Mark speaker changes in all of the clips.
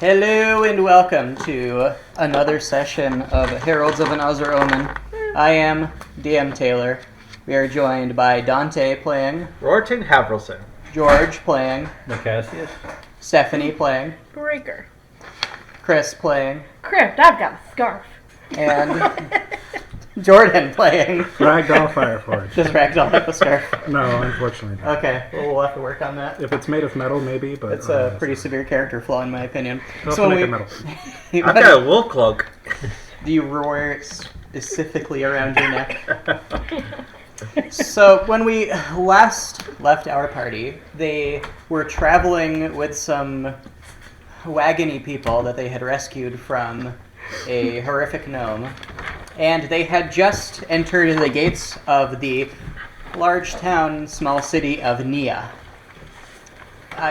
Speaker 1: Hello and welcome to another session of Heralds of an Azure Omen. I am DM Taylor. We are joined by Dante playing,
Speaker 2: Rortrin Havrelson,
Speaker 1: George playing,
Speaker 3: Nicassius,
Speaker 1: Stephanie playing,
Speaker 4: Breaker.
Speaker 1: Chris playing,
Speaker 4: Crypt, I've got a scarf.
Speaker 1: and Jordan playing.
Speaker 3: Ragdal, Fireforge.
Speaker 1: Just Ragdal with a scarf.
Speaker 3: No, unfortunately not.
Speaker 1: Okay, well, we'll have to work on that.
Speaker 3: If it's made of metal, maybe, but...
Speaker 1: It's a pretty severe character flaw in my opinion.
Speaker 3: I'll make it metal.
Speaker 2: I've got a wool cloak.
Speaker 1: Do you wear it specifically around your neck? So when we last left our party, they were traveling with some wagony people that they had rescued from a horrific gnome, and they had just entered the gates of the large town, small city of Nia.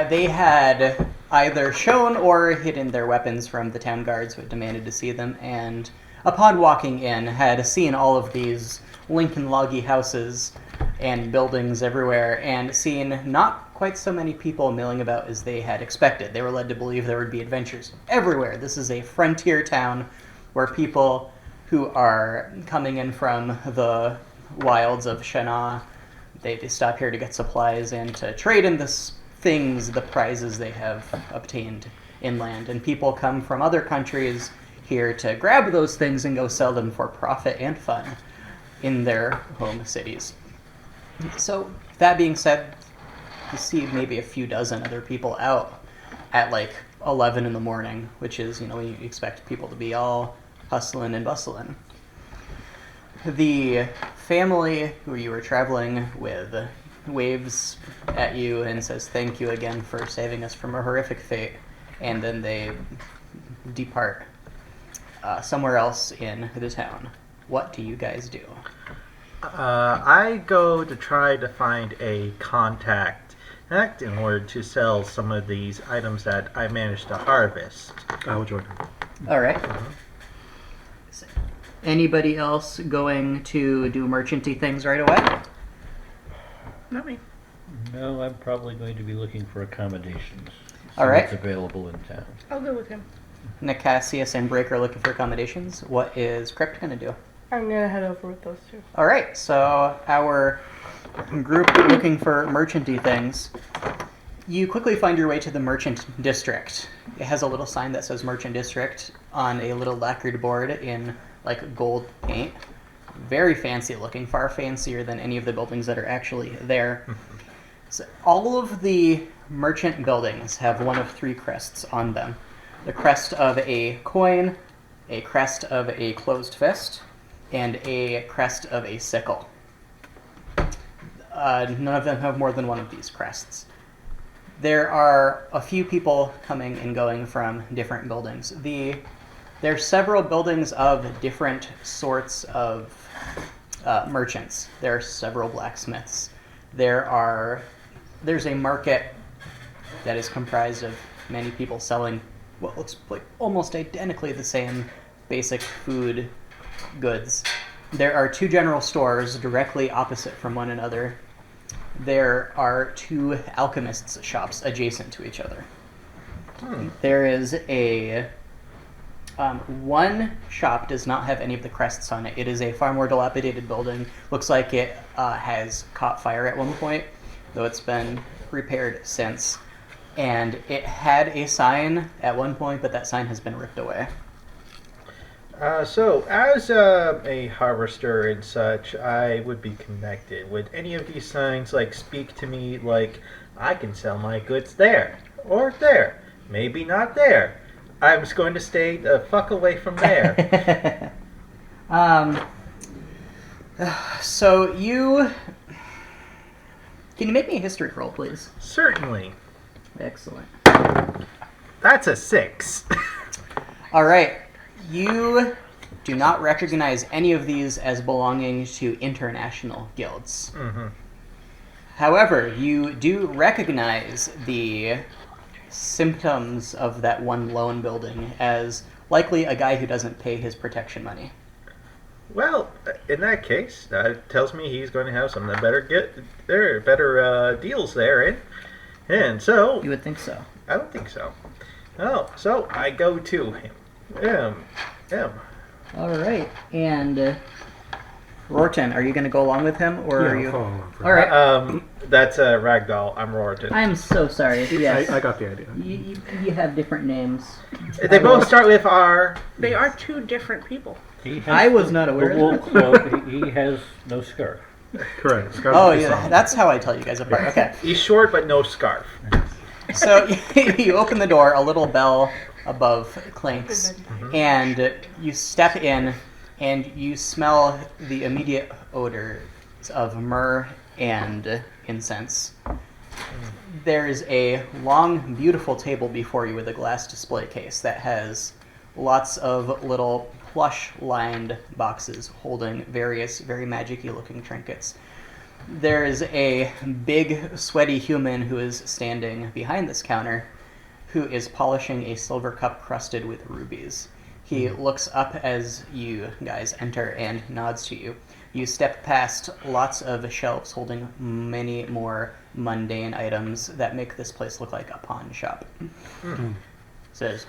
Speaker 1: They had either shown or hidden their weapons from the town guards who had demanded to see them, and upon walking in, had seen all of these Lincoln loggy houses and buildings everywhere, and seen not quite so many people milling about as they had expected. They were led to believe there would be adventures everywhere. This is a frontier town where people who are coming in from the wilds of Shana, they stop here to get supplies and to trade in the prizes they have obtained inland. And people come from other countries here to grab those things and go sell them for profit and fun in their home cities. So, that being said, you see maybe a few dozen other people out at like 11 in the morning, which is, you expect people to be all hustling and bustling. The family who you were traveling with waves at you and says thank you again for saving us from a horrific fate, and then they depart somewhere else in the town. What do you guys do?
Speaker 2: I go to try to find a contact in order to sell some of these items that I managed to harvest.
Speaker 3: Oh, Jordan.
Speaker 1: All right. Anybody else going to do merchanty things right away?
Speaker 2: Not me.
Speaker 3: No, I'm probably going to be looking for accommodations.
Speaker 1: All right.
Speaker 3: What's available in town.
Speaker 4: I'll go with him.
Speaker 1: Nicassius and Breaker are looking for accommodations. What is Crypt going to do?
Speaker 4: I'm gonna head over with those two.
Speaker 1: All right, so our group looking for merchanty things. You quickly find your way to the merchant district. It has a little sign that says merchant district on a little lacquered board in like gold paint. Very fancy looking, far fancier than any of the buildings that are actually there. So all of the merchant buildings have one of three crests on them. The crest of a coin, a crest of a closed fist, and a crest of a sickle. None of them have more than one of these crests. There are a few people coming and going from different buildings. There are several buildings of different sorts of merchants. There are several blacksmiths. There's a market that is comprised of many people selling what looks like almost identically the same basic food goods. There are two general stores directly opposite from one another. There are two alchemists' shops adjacent to each other. There is one shop does not have any of the crests on it. It is a far more dilapidated building. Looks like it has caught fire at one point, though it's been repaired since. And it had a sign at one point, but that sign has been ripped away.
Speaker 2: So, as a harvester and such, I would be connected. Would any of these signs, speak to me like, I can sell my goods there, or there, maybe not there. I'm just going to stay the fuck away from there.
Speaker 1: So you... Can you make me a history roll, please?
Speaker 2: Certainly.
Speaker 1: Excellent.
Speaker 2: That's a 6.
Speaker 1: All right. You do not recognize any of these as belonging to international guilds.
Speaker 2: Mm-hmm.
Speaker 1: However, you do recognize the symptoms of that one lone building as likely a guy who doesn't pay his protection money.
Speaker 2: Well, in that case, that tells me he's going to have some better deals there, and so
Speaker 1: You would think so.
Speaker 2: I don't think so. Oh, so I go to him. Him.
Speaker 1: All right, and Rortrin, are you going to go along with him, or
Speaker 5: Yeah,
Speaker 1: are
Speaker 5: I'll
Speaker 1: you?
Speaker 5: follow along for
Speaker 1: All right.
Speaker 2: That's Ragdal. I'm Rortrin.
Speaker 1: I'm so sorry. Yes.
Speaker 5: I got the idea.
Speaker 1: You have different names.
Speaker 2: They both start with R.
Speaker 4: They are two different people.
Speaker 3: He has
Speaker 1: I was not aware
Speaker 3: the
Speaker 1: of
Speaker 3: wolf, so he has no scarf.
Speaker 5: Correct. Scarf
Speaker 1: Oh,
Speaker 5: is
Speaker 1: yeah,
Speaker 5: solid.
Speaker 1: that's how I tell you guys apart. Okay.
Speaker 2: He's short but no scarf.
Speaker 1: So you open the door, a little bell above clinks, and you step in, and you smell the immediate odors of myrrh and incense. There's a long, beautiful table before you with a glass display case that has lots of little plush-lined boxes holding various very magic-y looking trinkets. There is a big, sweaty human who is standing behind this counter who is polishing a silver cup crusted with rubies. He looks up as you guys enter and nods to you. You step past lots of shelves holding many more mundane items that make this place look like a pawn shop. Says,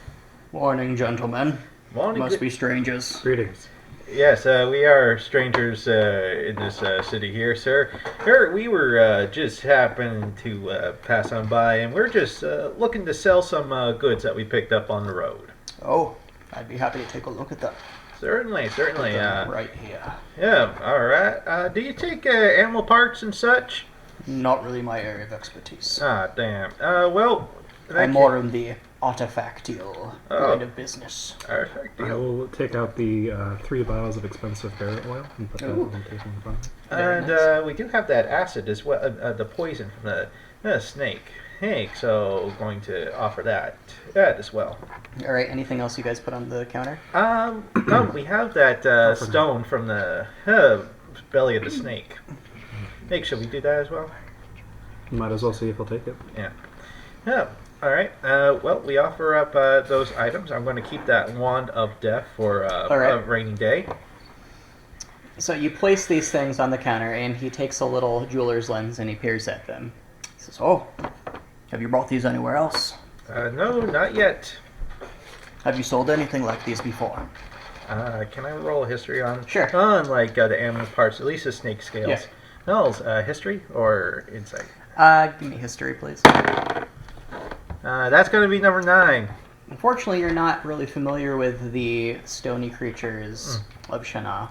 Speaker 1: "Morning, gentlemen.
Speaker 2: Morning.
Speaker 1: Must be strangers."
Speaker 5: Greetings.
Speaker 2: Yes, we are strangers in this city here, sir. Here, we were just happening to pass on by, and we're just looking to sell some goods that we picked up on the road.
Speaker 1: Oh, I'd be happy to take a look at that.
Speaker 2: Certainly.
Speaker 1: Right here.
Speaker 2: Yeah, all right. Do you take animal parts and such?
Speaker 1: Not really my area of expertise.
Speaker 2: Ah, damn. Well,
Speaker 1: I'm
Speaker 2: thank
Speaker 1: more
Speaker 2: you.
Speaker 1: in the artifactial
Speaker 2: Oh.
Speaker 1: line of business.
Speaker 2: Perfect.
Speaker 5: I will take out the 3 vials of expensive barrel oil and put that
Speaker 1: Ooh.
Speaker 5: on the table in front of me.
Speaker 1: Very
Speaker 2: And
Speaker 1: nice.
Speaker 2: we do have that acid as well, the poison from the snake. Hey, so going to offer that as well.
Speaker 1: All right. Anything else you guys put on the counter?
Speaker 2: No, we have that stone from the belly of the snake. Nick, should we do that as well?
Speaker 5: Might as well see if he'll take it.
Speaker 2: Yeah. All right. Well, we offer up those items. I'm going to keep that wand of death for
Speaker 1: All right.
Speaker 2: a rainy day.
Speaker 1: So you place these things on the counter, and he takes a little jeweler's lens and he peers at them. He says, "Oh, have you brought these anywhere else?
Speaker 2: No, not yet.
Speaker 1: Have you sold anything like these before?"
Speaker 2: Can I roll a history on?
Speaker 1: Sure.
Speaker 2: On like the animal parts, at least the snake scales.
Speaker 1: Yeah.
Speaker 2: No, history or insight.
Speaker 1: Give me history, please.
Speaker 2: That's going to be number 9.
Speaker 1: Unfortunately, you're not really familiar with the stony creatures of Shana.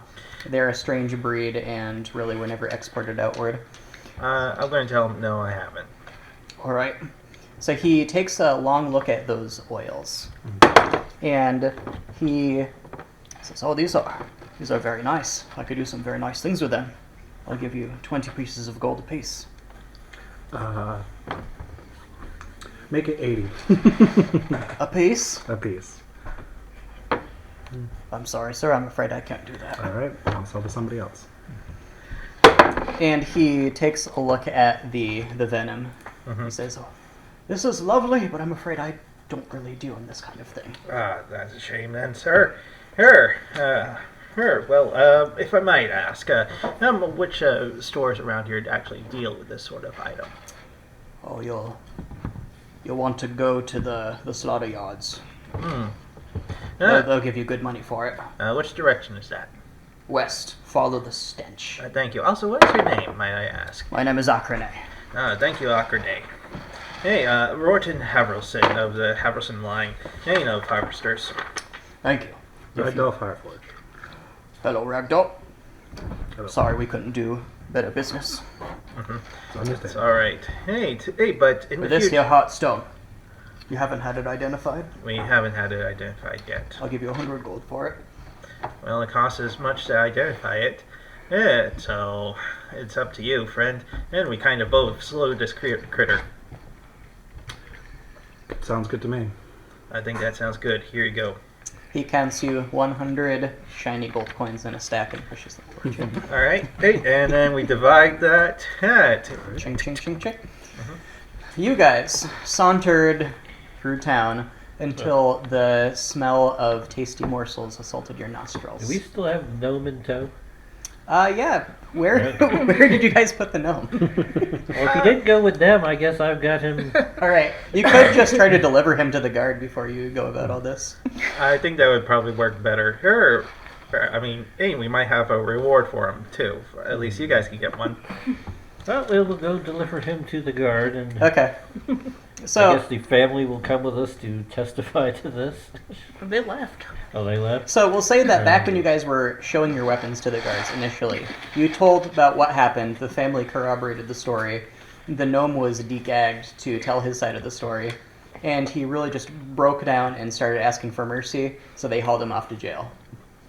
Speaker 1: They're a strange breed and really were never exported outward.
Speaker 2: I'm going to tell him no, I haven't.
Speaker 1: All right. So he takes a long look at those oils, and he says, "Oh, these are very nice. I could do some very nice things with them. I'll give you 20 pieces of gold apiece."
Speaker 5: Make it 80
Speaker 1: A piece?
Speaker 5: a piece.
Speaker 1: I'm sorry, sir. I'm afraid I can't do that.
Speaker 5: All right, I'll sell to somebody else.
Speaker 1: And he takes a look at the venom. He says, "Oh, this is lovely, but I'm afraid I don't really deal in this kind of thing."
Speaker 2: That's a shame then, sir. Here, well, if I might ask, which stores around here actually deal with this sort of item?
Speaker 1: Oh, you'll want to go to the slaughter yards. They'll give you good money for it.
Speaker 2: Which direction is that?
Speaker 1: West, follow the stench.
Speaker 2: Thank you. Also, what is your name, might I ask?
Speaker 1: My name is Akrene.
Speaker 2: Thank you, Akrene. Hey, Rortrin Haverson of the Haverson line. Hey, of harvesters.
Speaker 1: Thank you.
Speaker 5: Ragdal Fireforge.
Speaker 1: Hello, Ragdal.
Speaker 5: Hello.
Speaker 1: Sorry we couldn't do better business.
Speaker 2: It's all right. Hey, but in
Speaker 1: With
Speaker 2: the
Speaker 1: this
Speaker 2: future,
Speaker 1: here heart stone, you haven't had it identified?
Speaker 2: we haven't had it identified yet.
Speaker 1: I'll give you 100 gold for it.
Speaker 2: Well, it costs as much to identify it. Yeah, so it's up to you, friend. And we kind of both slowed this critter.
Speaker 5: Sounds good to me.
Speaker 2: I think that sounds good. Here you go.
Speaker 1: He counts you 100 shiny gold coins in a stack and pushes them towards you.
Speaker 2: All right. Hey, and then we divide that.
Speaker 1: Ching, ching, ching, ching. You guys sauntered through town until the smell of tasty morsels assaulted your nostrils.
Speaker 3: Do we still have gnome in tow?
Speaker 1: Yeah. Where where did you guys put the gnome?
Speaker 3: Well, if he didn't go with them, I guess I've got him.
Speaker 1: All right. You could just try to deliver him to the guard before you go about all this.
Speaker 2: I think that would probably work better. Sure. I mean, hey, we might have a reward for him, too. At least you guys can get one.
Speaker 3: Well, we'll go deliver him to the guard, and
Speaker 1: Okay.
Speaker 3: I
Speaker 1: So
Speaker 3: guess the family will come with us to testify to this.
Speaker 4: They left.
Speaker 3: Oh, they left?
Speaker 1: So we'll say that back when you guys were showing your weapons to the guards initially, you told about what happened. The family corroborated the story. The gnome was degagged to tell his side of the story, and he really just broke down and started asking for mercy. So they hauled him off to jail.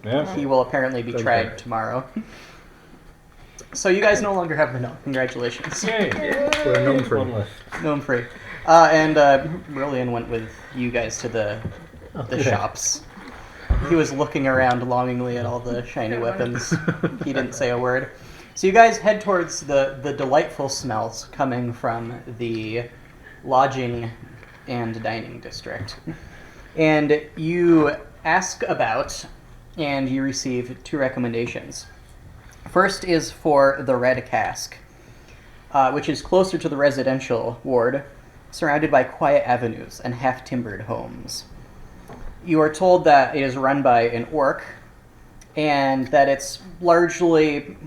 Speaker 3: Yeah.
Speaker 1: He will apparently be tried tomorrow. So you guys no longer have the gnome. Congratulations.
Speaker 3: Yay.
Speaker 5: We're gnome free.
Speaker 3: One less.
Speaker 1: Gnome free. And Brillian went with you guys to the
Speaker 3: Okay.
Speaker 1: shops. He was looking around longingly at all the shiny weapons. He didn't say a word. So you guys head towards the delightful smells coming from the lodging and dining district. And you ask about, and you receive 2 recommendations. First is for the Red Cask, which is closer to the residential ward, surrounded by quiet avenues and half-timbered homes. You are told that it is run by an orc, and that it's largely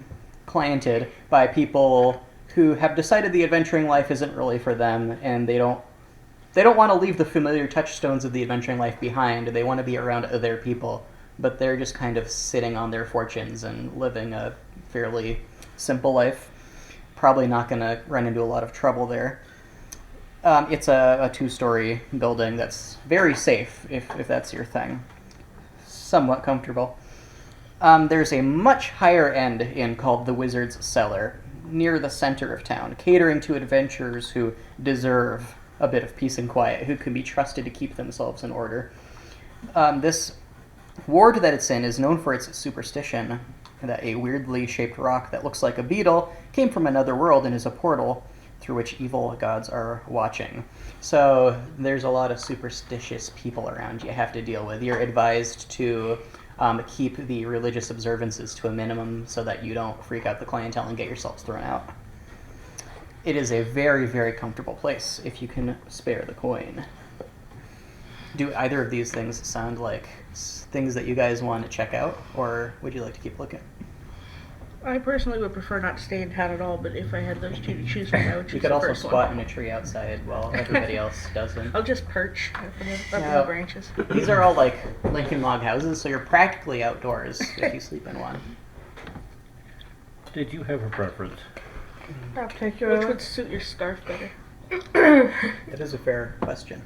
Speaker 1: cliented by people who have decided the adventuring life isn't really for them, and they don't want to leave the familiar touchstones of the adventuring life behind. They want to be around other people, but they're just kind of sitting on their fortunes and living a fairly simple life. Probably not going to run into a lot of trouble there. It's a 2-story building that's very safe, if that's your thing. Somewhat comfortable. There's a much higher end inn called the Wizard's Cellar, near the center of town, catering to adventurers who deserve a bit of peace and quiet, who can be trusted to keep themselves in order. This ward that it's in is known for its superstition that a weirdly shaped rock that looks like a beetle came from another world and is a portal through which evil gods are watching. So there's a lot of superstitious people around you have to deal with. You're advised to keep the religious observances to a minimum so that you don't freak out the clientele and get yourselves thrown out. It is a very, very comfortable place if you can spare the coin. Do either of these things sound like things that you guys want to check out, or would you like to keep looking?
Speaker 4: I personally would prefer not to stay in town at all, but if I had those 2 to choose from, I would choose
Speaker 1: You could
Speaker 4: the
Speaker 1: also
Speaker 4: first
Speaker 1: squat
Speaker 4: one.
Speaker 1: in a tree outside while everybody else doesn't.
Speaker 4: I'll just perch up in
Speaker 1: Yeah.
Speaker 4: the branches.
Speaker 1: These are all like Lincoln log houses, so you're practically outdoors if you sleep in one.
Speaker 3: Did you have a preference?
Speaker 4: I'll take which would suit your scarf better?
Speaker 1: That is a fair question.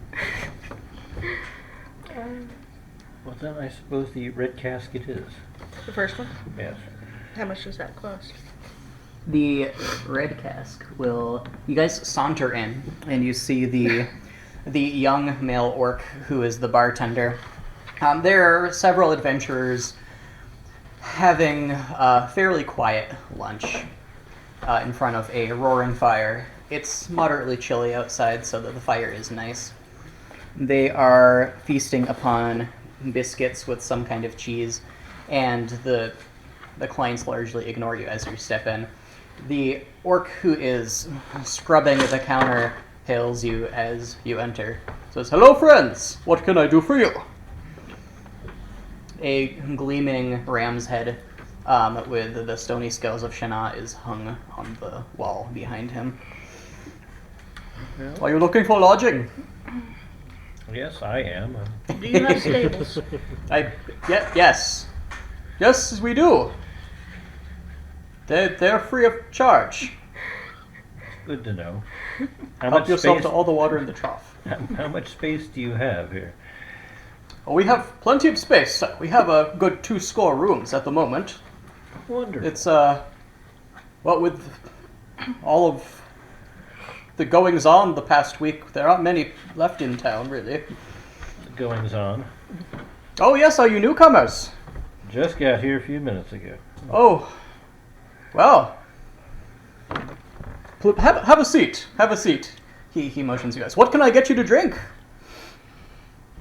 Speaker 3: Well, then I suppose the red casket is.
Speaker 4: The first one?
Speaker 3: Yes.
Speaker 4: How much does that cost?
Speaker 1: The red cask will. You guys saunter in, and you see the young male orc who is the bartender. There are several adventurers having a fairly quiet lunch in front of a roaring fire. It's moderately chilly outside, so that the fire is nice. They are feasting upon biscuits with some kind of cheese, and the clients largely ignore you as you step in. The orc who is scrubbing the counter hails you as you enter. Says, "Hello, friends! What can I do for you?" A gleaming ram's head with the stony scales of Shana is hung on the wall behind him. Are you looking for lodging?
Speaker 3: Yes, I am.
Speaker 4: Do you have stables?
Speaker 1: Yes. Yes, we do. They're free of charge.
Speaker 3: Good to know. How
Speaker 1: Help
Speaker 3: much
Speaker 1: yourself
Speaker 3: space?
Speaker 1: to all the water in the trough.
Speaker 3: How much space do you have here?
Speaker 1: Oh, we have plenty of space. We have a good 2 score rooms at the moment.
Speaker 3: Wonderful.
Speaker 1: It's with all of the goings on the past week, there aren't many left in town, really.
Speaker 3: Goings on.
Speaker 1: Oh yes, are you newcomers?
Speaker 3: Just got here a few minutes ago.
Speaker 1: Oh, well. Have a seat. Have a seat. He motions you guys. What can I get you to drink?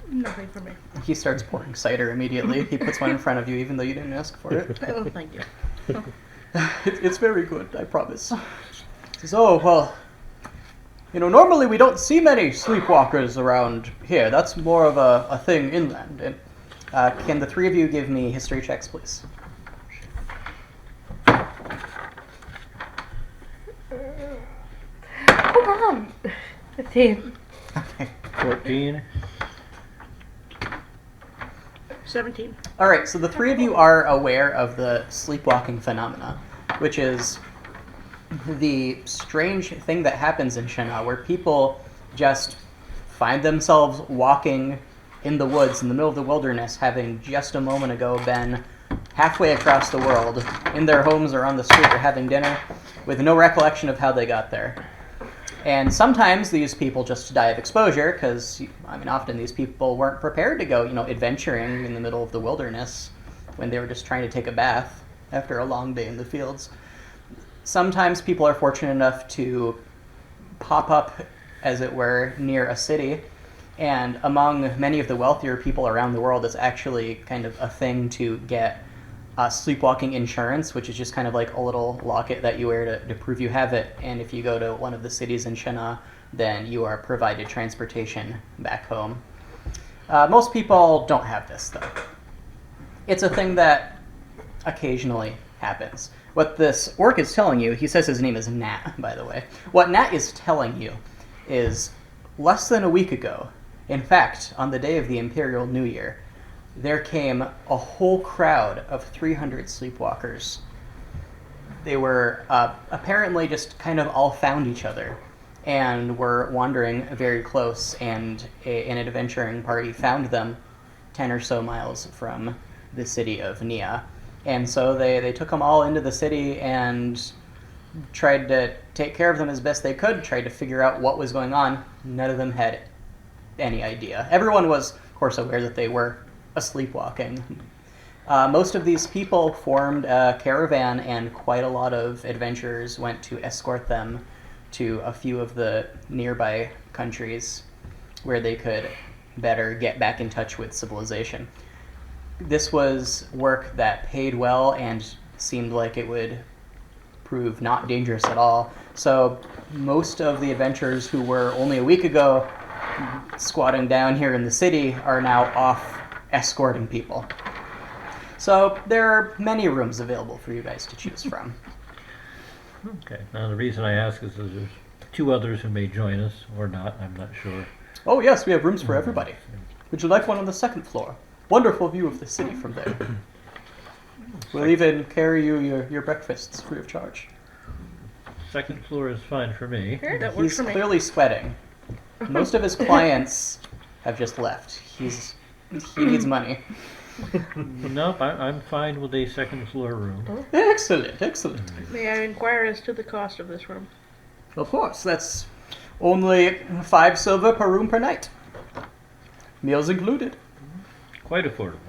Speaker 4: Nothing for me.
Speaker 1: He starts pouring cider immediately. He puts one in front of you, even though you didn't ask for it.
Speaker 4: Oh, thank you.
Speaker 1: It's very good, I promise. So, well, normally we don't see many sleepwalkers around here. That's more of a thing inland. And, can the three of you give me history checks, please?
Speaker 4: Come on. 15.
Speaker 1: Okay.
Speaker 3: 14.
Speaker 4: 17.
Speaker 1: All right, so the three of you are aware of the sleepwalking phenomena, which is the strange thing that happens in Shana, where people just find themselves walking in the woods in the middle of the wilderness, having just a moment ago been halfway across the world, in their homes or on the street or having dinner, with no recollection of how they got there. And sometimes these people just die of exposure, because, often these people weren't prepared to go, adventuring in the middle of the wilderness when they were just trying to take a bath after a long day in the fields. Sometimes people are fortunate enough to pop up, as it were, near a city, and among many of the wealthier people around the world, it's actually kind of a thing to get sleepwalking insurance, which is just kind of like a little locket that you wear to prove you have it. And if you go to one of the cities in Shana, then you are provided transportation back home. Most people don't have this, though. It's a thing that occasionally happens. What this orc is telling you, he says his name is Nat, by the way. What Nat is telling you is less than a week ago, in fact, on the day of the Imperial New Year, there came a whole crowd of 300 sleepwalkers. They were apparently just kind of all found each other and were wandering very close, and an adventuring party found them 10 or so miles from the city of Nia. And so they took them all into the city and tried to take care of them as best they could, tried to figure out what was going on. None of them had any idea. Everyone was, of course, aware that they were sleepwalking. Most of these people formed a caravan, and quite a lot of adventurers went to escort them to a few of the nearby countries where they could better get back in touch with civilization. This was work that paid well and seemed like it would prove not dangerous at all. So most of the adventurers who were only a week ago squatting down here in the city are now off escorting people. So there are many rooms available for you guys to choose from.
Speaker 3: Okay. Now the reason I ask is that there's two others who may join us or not. I'm not sure.
Speaker 1: Oh yes, we have rooms for everybody. Would you like one on the second floor? Wonderful view of the city from there. We'll even carry you your breakfasts free of charge.
Speaker 3: Second floor is fine for me.
Speaker 4: Sure, that works
Speaker 1: He's
Speaker 4: for me.
Speaker 1: clearly sweating. Most of his clients have just left. He needs money.
Speaker 3: Nope, I'm fine with a second floor room.
Speaker 1: Excellent, excellent.
Speaker 4: May I inquire as to the cost of this room?
Speaker 1: Of course, that's only 5 silver per room per night. Meals included.
Speaker 3: Quite affordable.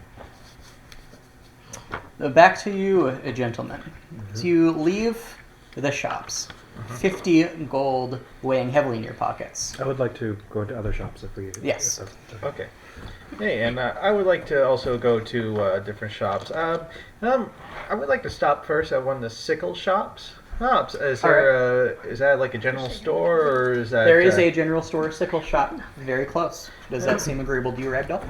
Speaker 1: Back to you, gentlemen. So you leave the shops. 50 gold weighing heavily in your pockets.
Speaker 5: I would like to go into other shops if we.
Speaker 1: Yes.
Speaker 2: Okay. Hey, and I would like to also go to different shops. I would like to stop first at one of the sickle shops. Is that like a general store, or is that?
Speaker 1: There is a general store sickle shop very close. Does that seem agreeable to you, Ragdal?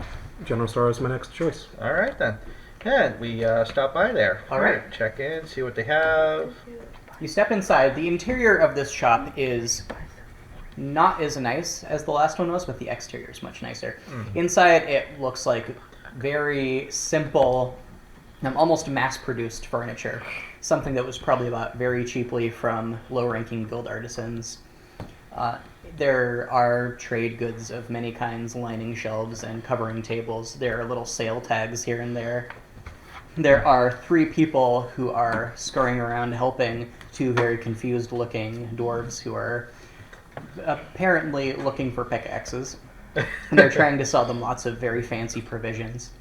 Speaker 5: General store is my next choice.
Speaker 2: All right then. Yeah, we stop by there.
Speaker 1: All right.
Speaker 2: Check in, see what they have.
Speaker 1: You step inside. The interior of this shop is not as nice as the last one was, but the exterior is much nicer. Inside, it looks like very simple, almost mass-produced furniture. Something that was probably bought very cheaply from low-ranking guild artisans. There are trade goods of many kinds lining shelves and covering tables. There are little sale tags here and there. There are 3 people who are scurrying around helping 2 very confused-looking dwarves who are apparently looking for pickaxes. They're trying to sell them lots of very fancy provisions.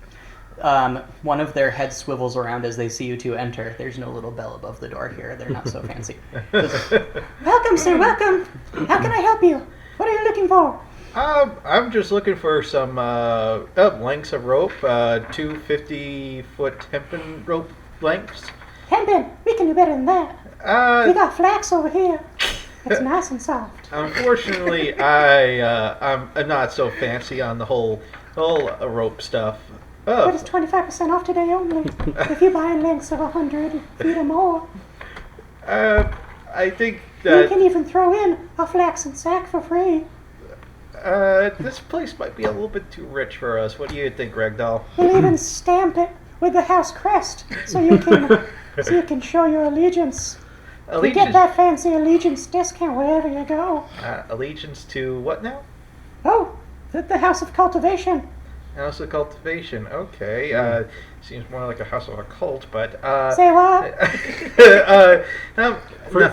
Speaker 1: One of their heads swivels around as they see you 2 enter. There's no little bell above the door here. They're not so fancy. Welcome, sir, welcome. How can I help you? What are you looking for?
Speaker 2: I'm just looking for some lengths of rope, 2 50-foot hempen rope lengths.
Speaker 6: Hempin, we can do better than that. We got flax over here. It's nice and soft.
Speaker 2: Unfortunately, I'm not so fancy on the whole rope stuff.
Speaker 6: But it's 25% off today only. If you buy in lengths of 100 feet or more.
Speaker 2: I think
Speaker 6: You
Speaker 2: that
Speaker 6: can even throw in a flaxen sack for free.
Speaker 2: this place might be a little bit too rich for us. What do you think, Ragdal?
Speaker 6: We'll even stamp it with the house crest so you can show your allegiance. You get that fancy allegiance discount wherever you go.
Speaker 2: Allegiance to what now?
Speaker 6: Oh, the House of Cultivation.
Speaker 2: House of Cultivation. Okay. Seems more like a house of a cult, but
Speaker 6: Say what?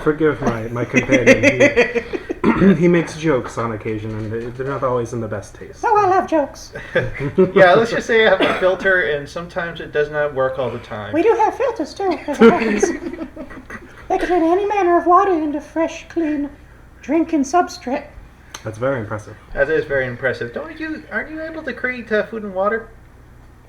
Speaker 5: Forgive my companion. He makes jokes on occasion, and they're not always in the best taste.
Speaker 6: Oh, I love jokes.
Speaker 2: Yeah, let's just say I have a filter, and sometimes it does not work all the time.
Speaker 6: We do have filters too, as it happens. They can turn any manner of water into fresh, clean drinking substrate.
Speaker 5: That's very impressive.
Speaker 2: That is very impressive. Aren't you able to create food and water?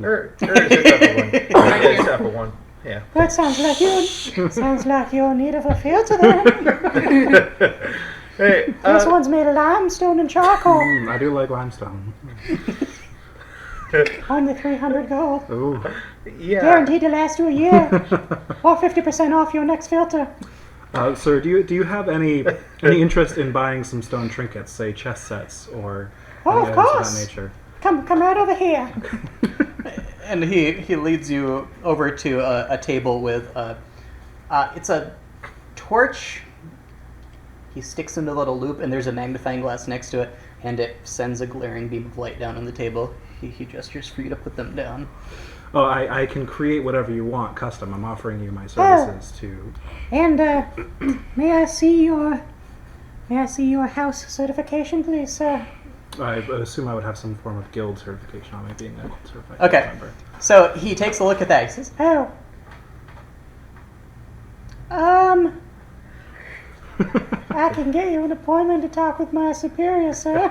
Speaker 2: Or is it separate one? Yeah, it's separate one. Yeah.
Speaker 6: That sounds like you're in need of a filter then.
Speaker 2: Hey,
Speaker 6: This one's made of limestone and charcoal.
Speaker 5: I do like limestone.
Speaker 6: Only 300 gold.
Speaker 5: Ooh.
Speaker 2: yeah.
Speaker 6: Guaranteed to last you a year. Or 50% off your next filter.
Speaker 5: Sir, do you have any interest in buying some stone trinkets, say chess sets or
Speaker 6: Oh,
Speaker 5: any
Speaker 6: of
Speaker 5: items
Speaker 6: course.
Speaker 5: of that nature?
Speaker 1: Come right over here. And he leads you over to a table with it's a torch. He sticks in the little loop, and there's a magnifying glass next to it, and it sends a glaring beam of light down on the table. He gestures for you to put them down.
Speaker 5: Oh, I can create whatever you want custom. I'm offering you my services to.
Speaker 6: And may I see your house certification, please, sir?
Speaker 5: I assume I would have some form of guild certification on me being a certified
Speaker 1: Okay.
Speaker 5: member.
Speaker 1: So he takes a look at that. He says,
Speaker 6: Oh. I can get you an appointment to talk with my superior, sir.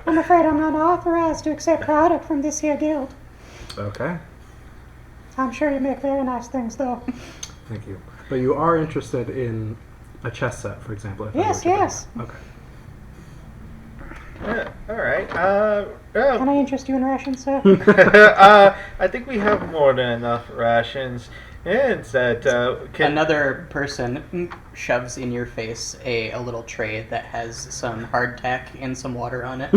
Speaker 6: I'm afraid I'm not authorized to accept product from this here guild.
Speaker 5: Okay,
Speaker 6: I'm sure you make very nice things, though.
Speaker 5: thank you. But you are interested in a chess set, for example? If I
Speaker 6: Yes,
Speaker 5: were to bring
Speaker 6: yes.
Speaker 5: that. Okay.
Speaker 2: All right.
Speaker 6: Can I interest you in rations, sir?
Speaker 2: I think we have more than enough rations. And that
Speaker 1: another person shoves in your face a little tray that has some hardtack and some water on it.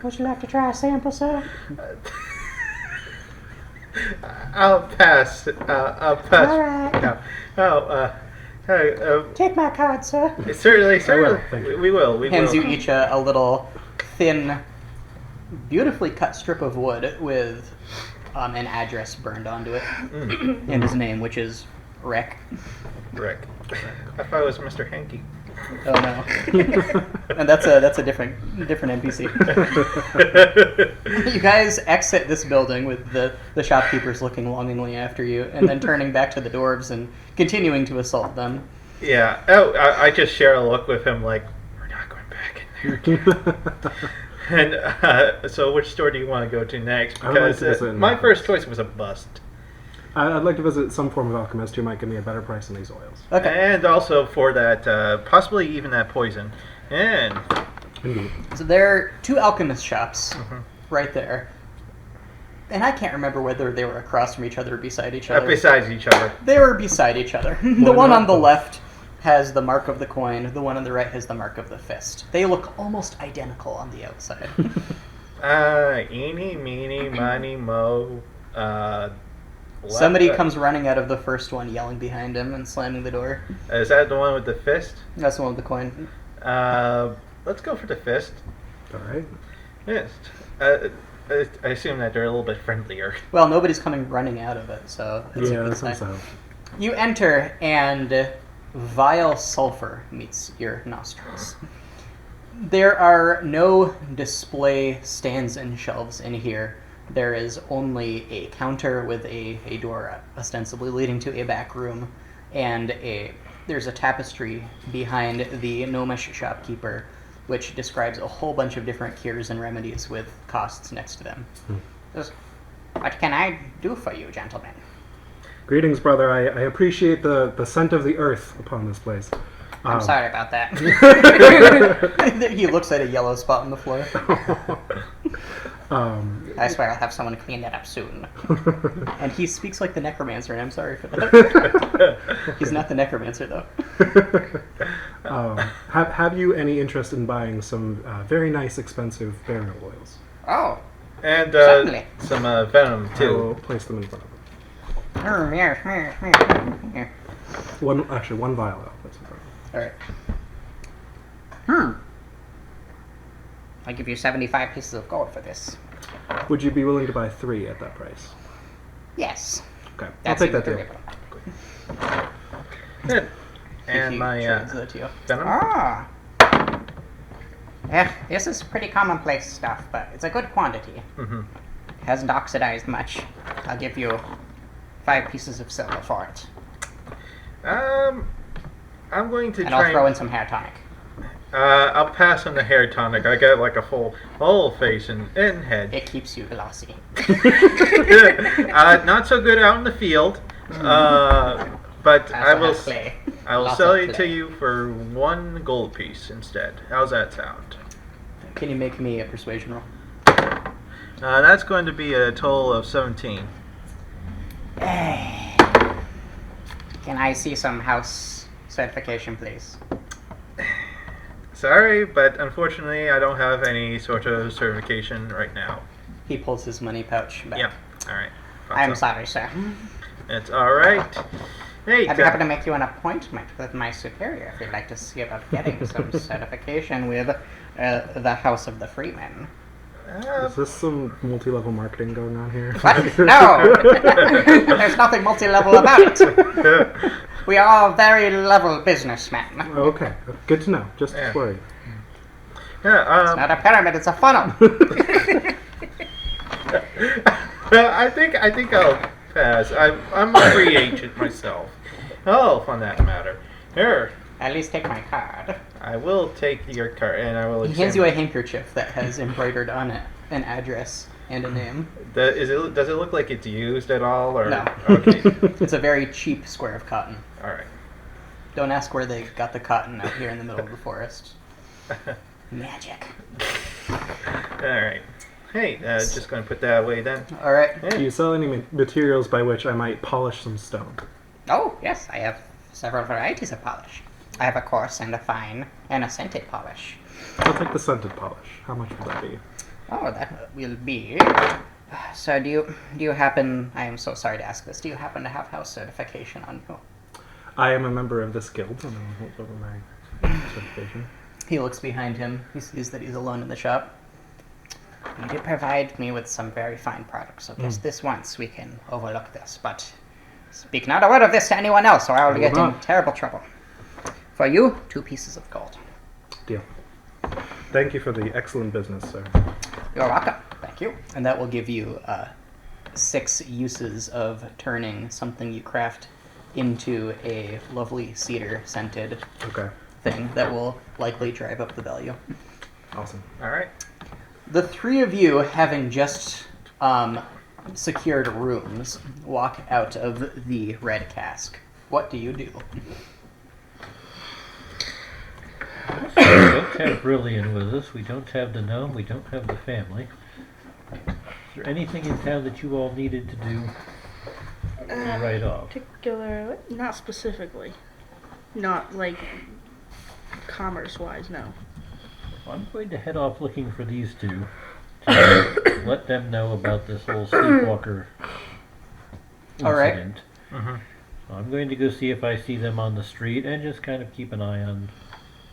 Speaker 6: Would you like to try a sample, sir?
Speaker 2: I'll pass. I'll pass.
Speaker 6: All right.
Speaker 2: No.
Speaker 6: Take my card, sir.
Speaker 2: Certainly.
Speaker 5: Thank you.
Speaker 2: We will.
Speaker 1: Hands you each a little thin, beautifully cut strip of wood with an address burned onto it, and his name, which is Rick.
Speaker 2: Rick. I thought it was Mr. Hanky.
Speaker 1: Oh no! And that's a different NPC. You guys exit this building with the shopkeepers looking longingly after you, and then turning back to the dwarves and continuing to assault them.
Speaker 2: Yeah. Oh, I just share a look with him like, we're not going back in there. And so which store do you want to go to next?
Speaker 5: I would like
Speaker 2: Because
Speaker 5: to visit
Speaker 2: my
Speaker 5: an
Speaker 2: first choice was a bust.
Speaker 5: I'd like to visit some form of alchemist who might give me a better price on these oils.
Speaker 1: Okay.
Speaker 2: And also for that, possibly even that poison. And
Speaker 5: Indeed.
Speaker 1: So there are two alchemist shops right there. And I can't remember whether they were across from each other or beside each other.
Speaker 2: besides each other.
Speaker 1: They were beside each other. The one on the left has the mark of the coin. The one on the right has the mark of the fist. They look almost identical on the outside.
Speaker 2: Eeny, meeny, miny, mo.
Speaker 1: Somebody comes running out of the first one, yelling behind him and slamming the door.
Speaker 2: Is that the one with the fist?
Speaker 1: That's the one with the coin.
Speaker 2: Let's go for the fist.
Speaker 5: All right.
Speaker 2: Yes. I assume that they're a little bit friendlier.
Speaker 1: Well, nobody's coming running out of it, so it's a
Speaker 5: Yeah,
Speaker 1: good
Speaker 5: that sounds
Speaker 1: sign.
Speaker 5: so.
Speaker 1: You enter, and vile sulfur meets your nostrils. There are no display stands and shelves in here. There is only a counter with a door ostensibly leading to a back room, and there's a tapestry behind the gnomish shopkeeper, which describes a whole bunch of different cures and remedies with costs next to them. Says, "What can I do for you, gentlemen?"
Speaker 5: Greetings, brother. I appreciate the scent of the earth upon this place.
Speaker 1: I'm sorry about that. He looks at a yellow spot on the floor. I swear I'll have someone clean that up soon. And he speaks like the necromancer, and I'm sorry for that. He's not the necromancer, though.
Speaker 5: Have you any interest in buying some very nice, expensive burial oils?
Speaker 1: Oh,
Speaker 2: And
Speaker 1: certainly.
Speaker 2: some venom,
Speaker 5: I
Speaker 2: too.
Speaker 5: will place them in front of them.
Speaker 1: Yes.
Speaker 5: One vial. I'll place in front of them.
Speaker 1: All right. I'll give you 75 pieces of gold for this.
Speaker 5: Would you be willing to buy 3 at that price?
Speaker 1: Yes.
Speaker 5: Okay,
Speaker 1: That's
Speaker 5: I'll take that
Speaker 1: even
Speaker 5: deal.
Speaker 2: Good. And
Speaker 1: He
Speaker 2: my
Speaker 1: trades that to you.
Speaker 2: venom.
Speaker 1: Ah. This is pretty commonplace stuff, but it's a good quantity.
Speaker 2: Mm-hmm.
Speaker 1: Hasn't oxidized much. I'll give you 5 pieces of silver for it.
Speaker 2: I'm going to
Speaker 1: And
Speaker 2: try
Speaker 1: I'll throw in some hair tonic.
Speaker 2: I'll pass on the hair tonic. I got like a whole face and head.
Speaker 1: It keeps you glossy.
Speaker 2: Not so good out in the field. But I
Speaker 1: Also
Speaker 2: will
Speaker 1: has clay.
Speaker 2: I will
Speaker 1: Lots
Speaker 2: sell
Speaker 1: of
Speaker 2: it to
Speaker 1: clay.
Speaker 2: you for 1 gold piece instead. How's that sound?
Speaker 1: Can you make me a persuasion roll?
Speaker 2: That's going to be a total of 17.
Speaker 1: Can I see some house certification, please?
Speaker 2: Sorry, but unfortunately I don't have any sort of certification right now.
Speaker 1: He pulls his money pouch back.
Speaker 2: Yeah. All right.
Speaker 1: I'm sorry, sir.
Speaker 2: It's all right. Hey,
Speaker 1: I'd be happy to make you an appointment with my superior if you'd like to see about getting some certification with the House of the Freemen.
Speaker 5: Is this some multi-level marketing going on here?
Speaker 1: What? No! There's nothing multi-level about it. We are all very level businessmen.
Speaker 5: Okay, good to know. Just
Speaker 2: Yeah.
Speaker 5: worried.
Speaker 2: yeah.
Speaker 1: Not a pyramid, it's a funnel.
Speaker 2: I think I'll pass. I'm a free agent myself. Oh, on that matter. Here,
Speaker 1: At least take my card.
Speaker 2: I will take your card and I will.
Speaker 1: He hands you a handkerchief that has embroidered on it an address and a name.
Speaker 2: Does it look like it's used at all, or
Speaker 1: No.
Speaker 2: Okay.
Speaker 1: It's a very cheap square of cotton.
Speaker 2: All right.
Speaker 1: Don't ask where they got the cotton out here in the middle of the forest. Magic.
Speaker 2: All right. Hey, just going to put that away then.
Speaker 1: All right.
Speaker 5: Do you sell any materials by which I might polish some stone?
Speaker 1: Oh, yes, I have several varieties of polish. I have a coarse and a fine and a scented polish.
Speaker 5: I'll take the scented polish. How much would that be?
Speaker 1: Oh, that will be... So do you happen... I am so sorry to ask this. Do you happen to have house certification on you?
Speaker 5: I am a member of this guild, and I'll hold over my certification.
Speaker 1: He looks behind him. He sees that he's alone in the shop. You did provide me with some very fine products, so just this once we can overlook this, but speak not a word of this to anyone else, or I will
Speaker 5: I
Speaker 1: get
Speaker 5: will
Speaker 1: in
Speaker 5: not.
Speaker 1: terrible trouble. For you, 2 pieces of gold.
Speaker 5: Deal. Thank you for the excellent business, sir.
Speaker 1: You're welcome. Thank you. And that will give you 6 uses of turning something you craft into a lovely cedar-scented
Speaker 5: Okay.
Speaker 1: thing that will likely drive up the value.
Speaker 5: Awesome.
Speaker 2: All right.
Speaker 1: The 3 of you, having just secured rooms, walk out of the red cask. What do you do?
Speaker 3: We don't have Brilliant with us. We don't have the gnome. We don't have the family. Is there anything in town that you all needed to do right off?
Speaker 4: Particular, not specifically. Not like commerce-wise, no.
Speaker 3: I'm going to head off looking for these 2 to let them know about this whole sleepwalker
Speaker 1: All right.
Speaker 3: incident.
Speaker 2: Mm-hmm.
Speaker 3: So I'm going to go see if I see them on the street and just kind of keep an eye on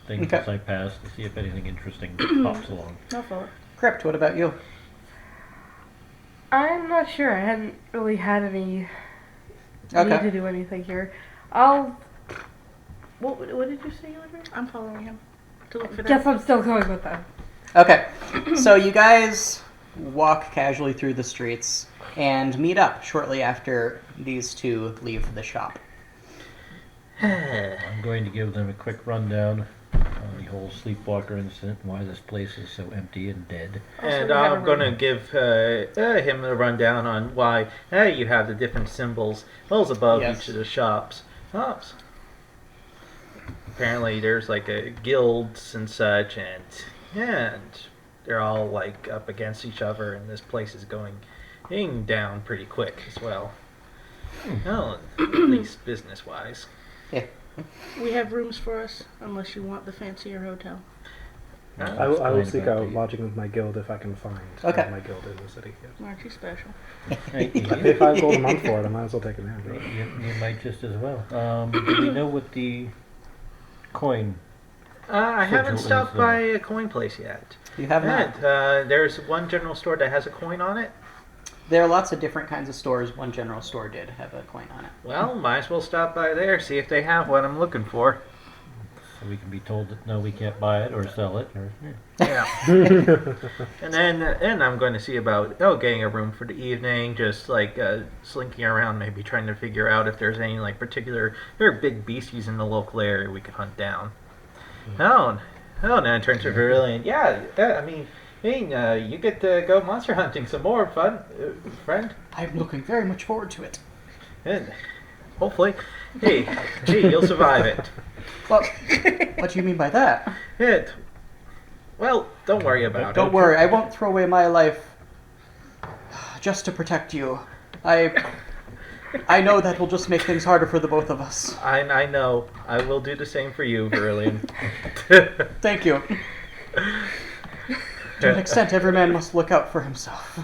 Speaker 3: things
Speaker 1: Okay.
Speaker 3: as I pass to see if anything interesting pops along.
Speaker 4: No follow.
Speaker 1: Crypt, what about you?
Speaker 7: I'm not sure. I hadn't really had any need
Speaker 1: Okay.
Speaker 7: to do anything here. I'll. What did you say you were doing?
Speaker 4: I'm following him to look for
Speaker 7: Guess
Speaker 4: that.
Speaker 7: I'm still going with them.
Speaker 1: Okay. So you guys walk casually through the streets and meet up shortly after these 2 leave the shop.
Speaker 3: I'm going to give them a quick rundown The whole sleepwalker incident, why this place is so empty and dead.
Speaker 2: And
Speaker 4: we have a
Speaker 2: I'm going to
Speaker 4: room.
Speaker 2: give him a rundown on why you have the different symbols above
Speaker 1: Yes.
Speaker 2: each of the shops. Apparently there's like guilds and such, and they're all like up against each other, and this place is going down pretty quick as well. Well, at least business-wise.
Speaker 4: We have rooms for us, unless you want the fancier hotel.
Speaker 5: I will
Speaker 3: Explain
Speaker 5: seek
Speaker 3: about
Speaker 5: out
Speaker 3: the-
Speaker 5: lodging with my guild if I can find
Speaker 1: Okay.
Speaker 5: my guild in the city. Yes.
Speaker 4: Aren't you special?
Speaker 3: Hey,
Speaker 5: I pay 5 gold a month for it. I might as well take advantage of it.
Speaker 3: you might just as well. Do we know what the coin?
Speaker 2: I haven't
Speaker 3: Sigil
Speaker 2: stopped
Speaker 3: is,
Speaker 2: by a coin place yet.
Speaker 1: You have not.
Speaker 2: And there's one general store that has a coin on it.
Speaker 1: There are lots of different kinds of stores. One general store did have a coin on it.
Speaker 2: Well, might as well stop by there, see if they have what I'm looking for.
Speaker 3: So we can be told that no, we can't buy it or sell it. Or,
Speaker 2: Yeah. And then I'm going to see about getting a room for the evening, just like slinking around, maybe trying to figure out if there's any like particular big beasties in the local area we could hunt down. Oh, now in terms of Verilion, you get to go monster hunting some more fun, friend.
Speaker 1: I'm looking very much forward to it.
Speaker 2: And hopefully, you'll survive it.
Speaker 1: Well, what do you mean by that?
Speaker 2: Well, don't worry about it.
Speaker 1: Don't worry, I won't throw away my life just to protect you. I know that will just make things harder for the both of us.
Speaker 2: I know. I will do the same for you, Verilion.
Speaker 1: Thank you. To an extent, every man must look out for himself.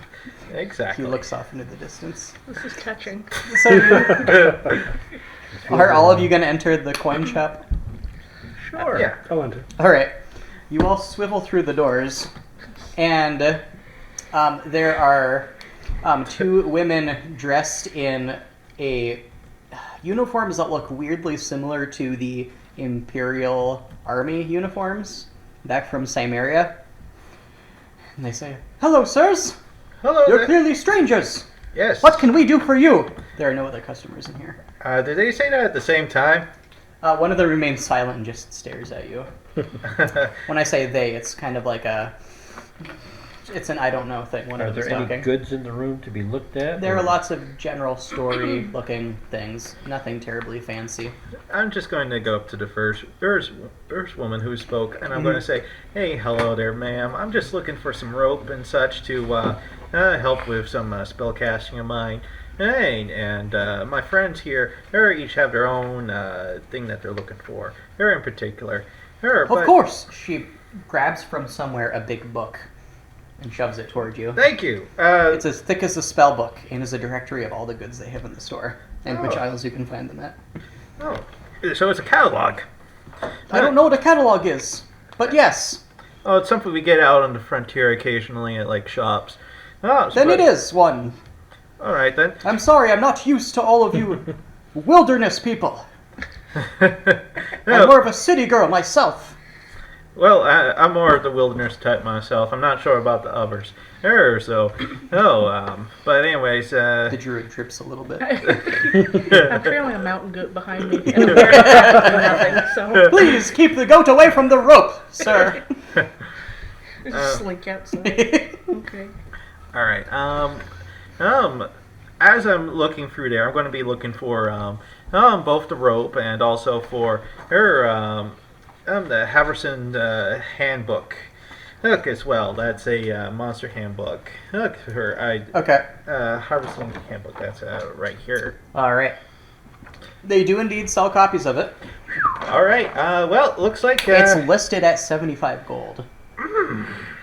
Speaker 2: Exactly.
Speaker 1: He looks off into the distance.
Speaker 4: This is touching.
Speaker 1: So, are all of you going to enter the coin shop?
Speaker 2: Sure. Yeah.
Speaker 5: I'll enter.
Speaker 1: All right. You all swivel through the doors, and there are 2 women dressed in uniforms that look weirdly similar to the Imperial Army uniforms back from Cimmeria. And they say, "Hello, sirs.
Speaker 2: Hello.
Speaker 1: You're
Speaker 2: there.
Speaker 1: clearly strangers.
Speaker 2: Yes.
Speaker 1: What can we do for you?" There are no other customers in here.
Speaker 2: Did they say that at the same time?
Speaker 1: One of them remains silent and just stares at you. When I say they, it's kind of like it's an I don't know thing. One
Speaker 3: are
Speaker 1: of them
Speaker 3: there
Speaker 1: is
Speaker 3: any
Speaker 1: talking.
Speaker 3: goods in the room to be looked at?
Speaker 1: There
Speaker 3: or-
Speaker 1: are lots of general story-looking things. Nothing terribly fancy.
Speaker 2: I'm just going to go up to the first woman who spoke, and I'm going to say, "Hey, hello there, ma'am. I'm just looking for some rope and such to help with some spell casting of mine. Hey, and my friends here, they each have their own thing that they're looking for. Her in particular.
Speaker 1: Of course! She grabs from somewhere a big book and shoves it toward you.
Speaker 2: Thank you.
Speaker 1: It's as thick as a spell book and is a directory of all the goods they have in the store and which
Speaker 2: Oh.
Speaker 1: aisles you can find them at.
Speaker 2: Oh, so it's a catalog.
Speaker 1: I don't know what a catalog is, but yes,
Speaker 2: Oh, it's something we get out on the frontier occasionally at like shops. Oh,
Speaker 1: then it is one.
Speaker 2: All right then.
Speaker 1: I'm sorry, I'm not used to all of you wilderness people. I'm more of a city girl myself.
Speaker 2: Well, I'm more of the wilderness type myself. I'm not sure about the others. But anyways,
Speaker 1: The druid trips a little bit.
Speaker 4: I'm trailing a mountain goat behind me, and I'm wearing nothing, so
Speaker 1: Please keep the goat away from the rope, sir.
Speaker 4: just slink outside. Okay.
Speaker 2: all right. As I'm looking through there, I'm going to be looking for both the rope and also for her the Haverson handbook. Look as well. That's a monster handbook. Look,
Speaker 1: Okay.
Speaker 2: Haverson handbook. That's right here.
Speaker 1: All right. They do indeed sell copies of it.
Speaker 2: All right. Well, looks like
Speaker 1: It's listed at 75 gold.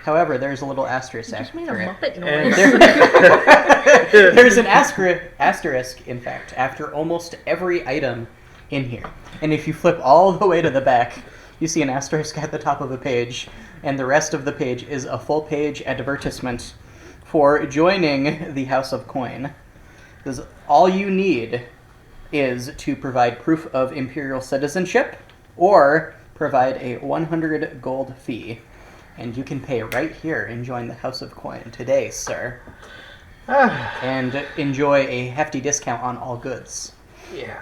Speaker 1: However, there's a little asterisk
Speaker 4: Just made a
Speaker 1: after it.
Speaker 4: Muppet
Speaker 2: And
Speaker 4: noise.
Speaker 1: There's an asterisk, in fact, after almost every item in here. And if you flip all the way to the back, you see an asterisk at the top of a page, and the rest of the page is a full-page advertisement for joining the House of Coin. Because all you need is to provide proof of imperial citizenship or provide a 100 gold fee. And you can pay right here and join the House of Coin today, sir. And enjoy a hefty discount on all goods.
Speaker 2: yeah.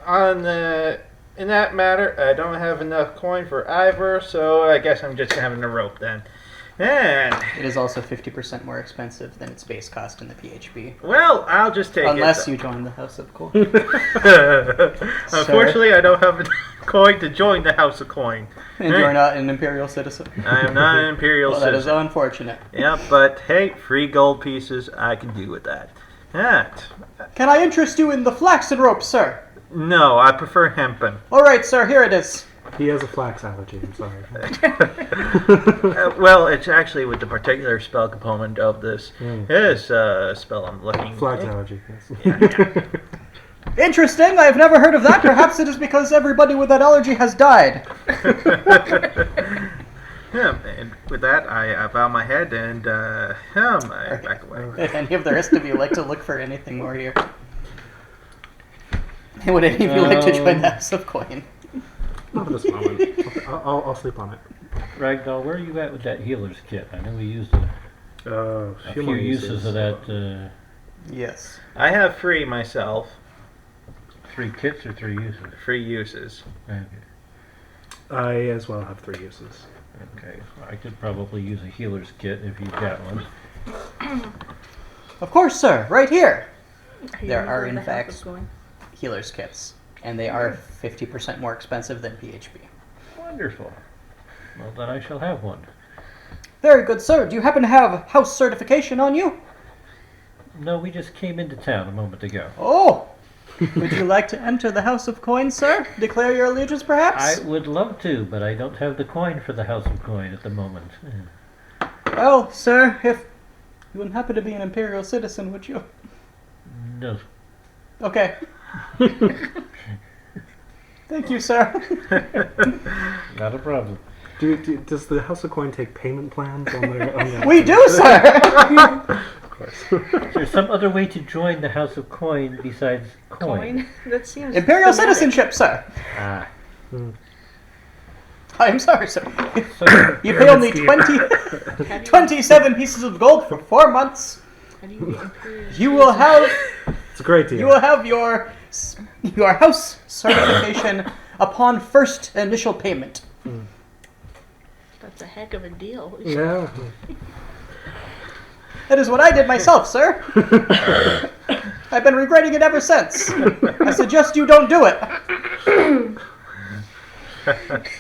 Speaker 2: On in that matter, I don't have enough coin for either, so I guess I'm just having a rope then. And,
Speaker 1: It is also 50% more expensive than its base cost in the PHP.
Speaker 2: well, I'll just take
Speaker 1: Unless
Speaker 2: it.
Speaker 1: you join the House of Coin.
Speaker 2: Unfortunately, I don't have enough coin to join the House of Coin.
Speaker 1: And you're not an Imperial citizen.
Speaker 2: I am not an Imperial
Speaker 1: Well, that is
Speaker 2: citizen.
Speaker 1: unfortunate.
Speaker 2: Yeah, but hey, 3 gold pieces, I can do with that. That.
Speaker 1: Can I interest you in the flaxen rope, sir?
Speaker 2: No, I prefer hempen.
Speaker 1: All right, sir, here it is.
Speaker 5: He has a flax allergy, I'm sorry.
Speaker 2: Well, it's actually with the particular spell component of this. It is a spell I'm looking
Speaker 5: Flax allergy, yes.
Speaker 1: Interesting. I have never heard of that. Perhaps it is because everybody with that allergy has died.
Speaker 2: Yeah, and with that, I bow my head and I back away.
Speaker 1: If any of the rest of you like to look for anything more here. Would any of you like to join the House of Coin?
Speaker 5: Not at this moment. I'll sleep on it.
Speaker 3: Ragdal, where are you at with that healer's kit? I know we used a few
Speaker 5: more
Speaker 3: uses of that.
Speaker 1: Yes.
Speaker 2: I have 3 myself.
Speaker 3: 3 kits or 3 uses?
Speaker 2: 3 uses.
Speaker 3: Okay.
Speaker 5: I as well have 3 uses.
Speaker 3: Okay. I could probably use a healer's kit if you've got one.
Speaker 1: Of course, sir. Right here.
Speaker 4: you
Speaker 1: There
Speaker 4: gonna
Speaker 1: are,
Speaker 4: go to
Speaker 1: in
Speaker 4: the House
Speaker 1: fact,
Speaker 4: of Coin?
Speaker 1: healer's kits. And they are 50% more expensive than PHP.
Speaker 3: Wonderful. Well, then I shall have one.
Speaker 1: Very good, sir. Do you happen to have house certification on you?
Speaker 3: No, we just came into town a moment ago.
Speaker 1: Oh! Would you like to enter the House of Coin, sir? Declare your allegiance, perhaps?
Speaker 3: I would love to, but I don't have the coin for the House of Coin at the moment.
Speaker 1: Well, sir, if you wouldn't happen to be an Imperial citizen, would you?
Speaker 3: No.
Speaker 1: Okay. Thank you, sir.
Speaker 3: Not a problem.
Speaker 5: Does the House of Coin take payment plans on their...
Speaker 1: We do, sir!
Speaker 5: Of course.
Speaker 3: Is there some other way to join the House of Coin besides coin?
Speaker 4: That seems
Speaker 1: Imperial
Speaker 4: thematic.
Speaker 1: citizenship, sir.
Speaker 3: Ah.
Speaker 1: I'm sorry, sir.
Speaker 3: So,
Speaker 1: You pay only
Speaker 4: How do you-
Speaker 1: 27 pieces of gold for 4 months.
Speaker 4: how do you get Imperial
Speaker 1: You will have
Speaker 5: It's a great deal.
Speaker 1: you will have your house certification upon first initial payment.
Speaker 4: That's a heck of a deal.
Speaker 5: Yeah.
Speaker 1: That is what I did myself, sir. I've been regretting it ever since. I suggest you don't do it.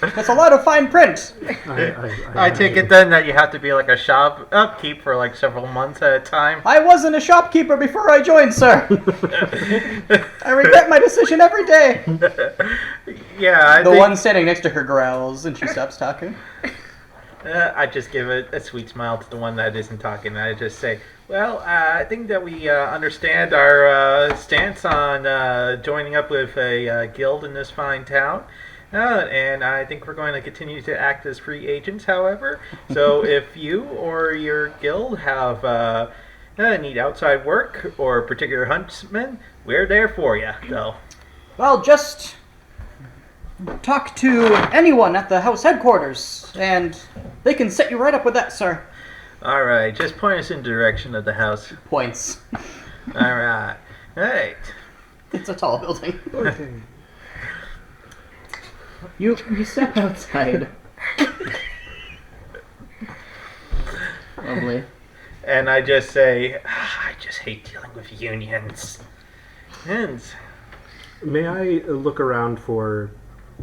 Speaker 1: That's a lot of fine print.
Speaker 2: I take it then that you have to be like a shop upkeep for like several months at a time.
Speaker 1: I wasn't a shopkeeper before I joined, sir. I regret my decision every day.
Speaker 2: Yeah,
Speaker 1: The one standing next to her growls and she stops talking.
Speaker 2: I just give a sweet smile to the one that isn't talking. I just say, well, I think that we understand our stance on joining up with a guild in this fine town. And I think we're going to continue to act as free agents, however. So if you or your guild have need outside work or particular huntsmen, we're there for you. So,
Speaker 1: Well, just talk to anyone at the house headquarters, and they can set you right up with that, sir.
Speaker 2: all right, just point us in the direction of the house.
Speaker 1: Points.
Speaker 2: All right, right.
Speaker 1: It's a tall building.
Speaker 5: Okay.
Speaker 1: You step outside. Lovely.
Speaker 2: And I just say, I just hate dealing with unions. And
Speaker 5: May I look around for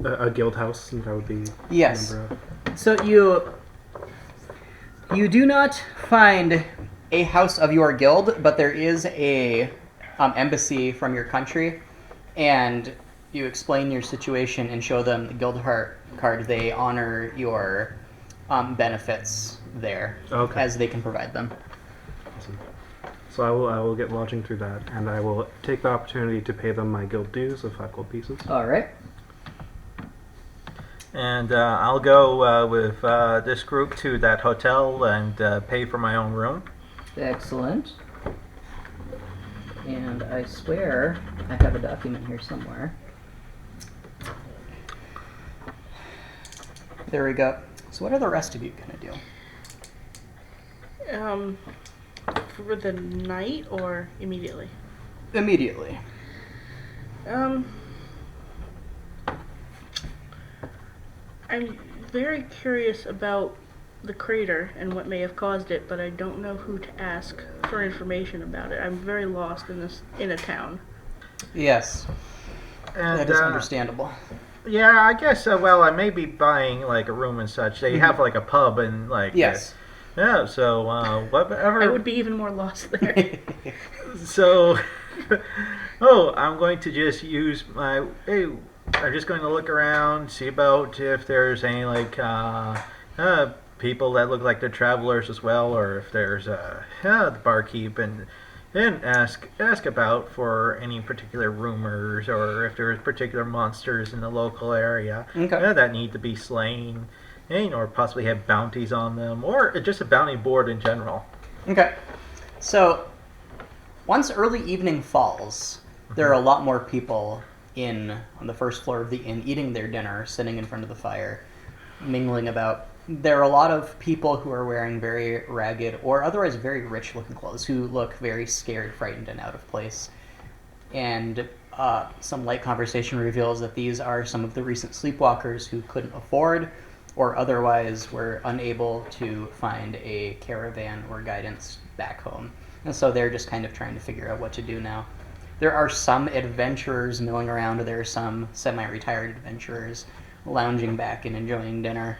Speaker 5: a guild house? That would be
Speaker 1: Yes.
Speaker 5: number of-
Speaker 1: So you do not find a house of your guild, but there is a embassy from your country, and you explain your situation and show them the guild card. They honor your benefits there,
Speaker 5: Okay.
Speaker 1: as they can provide them.
Speaker 5: Awesome. So I will get lodging through that, and I will take the opportunity to pay them my guild dues of 5 gold pieces.
Speaker 1: All right.
Speaker 2: I'll go with this group to that hotel and pay for my own room.
Speaker 1: Excellent. And I swear I have a document here somewhere. There we go. So what are the rest of you gonna do?
Speaker 4: For the night or immediately?
Speaker 1: Immediately.
Speaker 4: I'm very curious about the crater and what may have caused it, but I don't know who to ask for information about it. I'm very lost in a town.
Speaker 1: Yes,
Speaker 2: And,
Speaker 1: that is understandable.
Speaker 2: Yeah, I guess. Well, I may be buying like a room and such. They have like a pub and like.
Speaker 1: Yes.
Speaker 2: Yeah. So whatever.
Speaker 4: I would be even more lost there.
Speaker 2: So, I'm going to just use my. Hey, I'm just going to look around, see about if there's any like people that look like they're travelers as well, or if there's the barkeep, and ask about for any particular rumors, or if there's particular monsters in the local area that need to be slain, and, or possibly have bounties on them, or just a bounty board in general.
Speaker 1: Okay. So, once early evening falls, there are a lot more people on the first floor of the inn eating their dinner, sitting in front of the fire, mingling about. There are a lot of people who are wearing very ragged or otherwise very rich-looking clothes who look very scared, frightened, and out of place. And some light conversation reveals that these are some of the recent sleepwalkers who couldn't afford or otherwise were unable to find a caravan or guidance back home. And so they're just kind of trying to figure out what to do now. There are some adventurers milling around. There are some semi-retired adventurers lounging back and enjoying dinner.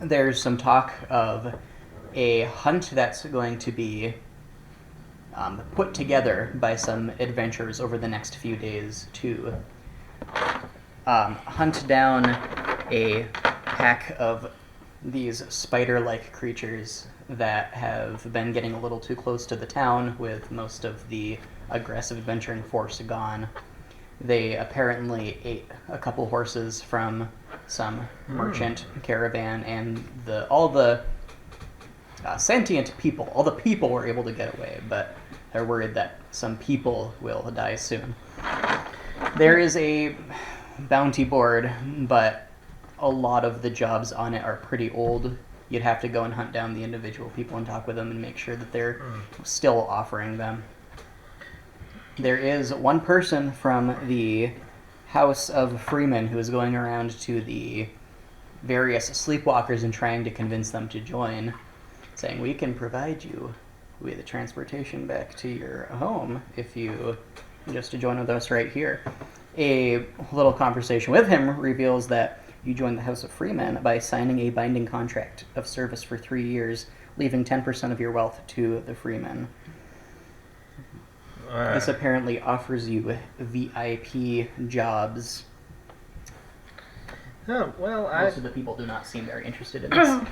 Speaker 1: There's some talk of a hunt that's going to be put together by some adventurers over the next few days to hunt down a pack of these spider-like creatures that have been getting a little too close to the town with most of the aggressive adventuring force gone. They apparently ate a couple horses from some merchant caravan, and all the sentient people, all the people were able to get away, but they're worried that some people will die soon. There is a bounty board, but a lot of the jobs on it are pretty old. You'd have to go and hunt down the individual people and talk with them and make sure that they're still offering them. There is one person from the House of Freemen who is going around to the various sleepwalkers and trying to convince them to join, saying, we can provide you with transportation back to your home if you just to join with us right here. A little conversation with him reveals that you join the House of Freemen by signing a binding contract of service for 3 years, leaving 10% of your wealth to the Freemen. This apparently offers you VIP jobs.
Speaker 2: Oh, well,
Speaker 1: Most of the people do not seem very interested in this.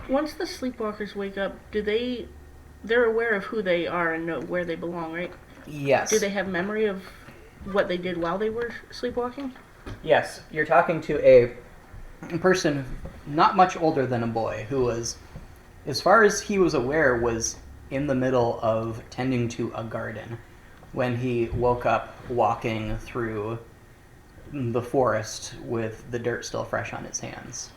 Speaker 4: Once the sleepwalkers wake up, they're aware of who they are and know where they belong, right?
Speaker 1: Yes.
Speaker 4: Do they have memory of what they did while they were sleepwalking?
Speaker 1: Yes. You're talking to a person not much older than a boy who was, as far as he was aware, was in the middle of tending to a garden when he woke up walking through the forest with the dirt still fresh on his hands.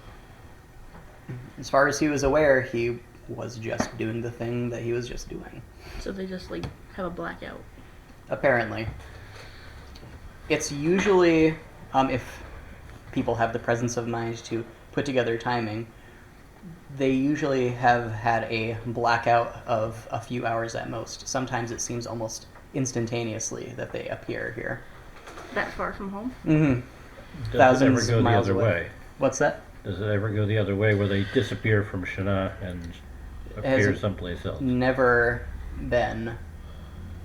Speaker 1: As far as he was aware, he was just doing the thing that he was just doing.
Speaker 4: So they just have a blackout.
Speaker 1: Apparently. It's usually, if people have the presence of mind to put together timing, they usually have had a blackout of a few hours at most. Sometimes it seems almost instantaneously that they appear here.
Speaker 4: That far from home?
Speaker 1: Mm-hmm.
Speaker 3: Does
Speaker 1: Thousands
Speaker 3: it ever
Speaker 1: of
Speaker 3: go the
Speaker 1: miles
Speaker 3: other
Speaker 1: away.
Speaker 3: way?
Speaker 1: What's that?
Speaker 3: Does it ever go the other way where they disappear from Shana and appear someplace else?
Speaker 1: Never been.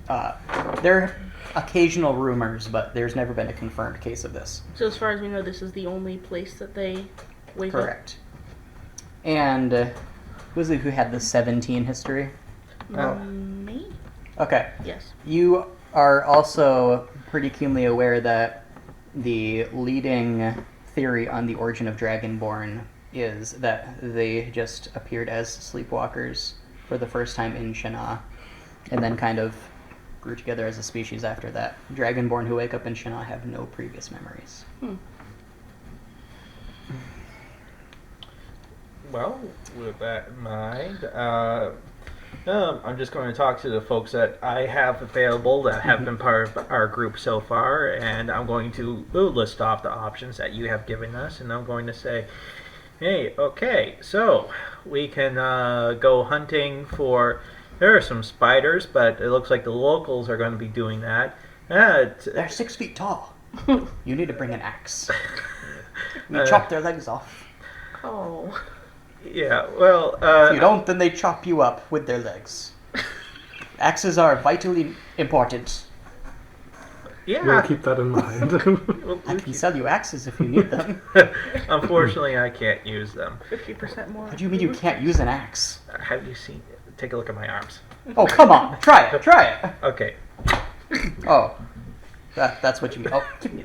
Speaker 1: There are occasional rumors, but there's never been a confirmed case of this.
Speaker 4: So as far as we know, this is the only place that they wake up?
Speaker 1: Correct. And who was it who had the 17 history?
Speaker 4: Me?
Speaker 1: Okay.
Speaker 4: Yes.
Speaker 1: You are also pretty keenly aware that the leading theory on the origin of Dragonborn is that they just appeared as sleepwalkers for the first time in Shana, and then kind of grew together as a species after that. Dragonborn who wake up in Shana have no previous memories.
Speaker 2: Well, with that in mind, I'm just going to talk to the folks that I have available that have been part of our group so far, and I'm going to list off the options that you have given us, and I'm going to say, hey, okay, so we can go hunting for... There are some spiders, but it looks like the locals are going to be doing that.
Speaker 1: They're 6 feet tall. You need to bring an axe. We chop their legs off.
Speaker 4: Oh.
Speaker 2: Yeah, well...
Speaker 1: If you don't, then they chop you up with their legs. Axes are vitally important.
Speaker 2: Yeah.
Speaker 5: We'll keep that in mind.
Speaker 1: I can sell you axes if you need them.
Speaker 2: Unfortunately, I can't use them.
Speaker 4: 50% more.
Speaker 1: What do you mean you can't use an axe?
Speaker 2: Have you seen... Take a look at my arms.
Speaker 1: Oh, come on. Try it. Try it.
Speaker 2: Okay.
Speaker 1: Oh. That's what you mean. Oh, give me...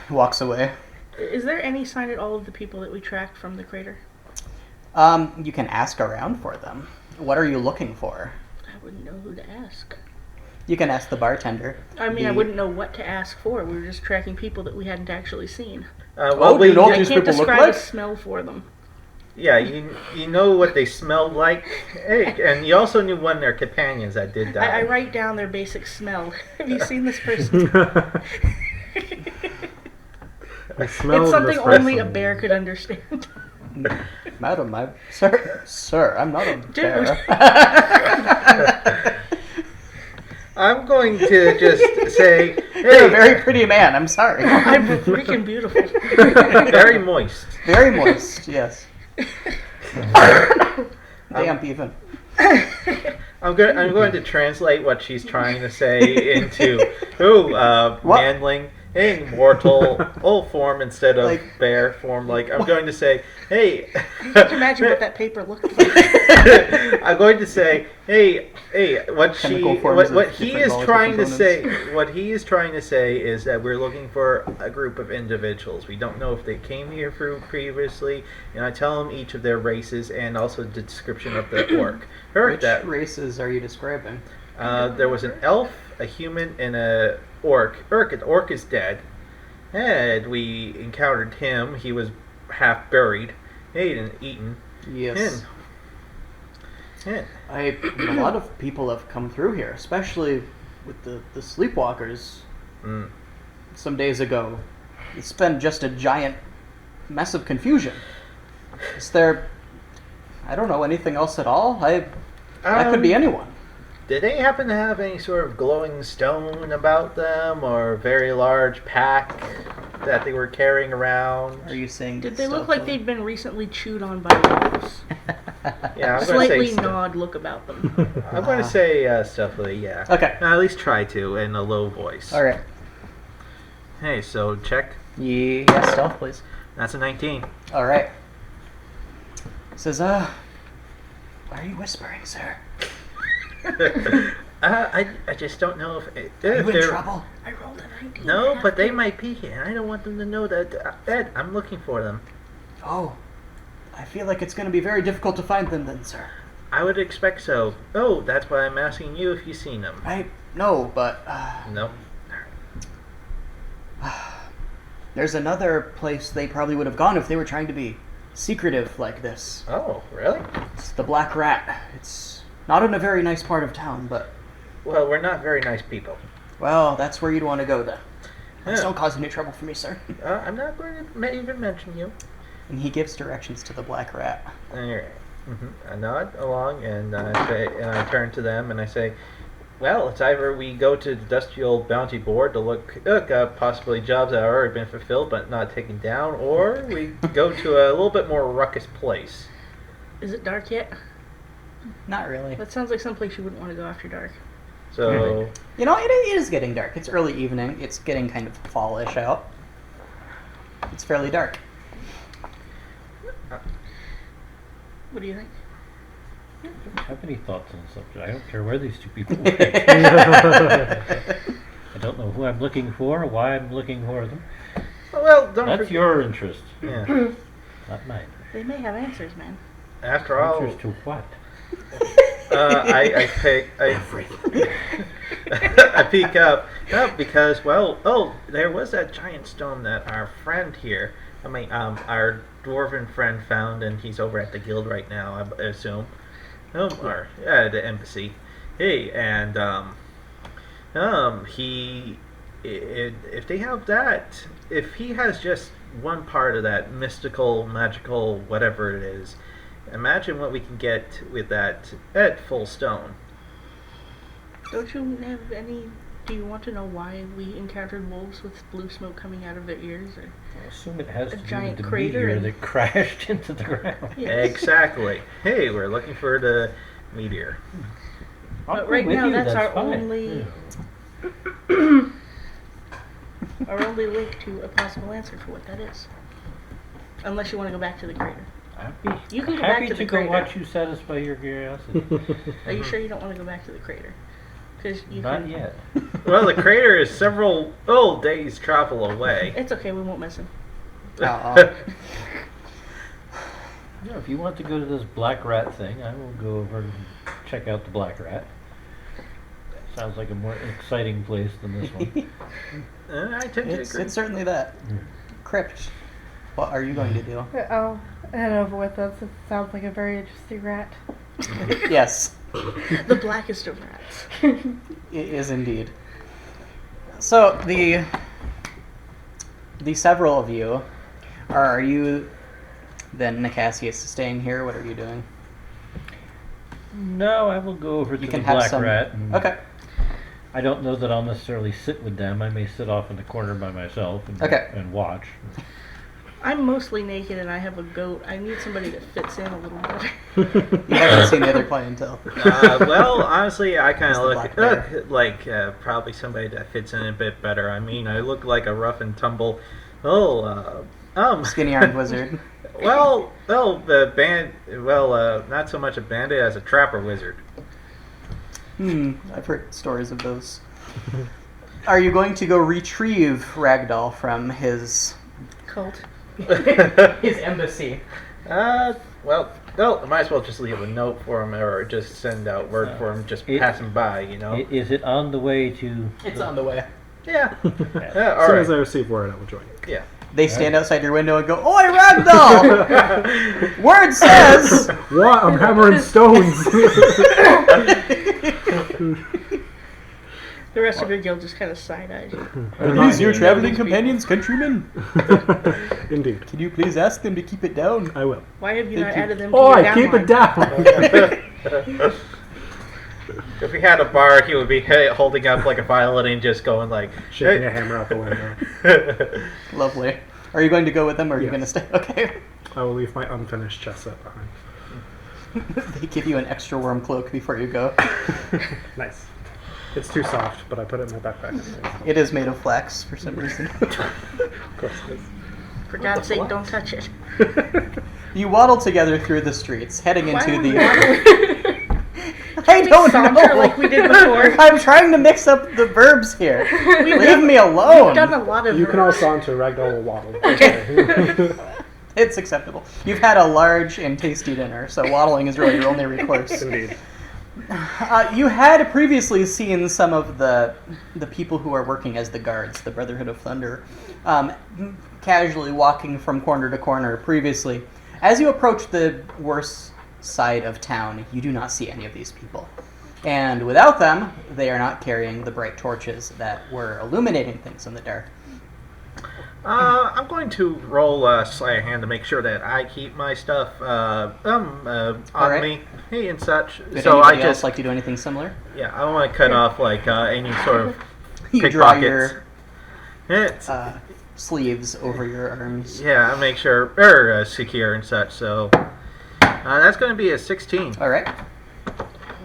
Speaker 1: Walks away.
Speaker 4: Is there any sign at all of the people that we tracked from the crater?
Speaker 1: You can ask around for them. What are you looking for?
Speaker 4: I wouldn't know who to ask.
Speaker 1: You can ask the bartender.
Speaker 4: I mean, I wouldn't know what to ask for. We were just tracking people that we hadn't actually seen.
Speaker 1: Well, you know what
Speaker 4: I
Speaker 1: these
Speaker 4: can't
Speaker 1: people look
Speaker 4: describe
Speaker 1: like?
Speaker 4: a smell for them.
Speaker 2: Yeah, you know what they smelled like. Hey, and you also knew one of their companions that did die.
Speaker 4: I write down their basic smell. Have you seen this person?
Speaker 5: I smell
Speaker 4: It's something
Speaker 5: this
Speaker 4: only a
Speaker 5: person.
Speaker 4: bear could understand.
Speaker 1: Madam, sir, I'm not a
Speaker 4: Dude.
Speaker 1: bear.
Speaker 2: I'm going to just say,
Speaker 1: You're a
Speaker 2: hey,
Speaker 1: very pretty man. I'm sorry.
Speaker 4: I'm freaking beautiful.
Speaker 2: very moist.
Speaker 1: Very moist. Yes. Damp even.
Speaker 2: I'm going to translate what she's trying to say into
Speaker 1: What?
Speaker 2: manling, hey, mortal, old form instead of
Speaker 1: Like-
Speaker 2: bear form. Like I'm going to say, hey.
Speaker 4: Can you imagine what that paper looked like?
Speaker 2: I'm going to say, hey,
Speaker 1: Chemical forms
Speaker 2: what
Speaker 1: of
Speaker 2: he
Speaker 1: different
Speaker 2: is
Speaker 1: molecule
Speaker 2: trying to
Speaker 1: components.
Speaker 2: say, what he is trying to say is that we're looking for a group of individuals. We don't know if they came here previously, and I tell him each of their races and also the description of the orc.
Speaker 1: Which
Speaker 2: That
Speaker 1: races are you describing?
Speaker 2: there was an elf, a human, and a orc. Orc is dead, and we encountered him. He was half buried, eaten.
Speaker 1: Yes.
Speaker 2: Yeah.
Speaker 1: A lot of people have come through here, especially with the sleepwalkers
Speaker 2: Mm.
Speaker 1: some days ago. It's been just a giant mess of confusion. Is there... I don't know anything else at all? That could be anyone.
Speaker 2: Did they happen to have any sort of glowing stone about them, or a very large pack that they were carrying around?
Speaker 1: Are you saying...
Speaker 4: Did they look
Speaker 1: stuff
Speaker 4: like
Speaker 1: of-
Speaker 4: they'd been recently chewed on by wolves?
Speaker 2: Yeah, I'm going to
Speaker 4: Slightly
Speaker 2: say
Speaker 4: gnawed look about them.
Speaker 2: I'm going to say stealthily, yeah.
Speaker 1: Okay.
Speaker 2: At least try to in a low voice.
Speaker 1: All right.
Speaker 2: Hey, so check.
Speaker 1: Yeah, stealth, please.
Speaker 2: That's a 19.
Speaker 1: All right. Says, why are you whispering, sir?
Speaker 2: I just don't know if
Speaker 1: Are you in
Speaker 2: they're
Speaker 1: trouble?
Speaker 4: I rolled a 19.
Speaker 2: No, but they might be here. I don't want them to know that Ed, I'm looking for them.
Speaker 1: Oh, I feel like it's going to be very difficult to find them then, sir.
Speaker 2: I would expect so. Oh, that's why I'm asking you if you've seen them.
Speaker 1: I know, but
Speaker 2: No.
Speaker 1: there's another place they probably would have gone if they were trying to be secretive like this.
Speaker 2: Oh, really?
Speaker 1: It's the Black Rat. It's not in a very nice part of town, but,
Speaker 2: Well, we're not very nice people.
Speaker 1: well, that's where you'd want to go then. Please
Speaker 2: Yeah.
Speaker 1: don't cause any trouble for me, sir.
Speaker 2: I'm not going to even mention you.
Speaker 1: And he gives directions to the Black Rat.
Speaker 2: Alright. I nod along and I say, and I turn to them and I say, well, it's either we go to the Industrial Bounty Board to look up possibly jobs that have already been fulfilled but not taken down, or we go to a little bit more ruckus place.
Speaker 4: Is it dark yet?
Speaker 1: Not really.
Speaker 4: That sounds like someplace you wouldn't want to go after dark.
Speaker 2: So,
Speaker 1: You know, it is getting dark. It's early evening. It's getting kind of fallish out. It's fairly dark.
Speaker 4: What do you think?
Speaker 3: I don't have any thoughts on the subject. I don't care where these two people went. I don't know who I'm looking for, why I'm looking for them.
Speaker 2: well, don't
Speaker 3: That's
Speaker 2: forget.
Speaker 3: your interest,
Speaker 2: Yeah.
Speaker 3: not mine.
Speaker 4: They may have answers, man.
Speaker 2: After all,
Speaker 3: Interest to what?
Speaker 2: I peek up because there was that giant stone that our friend here, our dwarven friend found, and he's over at the guild right now, I assume. or the embassy. Hey, and if they have that, if he has just one part of that mystical, magical, whatever it is, imagine what we can get with that at full stone.
Speaker 4: Don't you have any? Do you want to know why we encountered wolves with blue smoke coming out of their ears? Or
Speaker 3: I assume it has
Speaker 4: A
Speaker 3: to do
Speaker 4: giant
Speaker 3: with the
Speaker 4: crater
Speaker 3: meteor
Speaker 4: and-
Speaker 3: that crashed into the ground.
Speaker 4: Yes.
Speaker 2: Exactly. Hey, we're looking for the meteor.
Speaker 3: I'll
Speaker 4: But
Speaker 3: go
Speaker 4: right
Speaker 3: with
Speaker 4: now,
Speaker 3: you,
Speaker 4: that's our
Speaker 3: fine.
Speaker 4: only-
Speaker 3: Yeah.
Speaker 4: our only link to a possible answer for what that is. Unless you want to go back to the crater.
Speaker 3: I'd be
Speaker 4: You can go back
Speaker 3: happy
Speaker 4: to
Speaker 3: to
Speaker 4: the
Speaker 3: go
Speaker 4: crater.
Speaker 3: watch you satisfy your curiosity.
Speaker 4: Are you sure you don't want to go back to the crater? Because you
Speaker 3: Not
Speaker 4: can.
Speaker 3: yet.
Speaker 2: Well, the crater is several days' travel away.
Speaker 4: It's okay. We won't miss him.
Speaker 1: Aw.
Speaker 3: Yeah, if you want to go to this black rat thing, I will go over and check out the black rat. Sounds like a more exciting place than this one.
Speaker 2: I tend to
Speaker 1: It's
Speaker 2: agree.
Speaker 1: certainly that. Crypt, what are you going to do?
Speaker 7: I'll head over with us. It sounds like a very interesting rat.
Speaker 1: Yes,
Speaker 4: The blackest of rats.
Speaker 1: it is indeed. So the several of you are you then Nicassius staying here? What are you doing?
Speaker 3: No, I will go over to
Speaker 1: You
Speaker 3: the
Speaker 1: can have
Speaker 3: black
Speaker 1: some.
Speaker 3: rat. And
Speaker 1: Okay.
Speaker 3: I don't know that I'll necessarily sit with them. I may sit off in the corner by myself and,
Speaker 1: Okay.
Speaker 3: and watch.
Speaker 4: I'm mostly naked and I have a goat. I need somebody that fits in a little better.
Speaker 1: You haven't seen the other clientele.
Speaker 2: Well, honestly, I kind
Speaker 1: It's
Speaker 2: of
Speaker 1: the
Speaker 2: look
Speaker 1: black
Speaker 2: like probably somebody that fits in a bit better. I mean, I look like a rough and tumble.
Speaker 1: Skinny-armed wizard.
Speaker 2: Not so much a bandit as a trapper wizard.
Speaker 1: I've heard stories of those. Are you going to go retrieve Ragdal from his
Speaker 4: Cult.
Speaker 1: embassy?
Speaker 2: I might as well just leave a note for him or just send out word for him, just passing by, you know?
Speaker 3: Is it on the way to...
Speaker 1: It's on the way.
Speaker 2: Yeah.
Speaker 5: As
Speaker 2: All
Speaker 5: soon as I
Speaker 2: right.
Speaker 5: receive word, I will join.
Speaker 2: Yeah.
Speaker 1: They stand outside your window and go, "Oi, Ragdal! Word says."
Speaker 5: What? I'm hammering stones.
Speaker 4: The rest of your guild just kind of side-eyes you.
Speaker 5: Are these
Speaker 1: your traveling companions, countrymen?
Speaker 5: Indeed.
Speaker 1: Can you please ask them to keep it down?
Speaker 5: I will.
Speaker 4: Why have you
Speaker 1: Thank
Speaker 4: not
Speaker 1: you.
Speaker 4: added them to
Speaker 5: Oi,
Speaker 4: your
Speaker 5: keep it
Speaker 4: downline?
Speaker 5: down.
Speaker 2: If we had a bar, he would be holding up like a violin and just going like...
Speaker 5: Shaking a hammer out the window.
Speaker 1: Lovely. Are you going to go with them, or are you
Speaker 5: Yes.
Speaker 1: going to stay? Okay.
Speaker 5: I will leave my unfinished chest set behind.
Speaker 1: They give you an extra warm cloak before you go.
Speaker 5: Nice. It's too soft, but I put it in my backpack.
Speaker 1: It is made of flax for some reason.
Speaker 5: Of course it is.
Speaker 4: For God's sake, don't touch it.
Speaker 1: You waddle together through the streets, heading
Speaker 4: Why
Speaker 1: into
Speaker 4: are we
Speaker 1: the.
Speaker 4: waddling?
Speaker 1: I don't
Speaker 4: saunter
Speaker 1: know.
Speaker 4: like we did before?
Speaker 1: I'm trying to mix up the verbs here.
Speaker 4: We've
Speaker 1: Leave
Speaker 4: done-
Speaker 1: me alone.
Speaker 4: We've done a lot of.
Speaker 5: You can all saunter, Ragdal will waddle.
Speaker 1: It's acceptable. You've had a large and tasty dinner, so waddling is really your only recourse.
Speaker 5: Indeed.
Speaker 1: You had previously seen some of the people who are working as the guards, the Brotherhood of Thunder, casually walking from corner to corner previously. As you approach the worst side of town, you do not see any of these people. And without them, they are not carrying the bright torches that were illuminating things in the dark.
Speaker 2: I'm going to roll sleight of hand to make sure that I keep my stuff on
Speaker 1: Alright.
Speaker 2: me, hey, and such.
Speaker 1: Would
Speaker 2: So I
Speaker 1: anybody else
Speaker 2: just
Speaker 1: like to do anything similar?
Speaker 2: I don't want to cut off like any sort of
Speaker 1: You draw
Speaker 2: pickpockets.
Speaker 1: your
Speaker 2: It's,
Speaker 1: sleeves over your arms.
Speaker 2: yeah, I make sure they're secure and such. So that's going to be a 16.
Speaker 1: All right.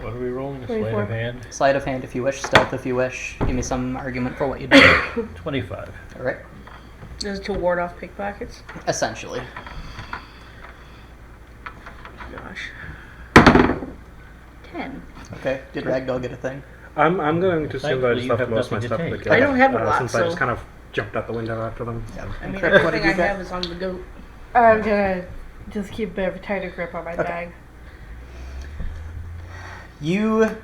Speaker 3: What are we rolling? A sleight
Speaker 7: 24.
Speaker 3: of hand?
Speaker 1: Sleight of hand if you wish, stealth if you wish. Give me some argument for what you do.
Speaker 3: 25.
Speaker 1: All right.
Speaker 4: This is to ward off pickpockets.
Speaker 1: Essentially.
Speaker 4: Gosh. 10.
Speaker 1: Okay. Did Ragdoll get a thing?
Speaker 5: I'm going to assume that I
Speaker 3: Thankfully,
Speaker 5: just
Speaker 3: you
Speaker 5: left
Speaker 3: have
Speaker 5: most of my
Speaker 3: nothing to
Speaker 5: stuff at the
Speaker 3: take.
Speaker 5: guild,
Speaker 4: I don't have a lot,
Speaker 5: since I
Speaker 4: so-
Speaker 5: just kind of jumped out the window after them.
Speaker 1: Yeah.
Speaker 4: I mean,
Speaker 1: Crypt, what
Speaker 4: everything
Speaker 1: did
Speaker 4: I
Speaker 1: you get?
Speaker 4: have is on the goat.
Speaker 7: I'm gonna just keep a bit of a tighter grip on my
Speaker 1: Okay.
Speaker 7: bag.
Speaker 1: You,
Speaker 4: I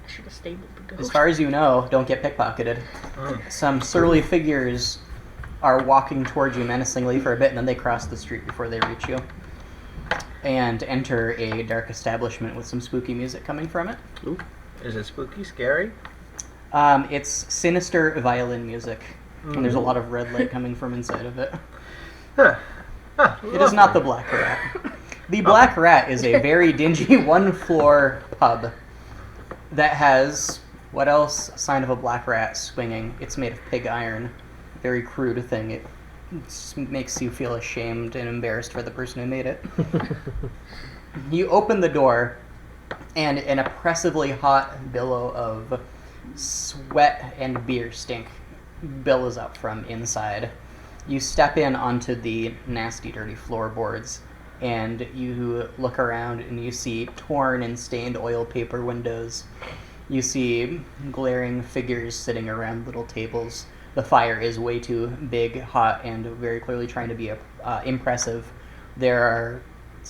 Speaker 4: should have stabled the goat.
Speaker 1: as far as you know, don't get pickpocketed. Some surly figures are walking towards you menacingly for a bit, and then they cross the street before they reach you. and enter a dark establishment with some spooky music coming from it.
Speaker 2: Is it spooky, scary?
Speaker 1: It's sinister violin music, and there's a lot of red light coming from inside of it. It is not the Black Rat. The Black Rat is a very dingy one-floor pub that has, what else? A sign of a black rat swinging. It's made of pig iron. Very crude thing. It makes you feel ashamed and embarrassed for the person who made it. You open the door, and an oppressively hot billow of sweat and beer stink billows up from inside. You step in onto the nasty, dirty floorboards, and you look around and you see torn and stained oil paper windows. You see glaring figures sitting around little tables. The fire is way too big, hot, and very clearly trying to be impressive. There's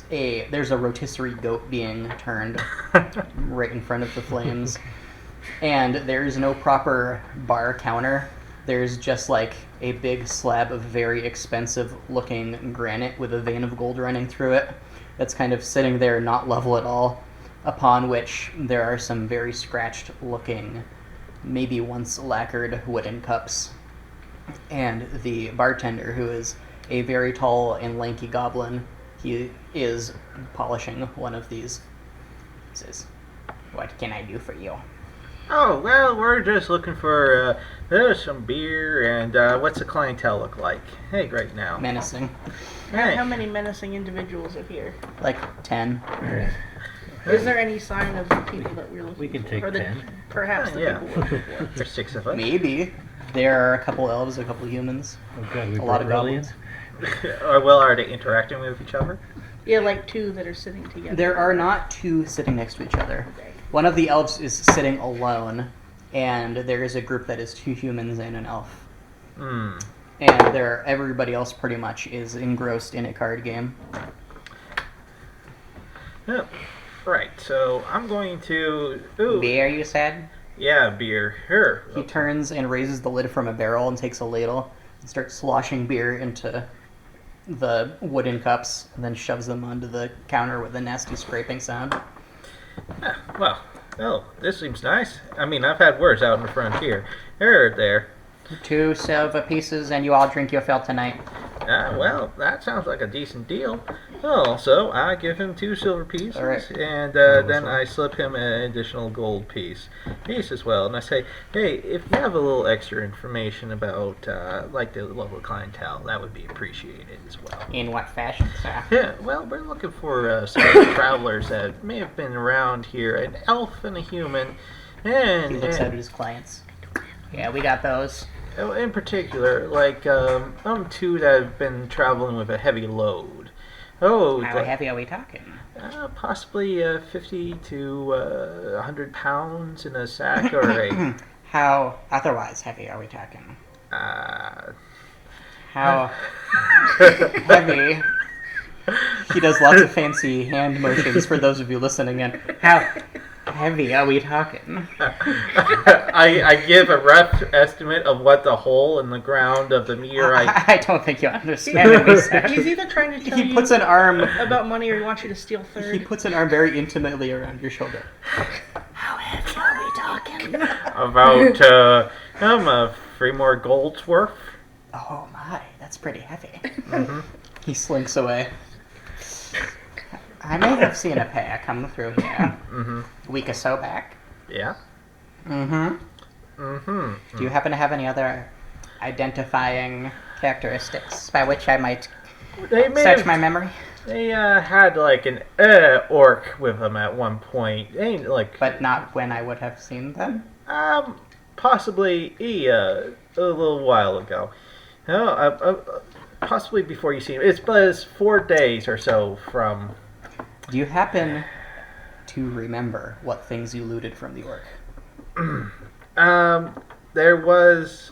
Speaker 1: a rotisserie goat being turned right in front of the flames. And there's no proper bar counter. There's just like a big slab of very expensive looking granite with a vein of gold running through it that's kind of sitting there not level at all, upon which there are some very scratched looking, maybe once lacquered wooden cups. And the bartender, who is a very tall and lanky goblin, he is polishing one of these. He says, "What can I do for you?"
Speaker 2: Oh, well, we're just looking for some beer, and what's the clientele look like? Hey, right now.
Speaker 1: Menacing.
Speaker 2: Hey.
Speaker 4: How many menacing individuals are here?
Speaker 1: Like 10.
Speaker 4: Is there any sign of the people that we're looking for?
Speaker 3: We can take
Speaker 4: Or the,
Speaker 3: 10.
Speaker 4: Perhaps the
Speaker 2: Yeah.
Speaker 4: people we're looking for.
Speaker 2: There's 6 of us.
Speaker 1: Maybe. There are a couple elves, a couple humans.
Speaker 3: Oh god, we
Speaker 1: A lot of
Speaker 3: aliens.
Speaker 2: Or, well, are they interacting with each other?
Speaker 4: Yeah, like two that are sitting together.
Speaker 1: There are not two sitting next to each other. One of the elves is sitting alone, and there is a group that is 2 humans and an elf.
Speaker 2: Hmm.
Speaker 1: And everybody else pretty much is engrossed in a card game.
Speaker 2: Yeah. Right, so I'm going to... Ooh.
Speaker 1: Beer, you said?
Speaker 2: Yeah, beer. Here.
Speaker 1: He turns and raises the lid from a barrel and takes a ladle and starts sloshing beer into the wooden cups, and then shoves them onto the counter with a nasty scraping sound.
Speaker 2: Well, this seems nice. I mean, I've had worse out in the frontier. There.
Speaker 1: 2 silver pieces, and you all drink your fill tonight.
Speaker 2: Well, that sounds like a decent deal. Oh, so I give him 2 silver pieces,
Speaker 1: All right.
Speaker 2: and then I slip him an additional gold piece as well. And I say, hey, if you have a little extra information about like the local clientele, that would be appreciated as well.
Speaker 1: In what fashion, sir?
Speaker 2: Yeah, well, we're looking for some travelers that may have been around here, an elf and a human, and
Speaker 1: He looks out at his clients. Yeah, we got those.
Speaker 2: in particular, like 2 that have been traveling with a heavy load. Oh,
Speaker 1: How heavy are we talking?
Speaker 2: possibly 50 to 100 pounds in a sack, or a
Speaker 1: How otherwise heavy are we talking?
Speaker 2: uh,
Speaker 1: How heavy? He does lots of fancy hand motions for those of you listening in. How heavy are we talking?
Speaker 2: I give a rough estimate of what the hole in the ground of the meteorite.
Speaker 1: I don't think you understand what he said.
Speaker 4: He's either trying to tell
Speaker 1: He
Speaker 4: you
Speaker 1: puts an arm.
Speaker 4: about money or he wants you to steal third.
Speaker 1: He puts an arm very intimately around your shoulder.
Speaker 4: How heavy are we talking?
Speaker 2: About 3 more golds worth.
Speaker 1: Oh my, that's pretty heavy.
Speaker 2: Mm-hmm.
Speaker 1: He slinks away. I may have seen a pair come through here
Speaker 2: Mm-hmm.
Speaker 1: a week or so back.
Speaker 2: Yeah.
Speaker 1: Mm-hmm.
Speaker 2: Mm-hmm.
Speaker 1: Do you happen to have any other identifying characteristics by which I might
Speaker 2: They may
Speaker 1: search
Speaker 2: have,
Speaker 1: my memory?
Speaker 2: They had like an orc with them at one point. They like
Speaker 1: But not when I would have seen them?
Speaker 2: possibly a little while ago. Possibly before you see him. It was 4 days or so from.
Speaker 1: Do you happen to remember what things you looted from the orc?
Speaker 2: There was.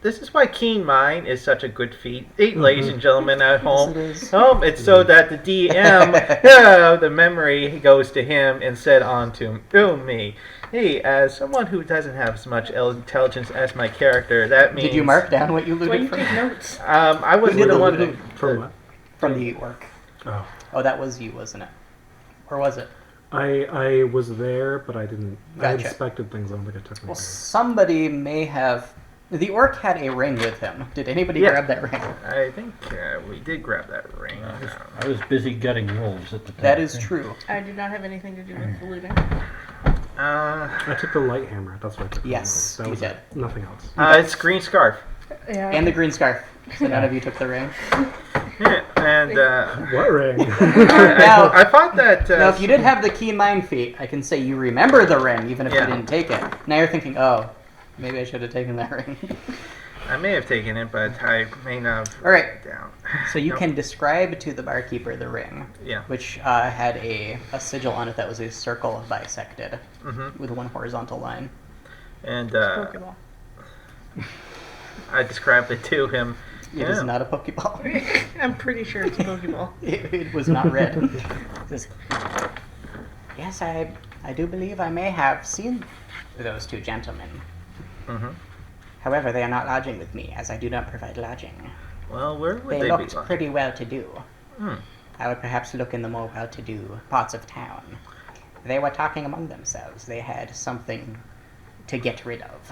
Speaker 2: This is why keen mind is such a good feat, ladies and gentlemen at home.
Speaker 1: it is.
Speaker 2: It's so that the DM, the memory goes to him instead onto me. Hey, as someone who doesn't have as much intelligence as my character, that means.
Speaker 1: Did you mark down what you
Speaker 4: Why
Speaker 1: looted
Speaker 4: you
Speaker 1: from?
Speaker 4: take notes?
Speaker 2: I was
Speaker 1: Who did
Speaker 2: the
Speaker 1: the
Speaker 2: one
Speaker 1: looting?
Speaker 5: From what?
Speaker 1: From the orc.
Speaker 5: Oh.
Speaker 1: Oh, that was you, wasn't it? Or was it?
Speaker 5: I was there, but I didn't. I
Speaker 1: Gotcha.
Speaker 5: inspected things. I don't think I took
Speaker 1: Well,
Speaker 5: anything.
Speaker 1: somebody may have. The orc had a ring with him. Did anybody
Speaker 2: Yeah.
Speaker 1: grab that ring?
Speaker 2: I think we did grab that ring.
Speaker 3: I was busy gutting wolves at the time.
Speaker 1: That is true.
Speaker 4: I did not have anything to do with the looting.
Speaker 5: I took the light hammer. That's what I took.
Speaker 1: Yes,
Speaker 5: that
Speaker 1: you
Speaker 5: was
Speaker 1: did.
Speaker 5: it. Nothing else.
Speaker 2: It's green scarf.
Speaker 4: Yeah.
Speaker 1: And the green scarf. So none of you took the ring.
Speaker 2: Yeah, and
Speaker 5: What ring?
Speaker 1: Now-
Speaker 2: I thought that.
Speaker 1: Now, if you did have the keen mind feat, I can say you remember the ring, even if
Speaker 2: Yeah.
Speaker 1: you didn't take it. Now you're thinking, oh, maybe I should have taken that ring.
Speaker 2: I may have taken it, but I may not have
Speaker 1: All right.
Speaker 2: written it down.
Speaker 1: So you
Speaker 2: Nope.
Speaker 1: can describe to the barkeeper the ring,
Speaker 2: Yeah.
Speaker 1: which had a sigil on it that was a circle bisected
Speaker 2: hmm
Speaker 1: with one horizontal line.
Speaker 2: And
Speaker 4: Pokeball.
Speaker 2: I described it to him.
Speaker 1: It is not a Pokeball.
Speaker 4: I'm pretty sure it's a Pokeball.
Speaker 1: It was not red. Just, yes, I do believe I may have seen those two gentlemen.
Speaker 2: hmm
Speaker 1: However, they are not lodging with me, as I do not provide lodging.
Speaker 2: Well, where would
Speaker 1: They
Speaker 2: they
Speaker 1: looked
Speaker 2: be? Like?
Speaker 1: pretty well-to-do.
Speaker 2: Hmm.
Speaker 1: I would perhaps look in the more well-to-do parts of town. They were talking among themselves. They had something to get rid of.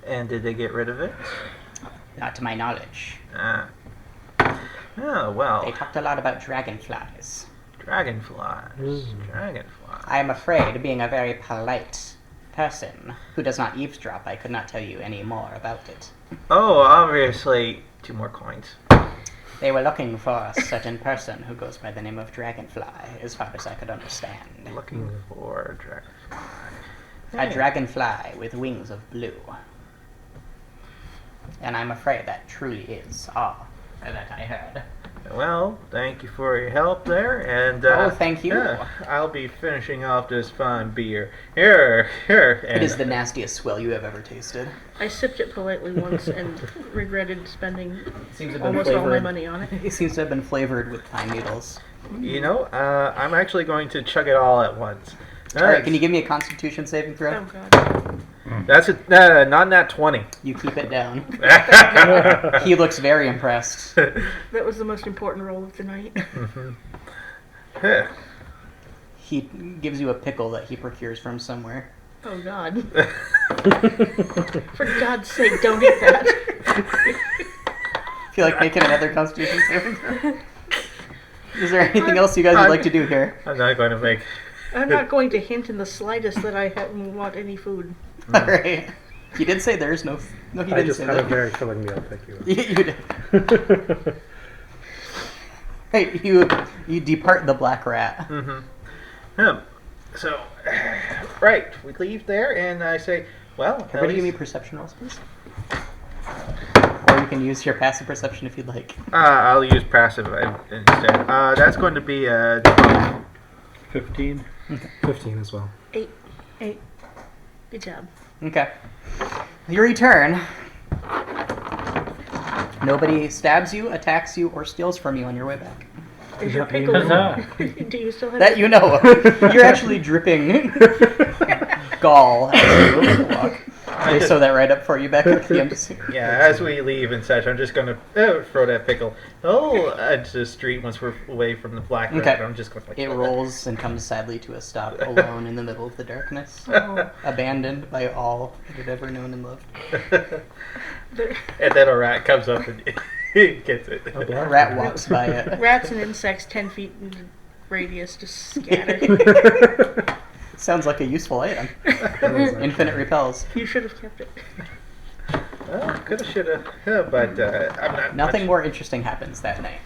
Speaker 2: And did they get rid of it?
Speaker 1: Not to my knowledge.
Speaker 2: Ah. Oh, well.
Speaker 1: They talked a lot about dragonflies.
Speaker 2: Dragonflies. Dragonflies.
Speaker 1: I am afraid, being a very polite person who does not eavesdrop, I could not tell you any more about it.
Speaker 2: Oh, obviously. 2 more coins.
Speaker 1: They were looking for a certain person who goes by the name of Dragonfly, as far as I could understand.
Speaker 2: Looking for a dragonfly.
Speaker 1: A dragonfly with wings of blue. And I'm afraid that truly is all that I heard.
Speaker 2: Well, thank you for your help there, and
Speaker 1: Oh, thank you.
Speaker 2: yeah, I'll be finishing off this fine beer. Here.
Speaker 1: It
Speaker 2: And
Speaker 1: is the nastiest swill you have ever tasted.
Speaker 4: I sipped it politely once and regretted spending
Speaker 1: Seems to have
Speaker 4: almost all my money on it.
Speaker 1: It seems to have been flavored with pine needles.
Speaker 2: You know, I'm actually going to chug it all at once.
Speaker 1: Alright, can you give me a constitution saving throw?
Speaker 4: Oh god.
Speaker 2: That's it. Not nat 20.
Speaker 1: You keep it down. He looks very impressed.
Speaker 4: That was the most important roll of the night.
Speaker 1: He gives you a pickle that he procures from somewhere.
Speaker 4: Oh god. For God's sake, don't eat that.
Speaker 1: Feel like making another constitution saving throw? Is there anything else you guys would like to do here?
Speaker 2: I'm not going to make.
Speaker 4: I'm not going to hint in the slightest that I want any food.
Speaker 1: Alright. He did say there's no... No, he
Speaker 5: I
Speaker 1: didn't
Speaker 5: just
Speaker 1: say
Speaker 5: had a
Speaker 1: that.
Speaker 5: very filling meal. Thank you.
Speaker 1: You did. Hey, you depart the black rat.
Speaker 2: So, right, we leave there, and I say, well, at
Speaker 1: Everybody give me
Speaker 2: least,
Speaker 1: perception rolls, please. Or you can use your passive perception if you'd like.
Speaker 2: I'll use passive instead. That's going to be 12.
Speaker 3: 15.
Speaker 5: 15 as well.
Speaker 4: 8. Good job.
Speaker 1: Okay. You return. Nobody stabs you, attacks you, or steals from you on your way back.
Speaker 4: Is your
Speaker 5: That means-
Speaker 4: pickle?
Speaker 3: Huzzah.
Speaker 4: Do you still have
Speaker 1: That you know of. You're actually dripping gall as you walk. They sew that right up for you back at the embassy.
Speaker 2: Yeah, as we leave and such, I'm just going to throw that pickle into the street once we're away from the black rat.
Speaker 1: Okay.
Speaker 2: I'm just going to
Speaker 1: It rolls and comes sadly to a stop alone in the middle of the darkness. Abandoned by all it had ever known and loved.
Speaker 2: And then a rat comes up and gets it.
Speaker 1: A rat walks by it.
Speaker 4: Rats and insects 10 feet in radius just scatter.
Speaker 1: Sounds like a useful item. Infinite repels.
Speaker 4: You should have kept it.
Speaker 2: Well, coulda, shoulda, but I'm not.
Speaker 1: Nothing
Speaker 2: much.
Speaker 1: more interesting happens that night.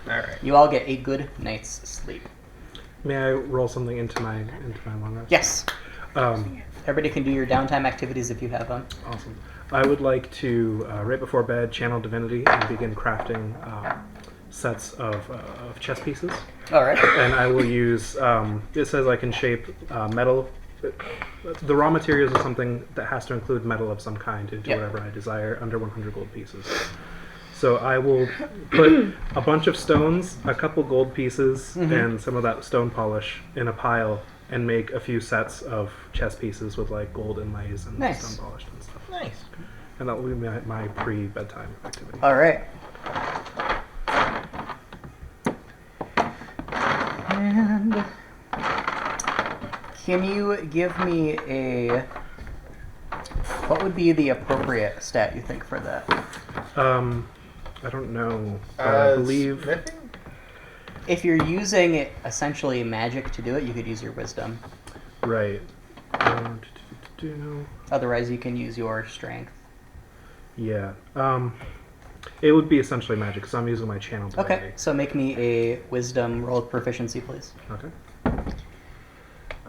Speaker 2: All right.
Speaker 1: You all get a good night's sleep.
Speaker 5: May I roll something into my long rest?
Speaker 1: Yes.
Speaker 5: Um,
Speaker 1: Everybody can do your downtime activities if you have them.
Speaker 5: awesome. I would like to right before bed channel divinity and begin crafting sets of chess pieces.
Speaker 1: All right.
Speaker 5: And I will use. It says I can shape metal. The raw materials are something that has to include metal of some kind into
Speaker 1: Yep.
Speaker 5: whatever I desire under 100 gold pieces. So I will put a bunch of stones, a couple gold pieces, and some of that stone polish in a pile, and make a few sets of chess pieces with like gold inlays and
Speaker 1: Nice.
Speaker 5: stone polished and stuff.
Speaker 2: Nice.
Speaker 5: And that will be my pre-bedtime activity.
Speaker 1: All right. Can you give me a... What would be the appropriate stat, you think, for that?
Speaker 5: I don't know. I believe...
Speaker 2: Smithing?
Speaker 1: If you're using essentially magic to do it, you could use your wisdom.
Speaker 5: Right.
Speaker 1: Otherwise, you can use your strength.
Speaker 5: Yeah. It would be essentially magic, because I'm using my channel ability.
Speaker 1: Okay, so make me a wisdom roll of proficiency, please.
Speaker 5: Okay.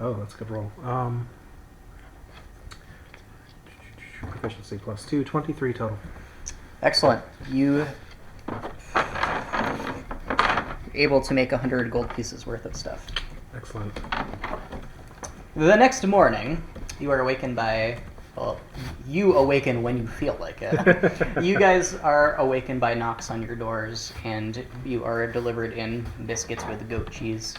Speaker 5: Oh, that's a good roll. Proficiency plus 2, 23 total.
Speaker 1: Excellent. You able to make 100 gold pieces worth of stuff.
Speaker 5: Excellent.
Speaker 1: The next morning, you are awakened by... Well, you awaken when you feel like it. You guys are awakened by knocks on your doors, and you are delivered in biscuits with goat cheese.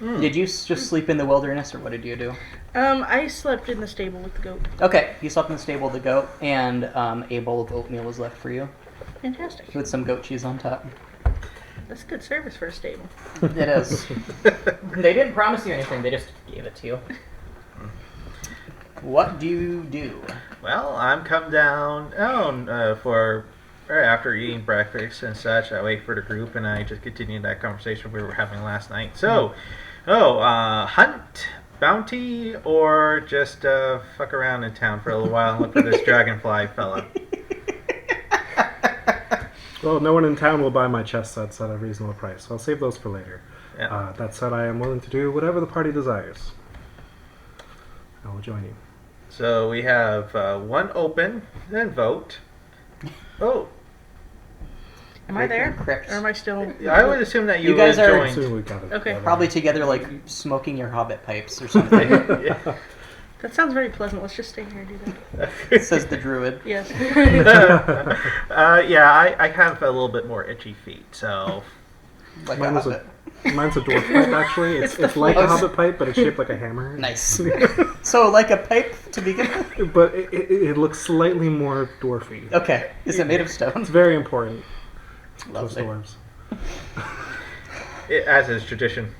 Speaker 1: Did you just sleep in the wilderness, or what did you do?
Speaker 4: I slept in the stable with the goat.
Speaker 1: Okay, you slept in the stable with the goat, and a bowl of oatmeal was left for you,
Speaker 4: Fantastic.
Speaker 1: with some goat cheese on top.
Speaker 4: That's good service for a stable.
Speaker 1: It is. They didn't promise you anything, they just gave it to you. What do you do?
Speaker 2: Well, I'm come down for right after eating breakfast and such. I wait for the group and I just continue that conversation we were having last night. So, hunt, bounty, or just fuck around in town for a little while and look for this dragonfly fella.
Speaker 5: Well, no one in town will buy my chess sets at a reasonable price, so I'll save those for later.
Speaker 2: Yeah.
Speaker 5: That said, I am willing to do whatever the party desires. I will join you.
Speaker 2: So we have one open, then vote. Oh,
Speaker 4: Am I there?
Speaker 1: Crypt.
Speaker 4: Or am I still...
Speaker 2: I would assume that
Speaker 1: You guys are-
Speaker 2: joined.
Speaker 5: Soon we got it.
Speaker 4: Okay.
Speaker 1: Probably together, like, smoking your hobbit pipes or something,
Speaker 2: Yeah.
Speaker 4: That sounds very pleasant. Let's just stay here and do that.
Speaker 1: says the druid.
Speaker 4: Yes.
Speaker 2: Yeah, I have a little bit more itchy feet, so
Speaker 1: Like
Speaker 5: Mine
Speaker 1: a
Speaker 5: was
Speaker 1: hobbit.
Speaker 5: Mine's a dwarf pipe, actually. It's like a hobbit pipe, but it's shaped like a hammer.
Speaker 1: Nice. So, like a pipe to begin with?
Speaker 5: But it looks slightly more dwarfy.
Speaker 1: Okay. Is it made of stone?
Speaker 5: It's very important to
Speaker 1: Lovely.
Speaker 5: dwarves.
Speaker 2: as is tradition.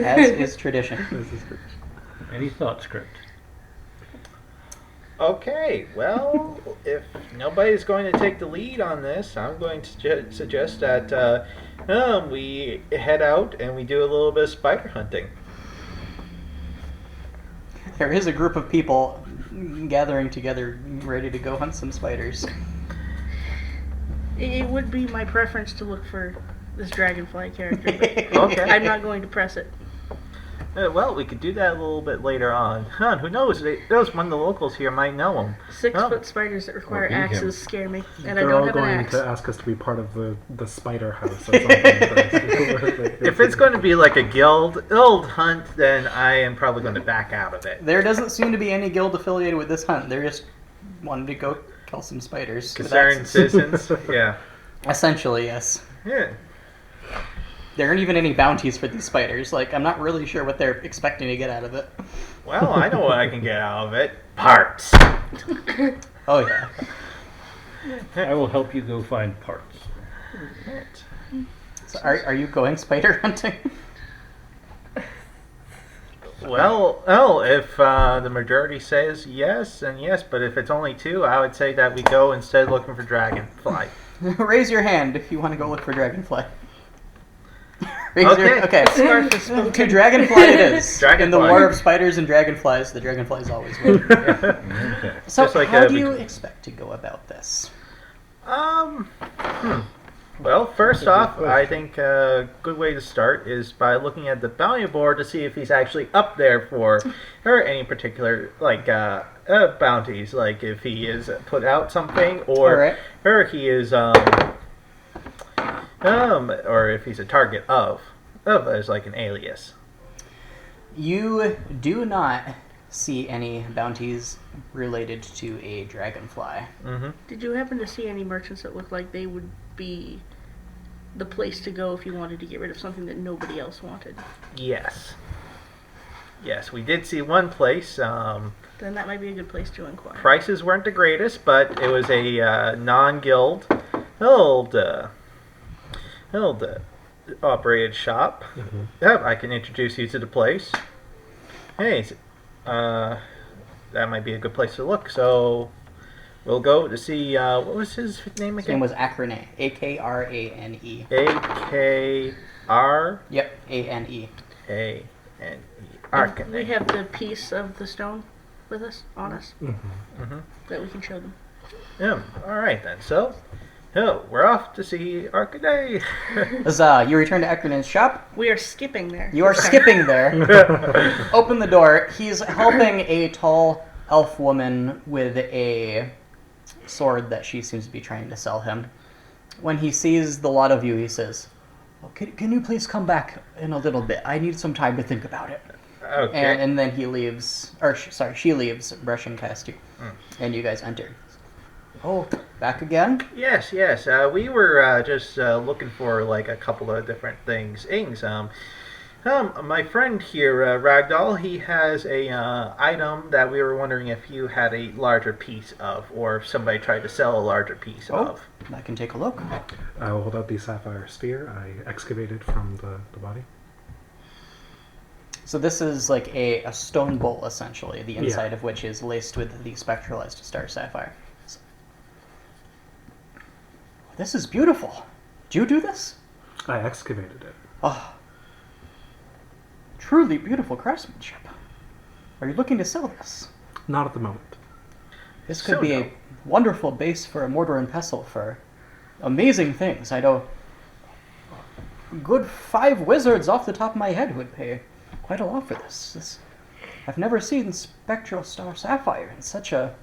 Speaker 1: As is tradition.
Speaker 5: This is good.
Speaker 3: Any thoughts, Crypt?
Speaker 2: Okay, well, if nobody's going to take the lead on this, I'm going to suggest that we head out and we do a little bit of spider hunting.
Speaker 1: There is a group of people gathering together ready to go hunt some spiders.
Speaker 4: It would be my preference to look for this dragonfly character, but
Speaker 2: Okay.
Speaker 4: I'm not going to press it.
Speaker 2: Well, we could do that a little bit later on. Huh, who knows? Those one of the locals here might know him.
Speaker 4: 6-foot spiders that require
Speaker 3: Or eat him.
Speaker 4: axes scare me, and I
Speaker 5: They're
Speaker 4: don't
Speaker 5: all
Speaker 4: have an
Speaker 5: going
Speaker 4: axe.
Speaker 5: to ask us to be part of the spider house at some point.
Speaker 2: If it's going to be like a guild hunt, then I am probably going to back out of it.
Speaker 1: There doesn't seem to be any guild affiliated with this hunt. They're just wanting to go kill some spiders. with
Speaker 2: Concerned
Speaker 1: axes.
Speaker 2: citizens, yeah.
Speaker 1: Essentially, yes.
Speaker 2: Yeah.
Speaker 1: There aren't even any bounties for these spiders. Like, I'm not really sure what they're expecting to get out of it.
Speaker 2: Well, I know what I can get out of it. Parts.
Speaker 1: Oh, yeah.
Speaker 3: I will help you go find parts.
Speaker 1: So are you going spider hunting?
Speaker 2: Well, if the majority says yes, then yes. But if it's only 2, I would say that we go instead looking for dragonfly.
Speaker 1: Raise your hand if you want to go look for dragonfly.
Speaker 2: Okay.
Speaker 1: Okay.
Speaker 4: Scarf is spoken.
Speaker 1: To dragonfly it is. In the
Speaker 2: Dragonfly.
Speaker 1: war of spiders and dragonflies, the dragonflies always win.
Speaker 3: Okay.
Speaker 1: So
Speaker 2: Just like,
Speaker 1: how do you
Speaker 2: between-
Speaker 1: expect to go about this?
Speaker 2: Well, first off, I think a good way to start is by looking at the bounty board to see if he's actually up there for any particular bounties, like if he is put out something or he is or if he's a target of as like an alias.
Speaker 1: You do not see any bounties related to a dragonfly.
Speaker 2: Mm-hmm.
Speaker 4: Did you happen to see any merchants that looked like they would be the place to go if you wanted to get rid of something that nobody else wanted?
Speaker 2: Yes. Yes, we did see one place.
Speaker 4: Then that might be a good place to inquire.
Speaker 2: Prices weren't the greatest, but it was a non-guild operated shop.
Speaker 5: Mhm.
Speaker 2: Yep, I can introduce you to the place. Hey, That might be a good place to look. So we'll go to see. What was his name
Speaker 1: His name
Speaker 2: again?
Speaker 1: was Akrane. Akrane.
Speaker 2: A-K-R-A-N-E.
Speaker 1: Yep, A-N-E.
Speaker 4: And
Speaker 2: Arcane.
Speaker 4: we have the piece of the stone with us, on us,
Speaker 2: Mm-hmm.
Speaker 4: that we can show them.
Speaker 2: Yeah. All right then. So, we're off to see Arcane.
Speaker 1: As you return to Akrane's shop,
Speaker 4: We are skipping there.
Speaker 1: you are skipping there. Open the door. He's helping a tall elf woman with a sword that she seems to be trying to sell him. When he sees the lot of you, he says, "Oh, can you please come back in a little bit? I need some time to think about it."
Speaker 2: Okay.
Speaker 1: And then he leaves, she leaves, brushing past you, and you guys enter. Oh, back again?
Speaker 2: Yes. We were just looking for like a couple of different things. My friend here, Ragdal, he has a item that we were wondering if you had a larger piece of, or if somebody tried to sell a larger piece of.
Speaker 1: I can take a look.
Speaker 5: I will hold out the sapphire sphere I excavated from the body.
Speaker 1: So this is like a stone bowl, essentially, the inside of which is laced with the spectralized star sapphire. So- This is beautiful. Did you do this?
Speaker 5: I excavated it.
Speaker 1: Oh, truly beautiful craftsmanship. Are you looking to sell this?
Speaker 5: Not at the moment.
Speaker 1: This could
Speaker 2: So
Speaker 1: be
Speaker 2: no.
Speaker 1: a wonderful base for a mortar and pestle for amazing things. I know good 5 wizards off the top of my head would pay quite a lot for this. I've never seen spectral star sapphire in such a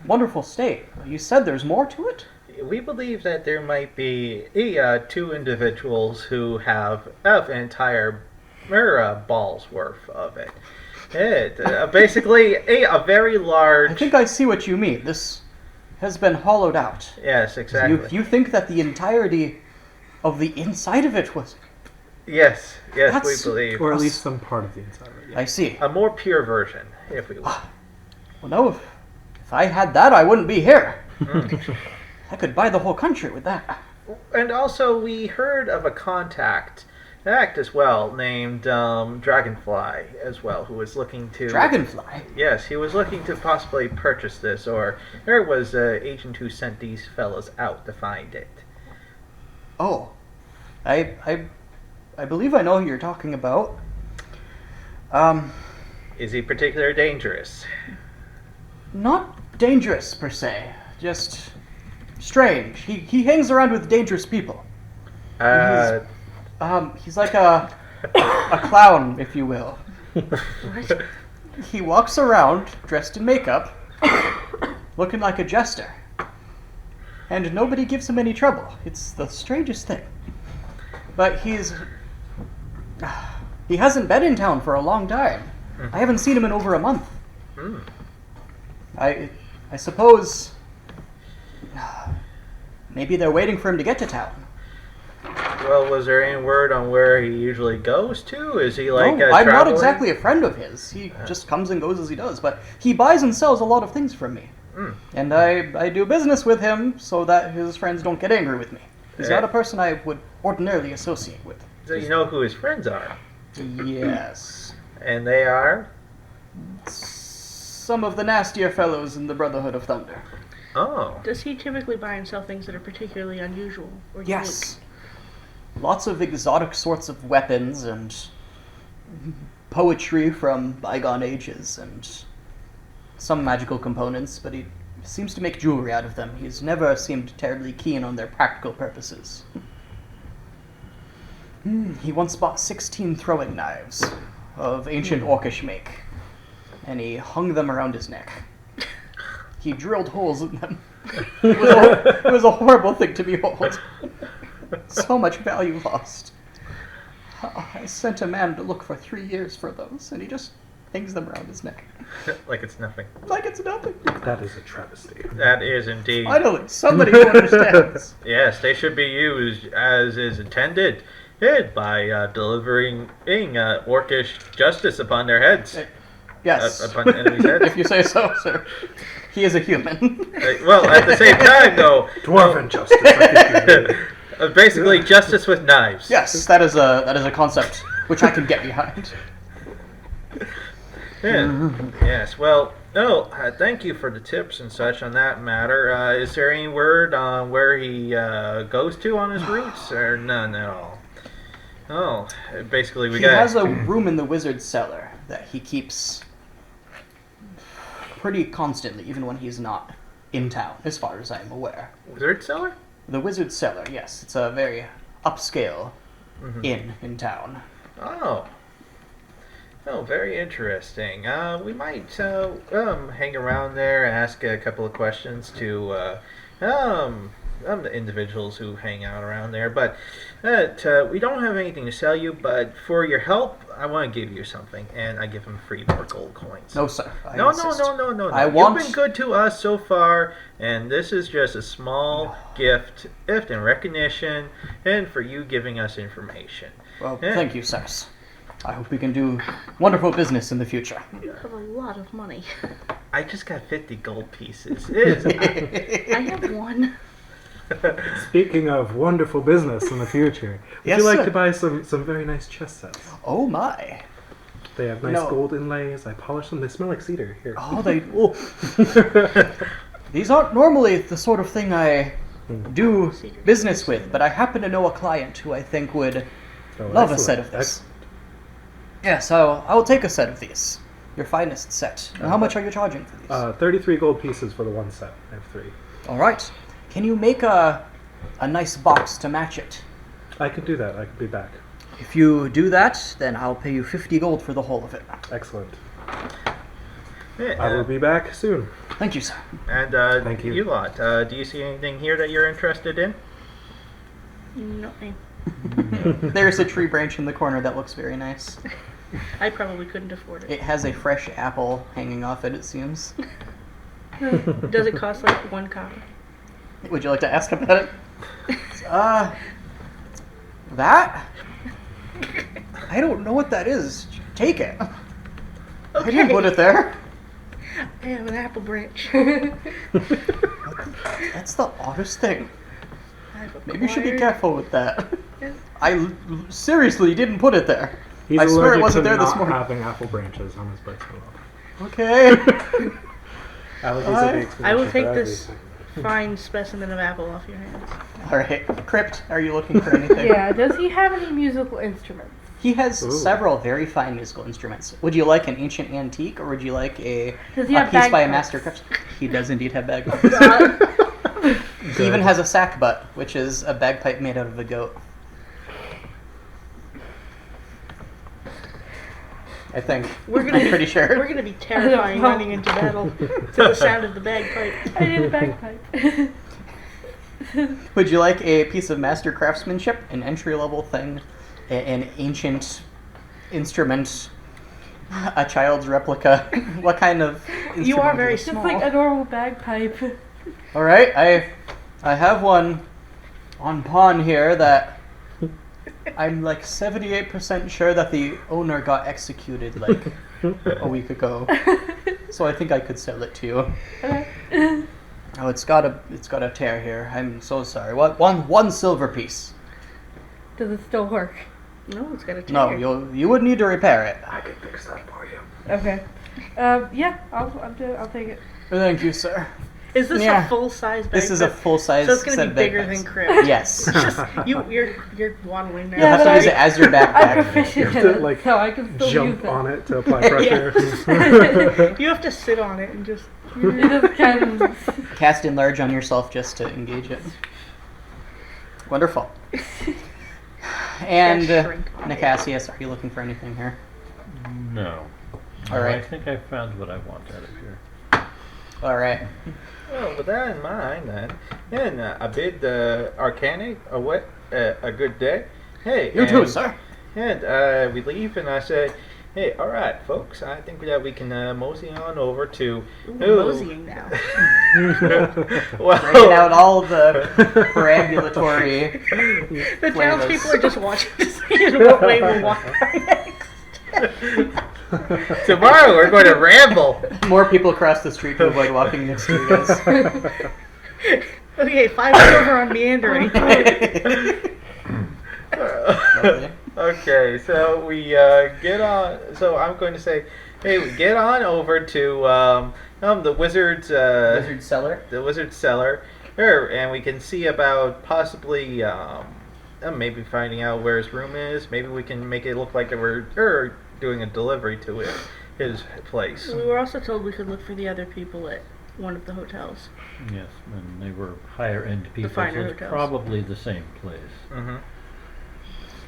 Speaker 1: wonderful state. You said there's more to it?
Speaker 2: We believe that there might be 2 individuals who have an entire ball's worth of it. Basically, a very large.
Speaker 1: I think I see what you mean. This has been hollowed out.
Speaker 2: Yes, exactly.
Speaker 1: You think that the entirety of the inside of it was...
Speaker 2: Yes,
Speaker 1: That's-
Speaker 2: we believe.
Speaker 5: Or at least some part of the inside of it. Yeah.
Speaker 1: I see.
Speaker 2: A more pure version, if we will.
Speaker 1: Well, no, if I had that, I wouldn't be here. I could buy the whole country with that.
Speaker 2: And also, we heard of a contact as well, named Dragonfly as well, who was looking to...
Speaker 1: Dragonfly?
Speaker 2: Yes, he was looking to possibly purchase this, or there was an agent who sent these fellas out to find it.
Speaker 1: Oh. I believe I know who you're talking about.
Speaker 2: Is he particularly dangerous?
Speaker 1: Not dangerous, per se. Just strange. He hangs around with dangerous people. He's like a clown, if you will. He walks around dressed in makeup, looking like a jester. And nobody gives him any trouble. It's the strangest thing. But he hasn't been in town for a long time. I haven't seen him in over a month. I suppose maybe they're waiting for him to get to town.
Speaker 2: Well, was there any word on where he usually goes to? Is he like
Speaker 1: No, I'm not
Speaker 2: traveling?
Speaker 1: exactly a friend of his. He just comes and goes as he does, but he buys and sells a lot of things from me. And I do business with him so that his friends don't get angry with me. He's not a person I would ordinarily associate with.
Speaker 2: So you know who his friends are?
Speaker 1: Yes.
Speaker 2: And they are?
Speaker 1: Some of the nastier fellows in the Brotherhood of Thunder.
Speaker 2: Oh.
Speaker 4: Does he typically buy and sell things that are particularly unusual or
Speaker 1: Yes. Lots of exotic sorts of weapons and poetry from bygone ages and some magical components, but he seems to make jewelry out of them. He's never seemed terribly keen on their practical purposes. He once bought 16 throwing knives of ancient orcish make, and he hung them around his neck. He drilled holes in them. It was a horrible thing to behold. So much value lost. I sent a man to look for 3 years for those, and he just hangs them around his neck.
Speaker 2: Like it's nothing.
Speaker 1: Like it's nothing.
Speaker 5: That is a travesty.
Speaker 2: That is indeed.
Speaker 1: Finally, somebody who understands.
Speaker 2: Yes, they should be used as is intended by delivering orcish justice upon their heads.
Speaker 1: Yes.
Speaker 2: Upon enemies' heads.
Speaker 1: If you say so, sir. He is a human.
Speaker 2: Well, at the same time, though...
Speaker 5: Dwarven justice. I think you mean.
Speaker 2: Basically, justice with knives.
Speaker 1: Yes, that is a concept which I can get behind.
Speaker 2: Yeah. Yes. Well, thank you for the tips and such on that matter. Is there any word on where he goes to on his routes, or none at all? Oh, basically
Speaker 1: He has a room in the wizard's cellar that he keeps pretty constantly, even when he's not in town, as far as I'm aware.
Speaker 2: wizard cellar.
Speaker 1: The wizard's cellar, yes. It's a very upscale inn in town.
Speaker 2: Oh. Oh, very interesting. We might hang around there, ask a couple of questions to the individuals who hang out around there. But we don't have anything to sell you. But for your help, I want to give you something, and I give him 3 more gold coins.
Speaker 1: No, sir.
Speaker 2: No.
Speaker 1: I want-
Speaker 2: You've been good to us so far, and this is just a small gift in recognition, and for you giving us information.
Speaker 1: Well, thank you, sirs. I hope we can do wonderful business in the future.
Speaker 4: You have a lot of money.
Speaker 2: I just got 50 gold pieces.
Speaker 4: I have 1.
Speaker 5: Speaking of wonderful business in the future, would
Speaker 1: Yes,
Speaker 5: you like
Speaker 1: sir.
Speaker 5: to buy some very nice chess sets?
Speaker 1: Oh my.
Speaker 5: They have nice
Speaker 1: No.
Speaker 5: gold inlays. I polish them. They smell like cedar. Here.
Speaker 1: Oh, they... Oh. These aren't normally the sort of thing I do business with, but I happen to know a client who I think would
Speaker 5: Oh,
Speaker 1: love a
Speaker 5: excellent.
Speaker 1: set of this. Yes, I will take a set of these. Your finest set. And how much are you charging for these?
Speaker 5: 33 gold pieces for the one set. I have 3.
Speaker 1: All right. Can you make a nice box to match it?
Speaker 5: I can do that. I can be back.
Speaker 1: If you do that, then I'll pay you 50 gold for the whole of it.
Speaker 5: Excellent.
Speaker 2: Yeah,
Speaker 5: I will be back soon.
Speaker 1: Thank you, sir.
Speaker 2: And
Speaker 5: Thank you.
Speaker 2: You lot, do you see anything here that you're interested in?
Speaker 4: Nothing.
Speaker 1: There's a tree branch in the corner that looks very nice.
Speaker 4: I probably couldn't afford it.
Speaker 1: It has a fresh apple hanging off it, it seems.
Speaker 4: Does it cost like 1 copper?
Speaker 1: Would you like to ask about it? That? I don't know what that is. Take it. I didn't put it there.
Speaker 4: I have an apple branch.
Speaker 1: That's the oddest thing.
Speaker 4: I've
Speaker 1: Maybe you should be
Speaker 4: acquired-
Speaker 1: careful with that. Seriously didn't put it there.
Speaker 5: He's
Speaker 1: I swear it
Speaker 5: allergic
Speaker 1: wasn't
Speaker 5: to
Speaker 1: there this
Speaker 5: not
Speaker 1: morning.
Speaker 5: having apple branches on his bicycle.
Speaker 1: Okay.
Speaker 5: Allergies are the
Speaker 4: I will
Speaker 5: explanation
Speaker 4: take
Speaker 5: for
Speaker 4: this
Speaker 5: everything.
Speaker 4: fine specimen of apple off your hands.
Speaker 1: Alright. Crypt, are you looking for anything?
Speaker 7: Yeah, does he have any musical instruments?
Speaker 1: He has
Speaker 5: Ooh.
Speaker 1: several very fine musical instruments. Would you like an ancient antique, or would you like a
Speaker 7: Does he
Speaker 1: piece
Speaker 7: have
Speaker 1: by a
Speaker 7: bagpipes?
Speaker 1: master craftsman? He does indeed have bagpipes. He
Speaker 5: Good.
Speaker 1: even has a sackbut, which is a bagpipe made out of a goat. I think. I'm pretty sure.
Speaker 4: We're gonna be terrifying
Speaker 7: know.
Speaker 4: running into battle to the sound of the bagpipe.
Speaker 7: I need a bagpipe.
Speaker 1: Would you like a piece of master craftsmanship, an entry-level thing, an ancient instrument, a child's replica? What kind of instrument?
Speaker 4: You are
Speaker 1: would
Speaker 4: very
Speaker 1: like?
Speaker 7: Just
Speaker 4: small.
Speaker 7: like a normal bagpipe.
Speaker 1: All right, I have one on pawn here that I'm like 78% sure that the owner got executed like a week ago. So I think I could sell it to you.
Speaker 7: Okay.
Speaker 1: Oh, it's got a tear here. I'm so sorry. What? One silver piece.
Speaker 7: Does it still work?
Speaker 4: No, it's got a tear.
Speaker 1: No, you would need to repair it.
Speaker 5: I can fix that for you.
Speaker 7: Okay. Yeah, I'll take it.
Speaker 1: Thank you, sir.
Speaker 4: Is this
Speaker 1: Yeah.
Speaker 4: a full-size bagpipe?
Speaker 1: This is a full-size
Speaker 4: So it's gonna
Speaker 1: set
Speaker 4: be
Speaker 1: of
Speaker 4: bigger
Speaker 1: bagpipes.
Speaker 4: than Crypt.
Speaker 1: Yes.
Speaker 4: You're waddling now.
Speaker 1: You'll have to
Speaker 7: but
Speaker 1: use it as your
Speaker 7: I'm
Speaker 1: backpack.
Speaker 7: proficient
Speaker 5: You have
Speaker 7: in
Speaker 5: to,
Speaker 7: it,
Speaker 5: like,
Speaker 7: so I can still
Speaker 5: Jump
Speaker 7: use it.
Speaker 5: on it to apply pressure.
Speaker 4: You have to sit on it and just.
Speaker 7: It just kind of...
Speaker 1: Cast enlarge on yourself just to engage it. Wonderful. And
Speaker 4: Shrink.
Speaker 1: Nicassius, are you looking for anything here?
Speaker 3: No.
Speaker 1: All
Speaker 3: No,
Speaker 1: right.
Speaker 3: I think I found what I want out of here.
Speaker 1: All right.
Speaker 2: Well, with that in mind, then I bid Arcanic a good day. Hey,
Speaker 1: You too, sir.
Speaker 2: And we leave, and I said, "Hey, all right, folks. I think that we can mosey on over to
Speaker 4: Moseying now.
Speaker 1: Breaking
Speaker 2: well,
Speaker 1: out all the perambulatory.
Speaker 4: The
Speaker 1: flavors.
Speaker 4: townspeople are just watching to see in what way we'll walk by next.
Speaker 2: tomorrow we're going to ramble."
Speaker 1: More people across the street to avoid walking next to you guys.
Speaker 4: Okay, 5 silver on meandering.
Speaker 1: Lovely.
Speaker 2: Okay, so we get on. So I'm going to say, Hey, we get on over to the wizard's
Speaker 1: Wizard cellar.
Speaker 2: the wizard's cellar, and we can see about possibly maybe finding out where his room is. Maybe we can make it look like we're doing a delivery to his place.
Speaker 4: We were also told we could look for the other people at one of the hotels.
Speaker 3: Yes, and they were higher end people, so
Speaker 4: finer
Speaker 3: it's
Speaker 4: hotels.
Speaker 3: probably the same place.
Speaker 2: Mm-hmm.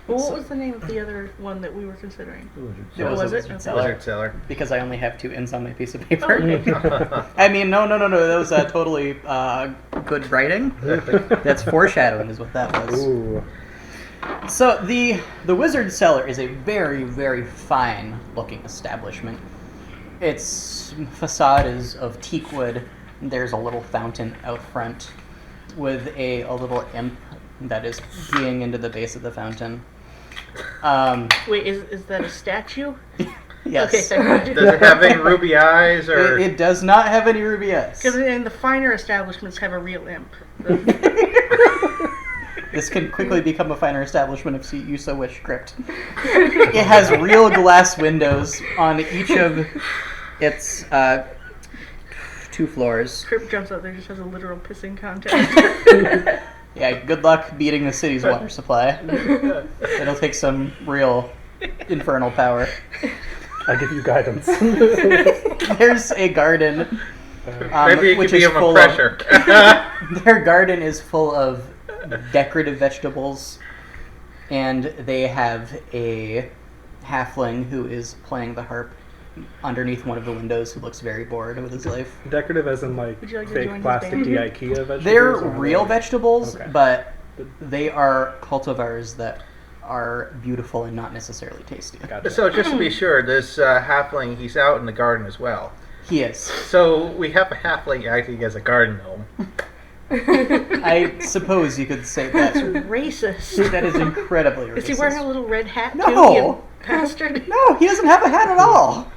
Speaker 4: Well, what was the name of the other one that we were considering?
Speaker 3: The wizard
Speaker 1: It
Speaker 3: cellar.
Speaker 1: was a
Speaker 4: was it?
Speaker 1: wizard
Speaker 4: Okay.
Speaker 1: cellar.
Speaker 2: Wizard cellar.
Speaker 1: Because I only have 2 ends on my piece of paper.
Speaker 4: Okay.
Speaker 1: I mean, no. That was totally good writing. That's foreshadowing, is what that was.
Speaker 5: Ooh.
Speaker 1: So the Wizard Cellar is a very, very fine looking establishment. Its facade is of teak wood. There's a little fountain out front with a little imp that is peeing into the base of the fountain.
Speaker 4: Wait, is that a statue?
Speaker 1: Yes.
Speaker 4: Okay.
Speaker 2: Does it have any ruby eyes or?
Speaker 1: It does not have any ruby eyes.
Speaker 4: Because in the finer establishments have a real imp.
Speaker 1: This can quickly become a finer establishment if you so wish, Crypt. It has real glass windows on each of its 2 floors.
Speaker 4: Crypt jumps out there, just has a literal pissing contest.
Speaker 1: Yeah, good luck beating the city's water supply. It'll take some real infernal power.
Speaker 5: I give you guidance.
Speaker 1: There's a garden,
Speaker 2: Maybe it
Speaker 1: which
Speaker 2: could be
Speaker 1: is
Speaker 2: of a
Speaker 1: full
Speaker 2: pressure.
Speaker 1: Their garden is full of decorative vegetables, and they have a halfling who is playing the harp underneath one of the windows who looks very bored with his life.
Speaker 5: Decorative as in like
Speaker 4: Would you like to
Speaker 5: fake
Speaker 4: join his
Speaker 5: plastic
Speaker 4: band?
Speaker 5: IKEA vegetables?
Speaker 1: They're
Speaker 5: or
Speaker 1: real
Speaker 5: like-
Speaker 1: vegetables,
Speaker 5: Okay.
Speaker 1: but they are cultivars that are beautiful and not necessarily tasty.
Speaker 5: Gotcha.
Speaker 2: So just to be sure, this halfling, he's out in the garden as well.
Speaker 1: He is.
Speaker 2: So we have a halfling acting as a garden gnome.
Speaker 1: I suppose you could say that.
Speaker 4: Racist.
Speaker 1: That is incredibly racist.
Speaker 4: Is he wearing a little red hat
Speaker 1: No.
Speaker 4: too? You bastard.
Speaker 1: No, he doesn't have a hat at all.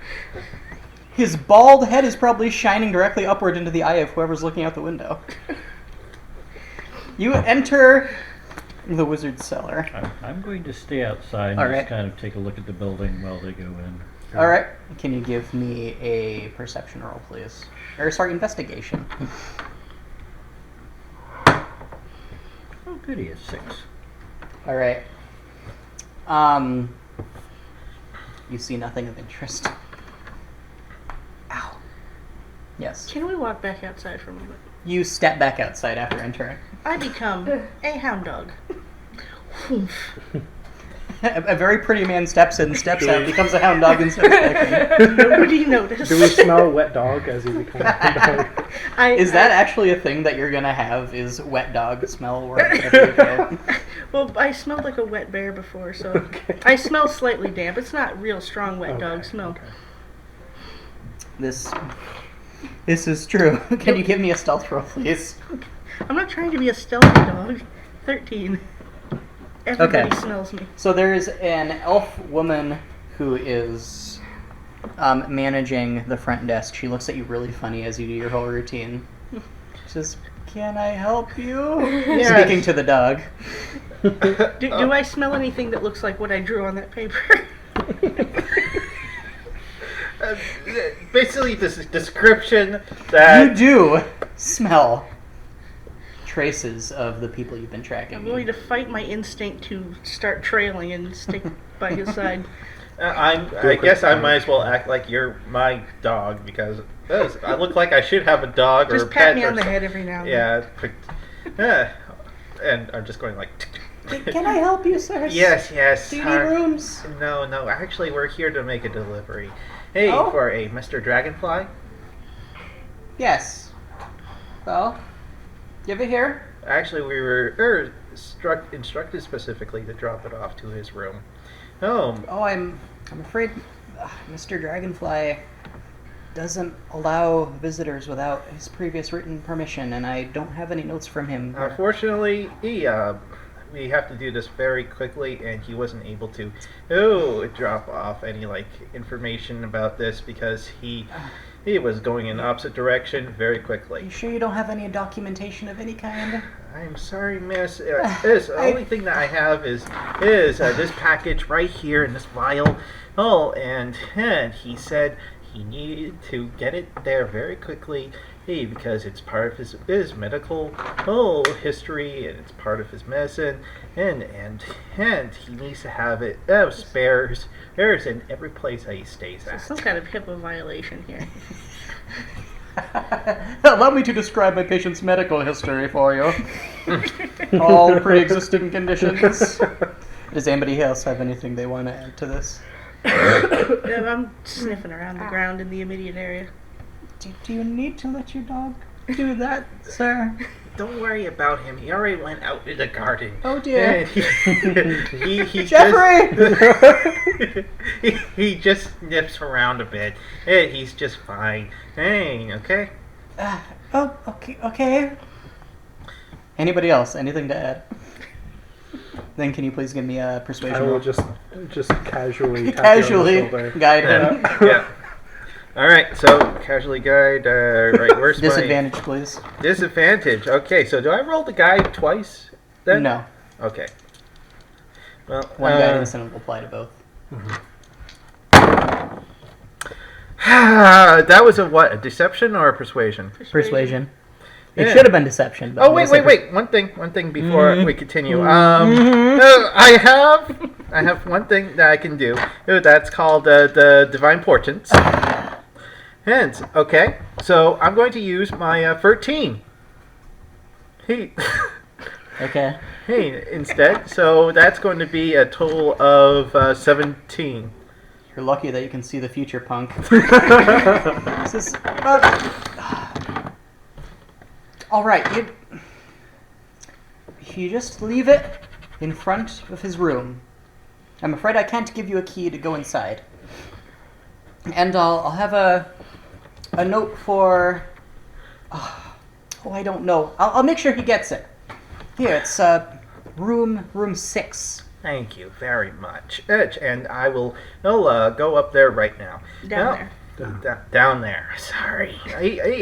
Speaker 1: His bald head is probably shining directly upward into the eye of whoever's looking out the window. You enter the wizard's cellar.
Speaker 3: I'm going to stay outside and
Speaker 1: All
Speaker 3: just
Speaker 1: right.
Speaker 3: kind of take a look at the building while they go in.
Speaker 1: All right. Can you give me a perception roll, please? Or sorry, investigation.
Speaker 3: Oh, goody, it's 6.
Speaker 1: All right. You see nothing of interest. Ow. Yes.
Speaker 4: Can we walk back outside for a moment?
Speaker 1: You step back outside after entering.
Speaker 4: I become a hound dog.
Speaker 1: A very pretty man steps in, steps out, becomes a hound dog, and starts barking.
Speaker 4: Nobody noticed.
Speaker 5: Do we smell wet dog as you become a dog?
Speaker 1: Is that actually a thing that you're gonna have? Is wet dog smell wherever you go?
Speaker 4: Well, I smelled like a wet bear before, so I smell slightly damp. It's not real strong wet dog smell.
Speaker 5: Okay.
Speaker 1: This is true. Can you give me a stealth roll, please?
Speaker 4: I'm not trying to be a stealthy dog. 13. Everybody
Speaker 1: Okay.
Speaker 4: smells me.
Speaker 1: So there's an elf woman who is managing the front desk. She looks at you really funny as you do your whole routine. She says, "Can I help you?"
Speaker 2: Yes.
Speaker 1: Speaking to the dog.
Speaker 4: Do I smell anything that looks like what I drew on that paper?
Speaker 2: Basically, this description that
Speaker 1: You do smell traces of the people you've been tracking.
Speaker 4: I'm going to fight my instinct to start trailing and stick by his side.
Speaker 2: I guess I might as well act like you're my dog because I look like I should have a dog or a
Speaker 4: Just
Speaker 2: pet
Speaker 4: pat me
Speaker 2: or
Speaker 4: on the
Speaker 2: something.
Speaker 4: head every now and then.
Speaker 2: Yeah, and I'm just going like.
Speaker 1: Can I help you, sir?
Speaker 2: Yes.
Speaker 1: Do you need rooms?
Speaker 2: No. Actually, we're here to make a delivery. Hey,
Speaker 1: Oh?
Speaker 2: for a Mr. Dragonfly.
Speaker 1: Yes. Well, give it here.
Speaker 2: Actually, we were instructed specifically to drop it off to his room. Oh,
Speaker 1: Oh, I'm afraid Mr. Dragonfly doesn't allow visitors without his previous written permission, and I don't have any notes from him.
Speaker 2: unfortunately, we have to do this very quickly, and he wasn't able to drop off any information about this because he He was going in the opposite direction very quickly.
Speaker 1: You sure you don't have any documentation of any kind?
Speaker 2: I'm sorry, miss. The only thing that I have is this package right here in this vial. Oh, and he said he needed to get it there very quickly because it's part of his medical history and it's part of his medicine and he needs to have it spares in every place that he stays at.
Speaker 4: Some kind of HIPAA violation here.
Speaker 1: Allow me to describe my patient's medical history for you. All pre-existing conditions. Does anybody else have anything they want to add to this?
Speaker 4: I'm sniffing around the ground in the immediate area.
Speaker 1: Do you need to let your dog do that, sir?
Speaker 2: Don't worry about him. He already went out in the garden.
Speaker 1: Oh dear.
Speaker 2: And he
Speaker 1: Jeffrey!
Speaker 2: he just sniffs around a bit. And he's just fine. Hey, okay?
Speaker 1: Okay. Anybody else? Anything to add? Then can you please give me a persuasion
Speaker 5: I will
Speaker 1: roll?
Speaker 5: just casually tap you on the shoulder.
Speaker 1: guide him.
Speaker 2: Yeah. All right. So casually guide. Right. Where's
Speaker 1: Disadvantage, please.
Speaker 2: my disadvantage? Okay. So do I roll the guide twice? Then?
Speaker 1: No.
Speaker 2: Okay. Well,
Speaker 1: One guidance and it will apply to both.
Speaker 2: that was a what? A deception or a persuasion?
Speaker 1: Persuasion. It
Speaker 2: Yeah.
Speaker 1: should have been deception. But
Speaker 2: Oh
Speaker 1: I'm
Speaker 2: wait.
Speaker 1: gonna say
Speaker 2: One thing before we continue. I have one thing that I can do. That's called the divine portents. Hence, okay. So I'm going to use my 13. Hey,
Speaker 1: Okay.
Speaker 2: hey. Instead, so that's going to be a total of 17.
Speaker 1: You're lucky that you can see the future, punk. This is. All right, you just leave it in front of his room. I'm afraid I can't give you a key to go inside. And I'll have a note for. I don't know. I'll make sure he gets it. Here, it's room 6.
Speaker 2: Thank you very much. And I will go up there right now.
Speaker 4: Down
Speaker 2: there. Down there. Sorry.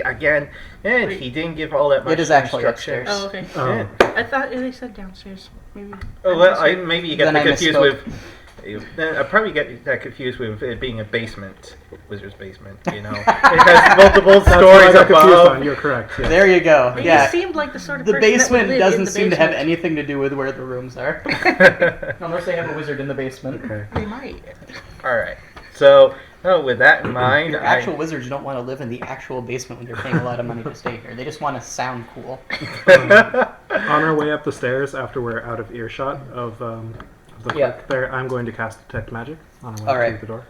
Speaker 2: Again, and he didn't give all that much
Speaker 1: It is actually
Speaker 2: instructions.
Speaker 1: upstairs.
Speaker 4: Oh, okay.
Speaker 2: Yeah.
Speaker 4: I thought they said downstairs. Maybe.
Speaker 2: Oh, well, maybe you get
Speaker 1: Then
Speaker 2: that
Speaker 1: I
Speaker 2: confused
Speaker 1: misspoke.
Speaker 2: with. Then I probably get that confused with it being a basement, wizard's basement. You know, it has multiple
Speaker 5: That's what I
Speaker 2: stories
Speaker 5: got confused
Speaker 2: above.
Speaker 5: on. You're correct. Yeah.
Speaker 1: There you go.
Speaker 4: He
Speaker 1: Yeah.
Speaker 4: seemed like the sort of
Speaker 1: The
Speaker 4: person that would
Speaker 1: basement
Speaker 4: live in
Speaker 1: doesn't
Speaker 4: the
Speaker 1: seem to have
Speaker 4: basement.
Speaker 1: anything to do with where the rooms are. Unless they have a wizard in the basement.
Speaker 5: Okay.
Speaker 4: They might.
Speaker 2: All right. So, with that in mind,
Speaker 1: Your actual wizards don't want to live in the actual basement when they're paying a lot of money to stay here. They just want to sound cool.
Speaker 5: On our way up the stairs, after we're out of earshot of the
Speaker 1: Yeah.
Speaker 5: clerk there, I'm going to cast Detect Magic on our way
Speaker 1: All right.
Speaker 5: through the door.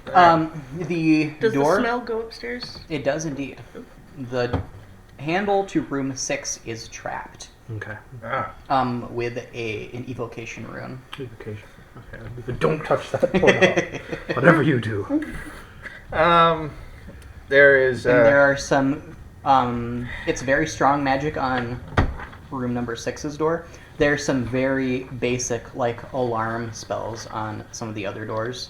Speaker 1: The
Speaker 4: Does
Speaker 1: door.
Speaker 4: the smell go upstairs?
Speaker 1: It does indeed. The handle to room 6 is trapped.
Speaker 5: Okay.
Speaker 1: With an evocation rune.
Speaker 5: Evocation. Okay. Don't touch that portal. Whatever you do.
Speaker 2: there is.
Speaker 1: And there are some. It's very strong magic on room number 6's door. There's some very basic, alarm spells on some of the other doors.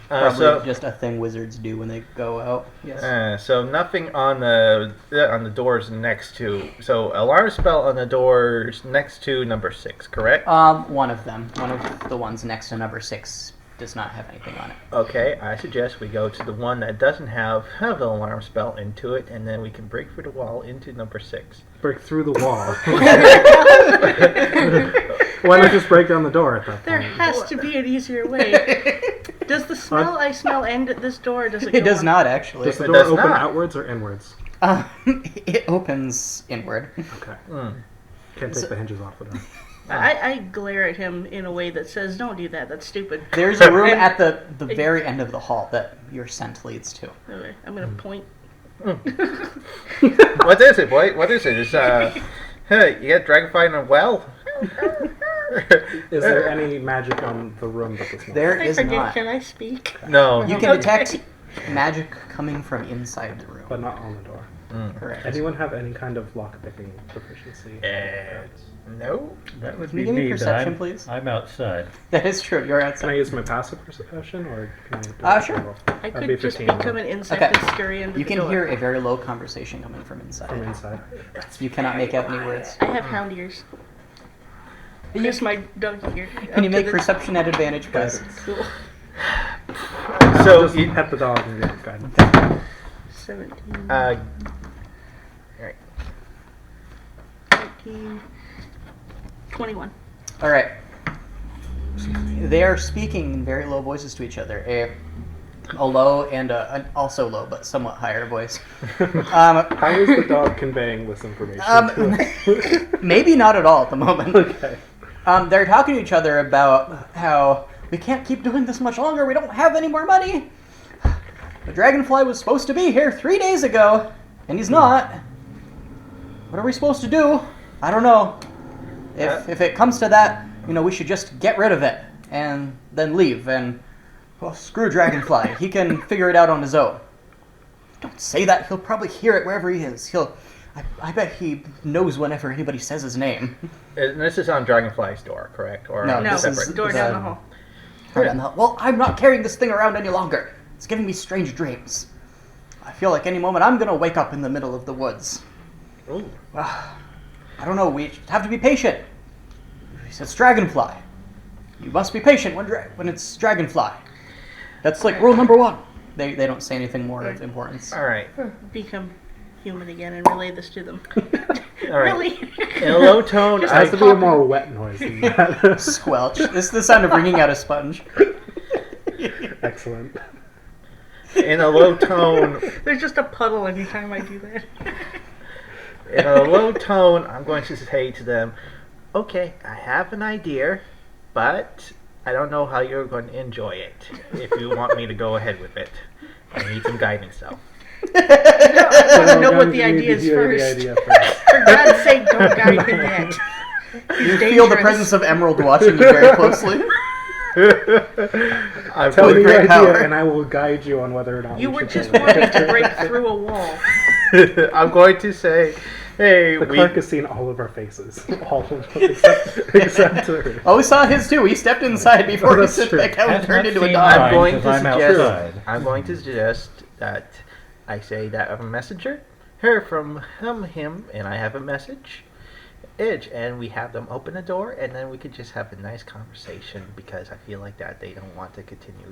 Speaker 1: Probably
Speaker 2: so
Speaker 1: just a thing wizards do when they go out. Yes.
Speaker 2: so nothing on the doors next to. So alarm spell on the doors next to number 6, correct?
Speaker 1: One of them. One of the ones next to number 6 does not have anything on it.
Speaker 2: Okay, I suggest we go to the one that doesn't have the alarm spell into it, and then we can break through the wall into number 6.
Speaker 5: Break through the wall. Why not just break down the door at that
Speaker 4: There
Speaker 5: point?
Speaker 4: has to be an easier way. Does the smell I smell end at this door, or does it go
Speaker 1: It does
Speaker 4: on?
Speaker 1: not, actually.
Speaker 5: Does the
Speaker 2: It
Speaker 5: door
Speaker 2: does
Speaker 5: open
Speaker 2: not.
Speaker 5: outwards or inwards?
Speaker 1: It opens inward.
Speaker 5: Okay.
Speaker 2: Mm.
Speaker 5: Can't take the hinges off the door.
Speaker 4: I glare at him in a way that says, "Don't do that. That's stupid."
Speaker 1: There's a room at the very end of the hall that your scent leads to.
Speaker 4: Okay, I'm gonna point.
Speaker 2: What is it, boy? What is it? Is hey, you got dragonfly in a well?
Speaker 5: Is there any magic on the room that this
Speaker 1: There
Speaker 4: I
Speaker 1: is
Speaker 4: forget.
Speaker 1: not.
Speaker 4: Can I speak?
Speaker 2: No.
Speaker 1: You can
Speaker 4: Okay.
Speaker 1: detect magic coming from inside the room.
Speaker 5: but not on the door.
Speaker 1: Correct.
Speaker 5: Anyone have any kind of lockpicking proficiency?
Speaker 2: No.
Speaker 3: That would
Speaker 1: Can you
Speaker 3: be
Speaker 1: give me
Speaker 3: me, but
Speaker 1: perception, please?
Speaker 3: I'm outside.
Speaker 1: That is true. You're
Speaker 5: Can I
Speaker 1: outside.
Speaker 5: use my passive perception, or can I do it
Speaker 1: Sure.
Speaker 5: roll?
Speaker 4: I
Speaker 5: That'd
Speaker 4: could
Speaker 5: be
Speaker 4: just
Speaker 5: 15
Speaker 4: become
Speaker 5: roll.
Speaker 4: an insect
Speaker 1: Okay.
Speaker 4: and scurry into
Speaker 1: You
Speaker 4: the
Speaker 1: can
Speaker 4: door.
Speaker 1: hear a very low conversation coming from inside.
Speaker 5: From inside.
Speaker 1: You cannot make out any words.
Speaker 4: I have hound ears. Just my donkey ear.
Speaker 1: Can you
Speaker 4: Up to
Speaker 1: make
Speaker 4: the-
Speaker 1: perception at advantage, please?
Speaker 4: Cool.
Speaker 2: So,
Speaker 5: Just pet the dog and get guidance.
Speaker 4: 17.
Speaker 2: alright.
Speaker 4: 19. 21.
Speaker 1: All right. They are speaking in very low voices to each other. A low and an also low, but somewhat higher voice.
Speaker 5: How is the dog conveying this information to us?
Speaker 1: Maybe not at all at the moment.
Speaker 5: Okay.
Speaker 1: They're talking to each other about how we can't keep doing this much longer. We don't have any more money. The dragonfly was supposed to be here 3 days ago, and he's not. What are we supposed to do? I don't know. If it comes to that, we should just get rid of it and then leave. And well, screw Dragonfly. He can figure it out on his own. Don't say that. He'll probably hear it wherever he is. I bet he knows whenever anybody says his name.
Speaker 2: And this is on Dragonfly's door, correct? Or
Speaker 1: No,
Speaker 4: No,
Speaker 1: this is
Speaker 2: separate?
Speaker 4: door down the hall.
Speaker 1: Well, I'm not carrying this thing around any longer. It's giving me strange dreams. I feel like any moment I'm gonna wake up in the middle of the woods.
Speaker 2: Ooh.
Speaker 1: I don't know. We have to be patient. He says Dragonfly. You must be patient when it's Dragonfly. That's like rule number 1. They don't say anything more of importance.
Speaker 2: Alright.
Speaker 4: Become human again and relay this to them.
Speaker 2: Alright.
Speaker 4: Really?
Speaker 2: In a low tone,
Speaker 5: It
Speaker 2: I
Speaker 5: has to be a more wet noise than that.
Speaker 1: Squelch. This is the sound of wringing out a sponge.
Speaker 5: Excellent.
Speaker 2: in a low tone,
Speaker 4: There's just a puddle anytime I do that.
Speaker 2: in a low tone, I'm going to say to them, okay, I have an idea, but I don't know how you're going to enjoy it. If you want me to go ahead with it, I need some guidance though.
Speaker 4: I want to know what the
Speaker 5: You need
Speaker 4: idea
Speaker 5: to
Speaker 4: is
Speaker 5: hear the
Speaker 4: first.
Speaker 5: idea first.
Speaker 4: For God's sake, don't guide him yet.
Speaker 1: You feel the presence of Emerald watching you very closely.
Speaker 2: I'm
Speaker 5: Tell me
Speaker 1: With
Speaker 5: your
Speaker 1: great
Speaker 5: idea,
Speaker 1: power.
Speaker 5: and I will guide you on whether or not
Speaker 4: You
Speaker 5: we
Speaker 4: were
Speaker 5: should
Speaker 4: just
Speaker 5: do it.
Speaker 4: wanting to break through a wall.
Speaker 2: I'm going to say, hey,
Speaker 5: The
Speaker 2: we,
Speaker 5: clerk has seen all of our faces. All of them, except hers.
Speaker 1: Oh, we saw his too. He stepped inside before he
Speaker 5: that's
Speaker 1: sit
Speaker 5: true.
Speaker 1: back out and
Speaker 3: Has
Speaker 1: turned
Speaker 3: not
Speaker 1: into a
Speaker 3: seen
Speaker 1: dog.
Speaker 3: mine.
Speaker 2: I'm going to
Speaker 3: 'cause I'm
Speaker 2: suggest.
Speaker 3: outside.
Speaker 2: I'm going to suggest that I say that I'm a messenger, her from him, and I have a message. And we have them open the door, and then we could just have a nice conversation because I feel like that they don't want to continue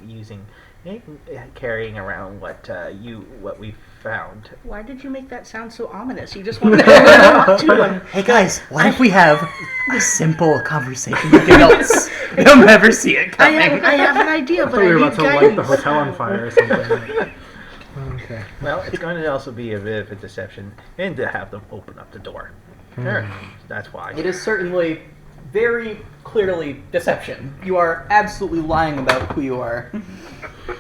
Speaker 2: carrying around what we found.
Speaker 4: Why did you make that sound so ominous? You just wanted to talk to him.
Speaker 1: Hey guys, what if we have a simple conversation with adults? They'll never see it
Speaker 4: I
Speaker 1: coming.
Speaker 4: have an idea,
Speaker 5: I
Speaker 4: but
Speaker 5: thought we
Speaker 4: I
Speaker 5: were
Speaker 4: need
Speaker 5: about to light the
Speaker 4: guidance.
Speaker 5: hotel on fire or something. Okay.
Speaker 2: Well, it's going to also be a bit of a deception, and to have them open up the door. Sure, that's why.
Speaker 1: It is certainly very clearly deception. You are absolutely lying about who you are.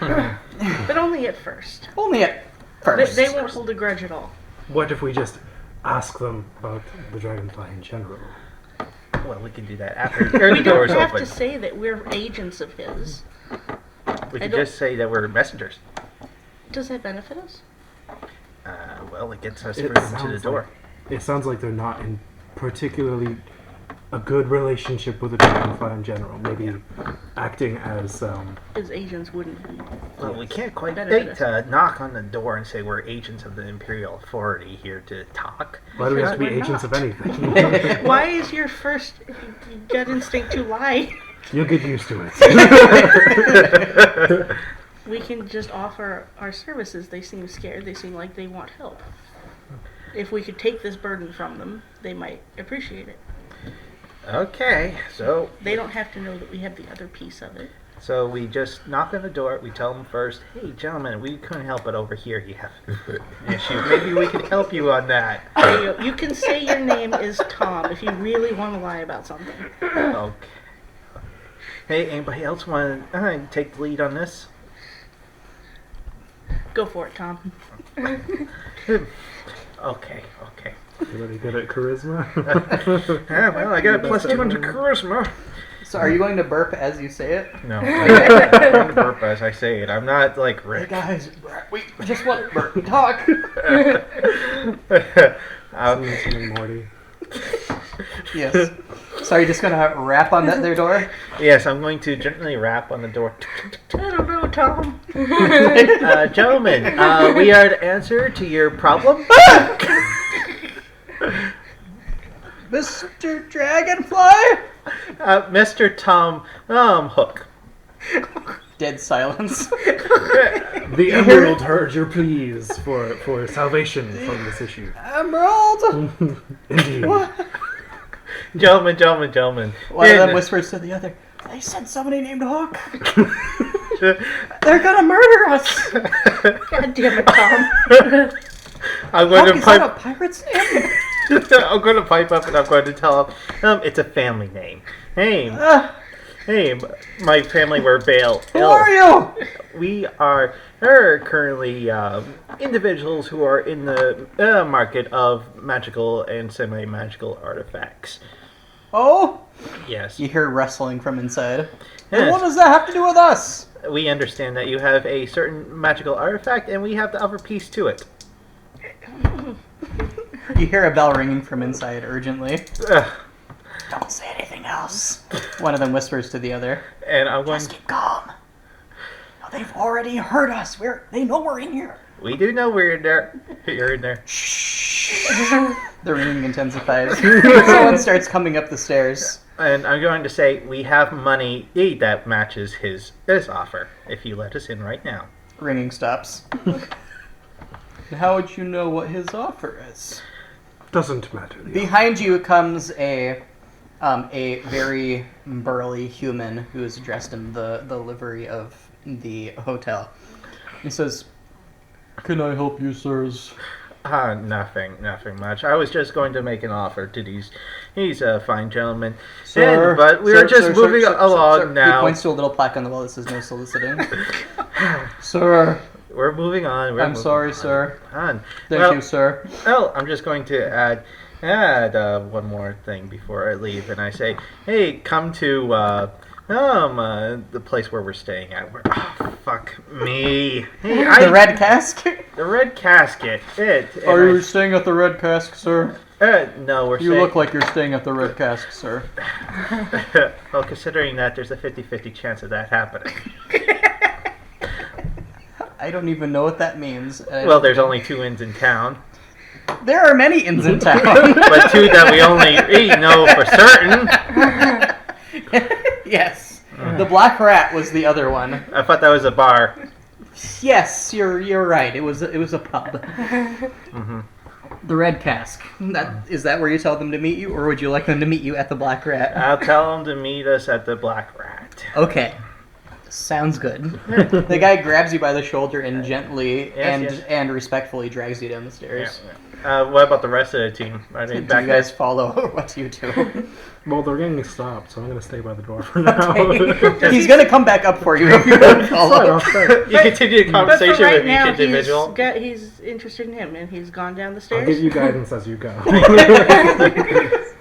Speaker 4: But only at first.
Speaker 1: Only at
Speaker 4: They,
Speaker 1: first.
Speaker 4: they won't hold a grudge at all.
Speaker 5: What if we just ask them about the dragonfly in general?
Speaker 2: Well, we can do that after
Speaker 4: We
Speaker 2: the door
Speaker 4: don't
Speaker 2: is
Speaker 4: have
Speaker 2: open.
Speaker 4: to say that we're agents of his.
Speaker 2: We
Speaker 4: I
Speaker 2: can
Speaker 4: don't-
Speaker 2: just say that we're messengers.
Speaker 4: Does that benefit us?
Speaker 2: Well, it gets us
Speaker 5: It
Speaker 2: through to the
Speaker 5: sounds
Speaker 2: door.
Speaker 5: It sounds like they're not in particularly a good relationship with the dragonfly in general. Maybe acting as
Speaker 4: His agents wouldn't be.
Speaker 2: Well, we can't quite
Speaker 4: Benefit
Speaker 2: date to knock on the door and say we're agents of the Imperial Authority here to talk.
Speaker 5: why do we have to be
Speaker 4: We're
Speaker 5: agents
Speaker 4: not.
Speaker 5: of anything?
Speaker 4: Why is your first gut instinct to lie?
Speaker 5: You'll get used to it.
Speaker 4: We can just offer our services. They seem scared. They seem like they want help. If we could take this burden from them, they might appreciate it.
Speaker 2: Okay, so
Speaker 4: They don't have to know that we have the other piece of it.
Speaker 2: we just knock on the door. We tell them first, hey, gentlemen, we couldn't help it over here. You have an issue. Maybe we could help you on that.
Speaker 4: There you go. You can say your name is Tom if you really want to lie about something.
Speaker 2: Okay. Hey, anybody else want to take the lead on this?
Speaker 4: Go for it, Tom.
Speaker 2: Okay.
Speaker 5: Everybody good at charisma?
Speaker 2: Yeah, well, I got a plus 200 charisma.
Speaker 1: So are you going to burp as you say it?
Speaker 2: No, I'm going to burp as I say it. I'm not like
Speaker 1: Hey
Speaker 2: Rick.
Speaker 1: guys, we just want to burp. Talk.
Speaker 5: Something Morty.
Speaker 1: Yes. So are you just gonna rap on that there door?
Speaker 2: Yes, I'm going to gently rap on the door.
Speaker 4: I don't know, Tom.
Speaker 2: Gentlemen, we are to answer to your problem.
Speaker 1: Mr. Dragonfly?
Speaker 2: Mr. Tom Hook.
Speaker 1: Dead silence.
Speaker 5: The Emerald heard your pleas for salvation from this issue.
Speaker 1: Emerald!
Speaker 5: Indeed.
Speaker 1: What?
Speaker 2: Gentlemen.
Speaker 1: One of them whispers to the other, they sent somebody named Hook. They're gonna murder us.
Speaker 4: God damn it, Tom.
Speaker 2: I'm going
Speaker 1: Hook,
Speaker 2: to
Speaker 1: is that a
Speaker 2: pipe.
Speaker 1: pirate's name?
Speaker 2: I'm going to pipe up and I'm going to tell him it's a family name. Hey, my family were bail.
Speaker 1: Who are you?
Speaker 2: We are currently individuals who are in the market of magical and semi-magical artifacts.
Speaker 1: Oh?
Speaker 2: Yes.
Speaker 1: You hear rustling from inside. And
Speaker 2: Yes.
Speaker 1: what does that have to do with us?
Speaker 2: We understand that you have a certain magical artifact and we have the other piece to it.
Speaker 1: You hear a bell ringing from inside urgently.
Speaker 2: Ugh.
Speaker 1: Don't say anything else. One of them whispers to the other.
Speaker 2: And I'm going
Speaker 1: Just keep calm. No, they've already heard us. They know we're in here.
Speaker 2: We do know we're in there. You're in there.
Speaker 1: Shh. The ringing intensifies. Someone starts coming up the stairs.
Speaker 2: And I'm going to say we have money that matches his offer if you let us in right now.
Speaker 1: Ringing stops. How would you know what his offer is?
Speaker 5: Doesn't matter.
Speaker 1: Behind you comes a very burly human who is dressed in the livery of the hotel. He says, "Can I help you, sirs?"
Speaker 2: Nothing much. I was just going to make an offer to these fine gentlemen.
Speaker 1: Sir,
Speaker 2: But we
Speaker 1: sir,
Speaker 2: are just
Speaker 1: sir,
Speaker 2: moving
Speaker 1: sir,
Speaker 2: along
Speaker 1: sir. He
Speaker 2: now.
Speaker 1: points to a little plaque on the wall that says "No soliciting." Sir,
Speaker 2: We're moving on.
Speaker 1: I'm sorry, sir.
Speaker 2: On.
Speaker 1: Thank you, sir.
Speaker 2: Well, I'm just going to add one more thing before I leave, and I say, hey, come to the place where we're staying at. Fuck me. Hey,
Speaker 1: The Red Cask?
Speaker 2: The Red Casket.
Speaker 1: Are you staying at the Red Cask, sir?
Speaker 2: No, we're
Speaker 1: You
Speaker 2: staying...
Speaker 1: look like you're staying at the Red Cask, sir.
Speaker 2: Well, considering that there's a 50-50 chance of that happening.
Speaker 1: I don't even know what that means.
Speaker 2: Well, there's only 2 inns in town.
Speaker 1: There are many inns in town.
Speaker 2: But 2 that we only know for certain.
Speaker 1: Yes. The Black Rat was the other one.
Speaker 2: I thought that was a bar.
Speaker 1: Yes, you're right. It was a pub.
Speaker 2: Mm-hmm.
Speaker 1: The Red Cask. Is that where you tell them to meet you, or would you like them to meet you at the Black Rat?
Speaker 2: I'll tell them to meet us at the Black Rat.
Speaker 1: Okay. Sounds good. The guy grabs you by the shoulder and gently
Speaker 2: Yes.
Speaker 1: and respectfully drags you down the stairs.
Speaker 2: What about the rest of the team? Are they
Speaker 1: Do
Speaker 2: back
Speaker 1: you guys follow, or what do you do?
Speaker 5: Well, they're getting stopped, so I'm going to stay by the door for now.
Speaker 1: Okay. He's gonna come back up for you if you don't follow.
Speaker 2: You continue the
Speaker 4: But for
Speaker 2: conversation
Speaker 4: right
Speaker 2: with
Speaker 4: now,
Speaker 2: each individual.
Speaker 4: he's interested in him, and he's gone down the
Speaker 5: I'll
Speaker 4: stairs.
Speaker 5: give you guidance as you go.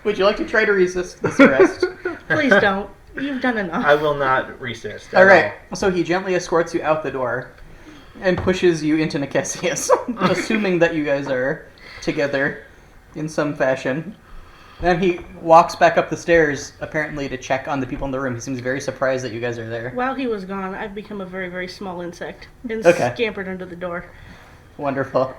Speaker 1: Would you like to try to resist this arrest?
Speaker 4: Please don't. You've done enough.
Speaker 2: I will not resist. at
Speaker 1: All right. So he gently escorts you out the door and pushes you into Nicassius, assuming that you guys are together in some fashion. Then he walks back up the stairs, apparently to check on the people in the room. He seems very surprised that you guys are there.
Speaker 4: While he was gone, I've become a very, very small insect and
Speaker 1: Okay.
Speaker 4: scampered under the door.
Speaker 1: Wonderful.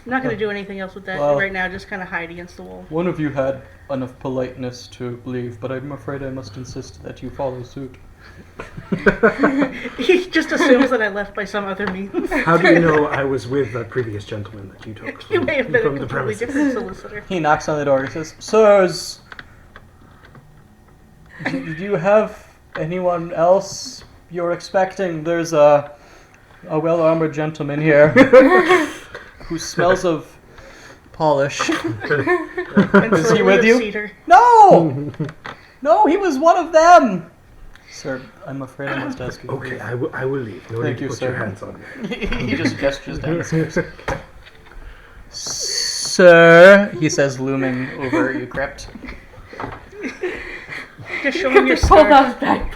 Speaker 4: I'm not going to do anything else with that
Speaker 1: Well-
Speaker 4: right now, just kind of hide against the wall.
Speaker 1: One of you had enough politeness to leave, but I'm afraid I must insist that you follow suit.
Speaker 4: He just assumes that I left by some other means.
Speaker 5: How do you know I was with the previous gentleman that you took
Speaker 4: You
Speaker 5: from,
Speaker 4: may have been a
Speaker 5: from the
Speaker 4: completely
Speaker 5: premises?
Speaker 4: different solicitor.
Speaker 1: He knocks on the door and says, "Sirs, do you have anyone else you're expecting? There's a well-armored gentleman here who smells of polish."
Speaker 4: And
Speaker 1: Is he
Speaker 4: slowly
Speaker 1: with
Speaker 4: of
Speaker 1: you?
Speaker 4: cedar.
Speaker 1: No! No, he was one of them! Sir, I'm afraid I must ask you. to
Speaker 5: Okay,
Speaker 1: leave.
Speaker 5: I will leave. No
Speaker 1: Thank
Speaker 5: need to
Speaker 1: you,
Speaker 5: put
Speaker 1: sir.
Speaker 5: your hands on me.
Speaker 1: He just gestures down the stairs. Sir, he says, looming over you, Crypt.
Speaker 4: Just showing your
Speaker 7: Pull
Speaker 4: scar.
Speaker 7: those back.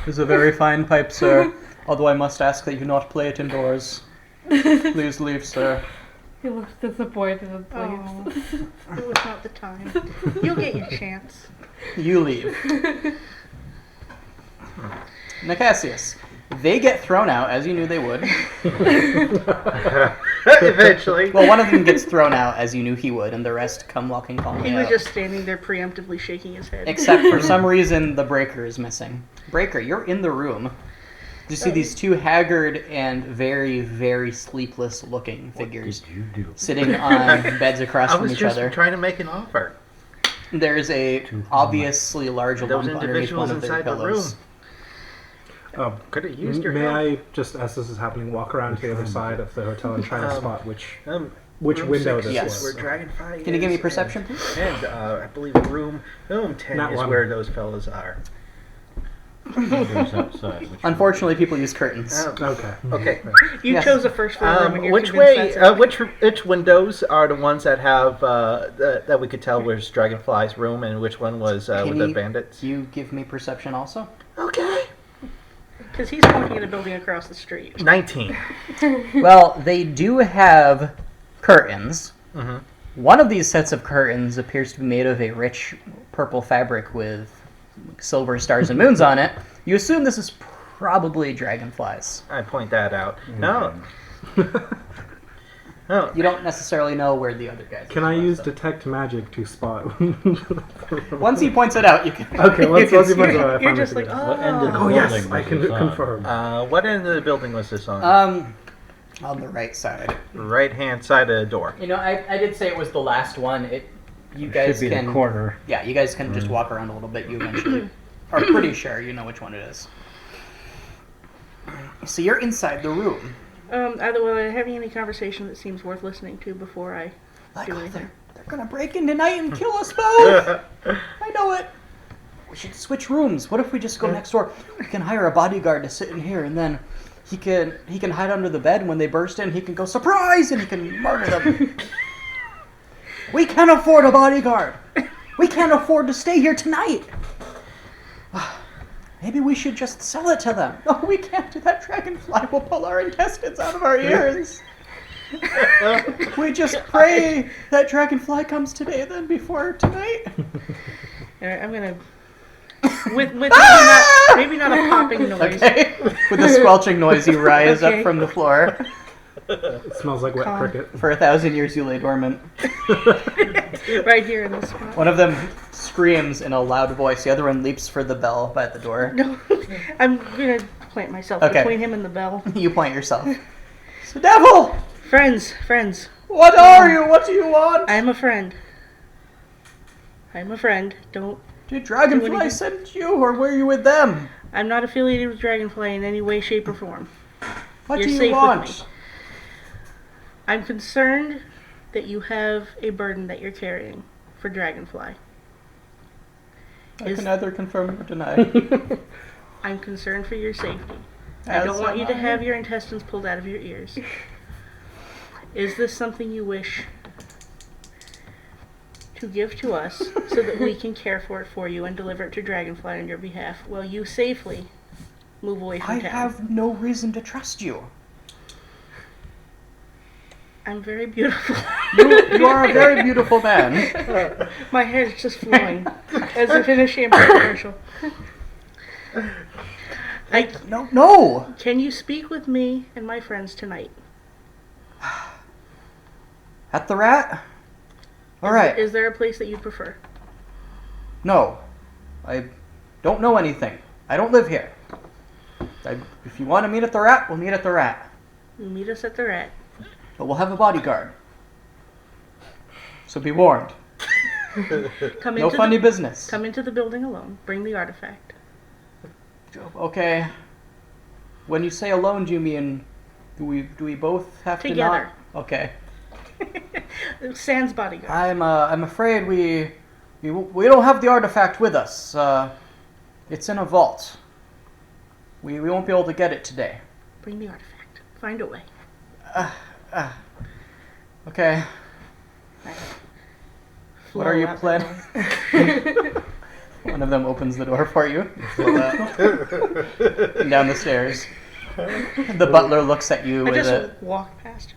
Speaker 1: It's a very fine pipe, sir. Although I must ask that you not play it indoors. Please leave, sir.
Speaker 7: He looks disappointed and
Speaker 4: Oh,
Speaker 7: leaves.
Speaker 4: it was not the time. You'll get your chance.
Speaker 1: You leave. Nicassius. They get thrown out, as you knew they would.
Speaker 2: Eventually.
Speaker 1: Well, one of them gets thrown out, as you knew he would, and the rest come walking calmly
Speaker 4: He was
Speaker 1: out.
Speaker 4: just standing there preemptively shaking his head.
Speaker 1: Except for some reason, the Breaker is missing. Breaker, you're in the room. You see these two haggard and very, very sleepless-looking figures
Speaker 3: What did you do?
Speaker 1: sitting on beds across
Speaker 2: I
Speaker 1: from
Speaker 2: was
Speaker 1: each
Speaker 2: just
Speaker 1: other.
Speaker 2: trying to make an offer.
Speaker 1: There's a
Speaker 3: Too hard.
Speaker 1: obviously large
Speaker 2: Those
Speaker 1: lump underneath one
Speaker 2: individuals
Speaker 1: of their
Speaker 2: inside the
Speaker 1: pillows.
Speaker 2: room. Could have used your
Speaker 5: May
Speaker 2: help.
Speaker 5: I just, as this is happening, walk around to the other side of the hotel and try to spot which
Speaker 2: Room
Speaker 5: window
Speaker 2: 6
Speaker 5: this
Speaker 1: Yes.
Speaker 2: is
Speaker 5: was?
Speaker 2: where Dragonfly
Speaker 1: Can you give me
Speaker 2: is,
Speaker 1: perception, please?
Speaker 2: And I believe room 10
Speaker 5: Not
Speaker 2: is
Speaker 5: one.
Speaker 2: where those fellas are.
Speaker 3: Windows outside. Which
Speaker 1: Unfortunately, people use curtains.
Speaker 5: Okay.
Speaker 2: Okay.
Speaker 4: You
Speaker 1: Yes.
Speaker 4: chose the first floor room and you're
Speaker 2: Which
Speaker 4: convinced
Speaker 2: way?
Speaker 4: that's it.
Speaker 2: Which windows are the ones that have that we could tell was Dragonfly's room, and which one was with
Speaker 1: Can
Speaker 2: the
Speaker 1: you-
Speaker 2: bandits?
Speaker 1: You give me perception also?
Speaker 2: Okay.
Speaker 4: Because he's pointing at a building across the street.
Speaker 2: 19.
Speaker 1: Well, they do have curtains.
Speaker 2: Mhm.
Speaker 1: One of these sets of curtains appears to be made of a rich purple fabric with silver stars and moons on it. You assume this is probably dragonflies.
Speaker 2: I point that out. No. No.
Speaker 1: You don't necessarily know where the other guys
Speaker 5: Can
Speaker 1: are,
Speaker 5: I use
Speaker 1: so-
Speaker 5: detect magic to spot?
Speaker 1: Once he points it out, you can.
Speaker 5: Okay,
Speaker 1: you
Speaker 5: once
Speaker 1: can
Speaker 5: he
Speaker 1: see
Speaker 5: points
Speaker 1: it.
Speaker 5: it out, I
Speaker 4: You're
Speaker 5: finally
Speaker 4: just like,
Speaker 5: figured it out.
Speaker 3: What end of the
Speaker 5: Oh yes,
Speaker 3: building
Speaker 5: I
Speaker 3: was
Speaker 5: can
Speaker 3: this on?
Speaker 5: confirm.
Speaker 2: What end of the building was this on?
Speaker 1: On the right side.
Speaker 2: Right hand side of the door.
Speaker 1: You know, I did say it was the last one. You guys
Speaker 3: Should be
Speaker 1: can.
Speaker 3: the corner.
Speaker 1: Yeah, you guys can just walk around a little bit. You eventually are pretty sure you know which one it is. So you're inside the room.
Speaker 4: Either way, having any conversation that seems worth listening to before I
Speaker 1: Like,
Speaker 4: do
Speaker 1: oh,
Speaker 4: anything.
Speaker 1: they're gonna break in tonight and kill us both. I know it. We should switch rooms. What if we just go next door? We can hire a bodyguard to sit in here, and then he can hide under the bed. And when they burst in, he can go surprise, and he can murder them. We can't afford a bodyguard. We can't afford to stay here tonight. Maybe we should just sell it to them. No, we can't do that. Dragonfly will pull our intestines out of our ears. We just pray that Dragonfly comes today, then before tonight.
Speaker 4: Alright, I'm gonna. With maybe not a popping noise.
Speaker 1: Okay. With a squelching noise, you rise
Speaker 4: Okay.
Speaker 1: up from the floor.
Speaker 5: It smells like wet
Speaker 4: Calm.
Speaker 5: cricket.
Speaker 1: For 1,000 years, you lay dormant.
Speaker 4: Right here in this spot.
Speaker 1: One of them screams in a loud voice. The other one leaps for the bell by the door.
Speaker 4: No, I'm gonna plant myself
Speaker 1: Okay.
Speaker 4: between him and the bell.
Speaker 1: You point yourself. It's the devil!
Speaker 4: Friends.
Speaker 1: What are you? What do you want?
Speaker 4: I'm a friend. Don't.
Speaker 1: Did Dragonfly
Speaker 4: anything.
Speaker 1: send you, or were you with them?
Speaker 4: I'm not affiliated with Dragonfly in any way, shape, or form.
Speaker 1: What
Speaker 4: You're
Speaker 1: do you
Speaker 4: safe with
Speaker 1: want?
Speaker 4: me. I'm concerned that you have a burden that you're carrying for Dragonfly.
Speaker 1: I
Speaker 4: Is-
Speaker 1: can neither confirm or deny.
Speaker 4: I'm concerned for your safety. I
Speaker 1: As
Speaker 4: don't want
Speaker 1: am
Speaker 4: you to
Speaker 1: I.
Speaker 4: have your intestines pulled out of your ears. Is this something you wish to give to us so that we can care for it for you and deliver it to Dragonfly on your behalf while you safely move away from
Speaker 1: I
Speaker 4: town?
Speaker 1: have no reason to trust you.
Speaker 4: I'm very beautiful.
Speaker 1: You are a very beautiful man.
Speaker 4: My hair is just flowing as if in a shampoo commercial.
Speaker 1: No.
Speaker 4: Can you speak with me and my friends tonight?
Speaker 1: At the Rat? All right.
Speaker 4: Is there a place that you prefer?
Speaker 1: No. I don't know anything. I don't live here. If you want to meet at the Rat, we'll meet at the Rat.
Speaker 4: You meet us at the Rat.
Speaker 1: But we'll have a bodyguard. So be warned.
Speaker 4: Come
Speaker 1: No
Speaker 4: into
Speaker 1: funny
Speaker 4: the,
Speaker 1: business.
Speaker 4: Come into the building alone. Bring the artifact.
Speaker 1: Okay. When you say alone, do you mean do we both have
Speaker 4: Together.
Speaker 1: to not? Okay.
Speaker 4: Sans bodyguard.
Speaker 1: I'm afraid we don't have the artifact with us. It's in a vault. We won't be able to get it today.
Speaker 4: Bring the artifact. Find a way.
Speaker 1: Okay. What are you planning? One of them opens the door for you. And down the stairs. The butler looks at you
Speaker 4: I
Speaker 1: with
Speaker 4: just walk past.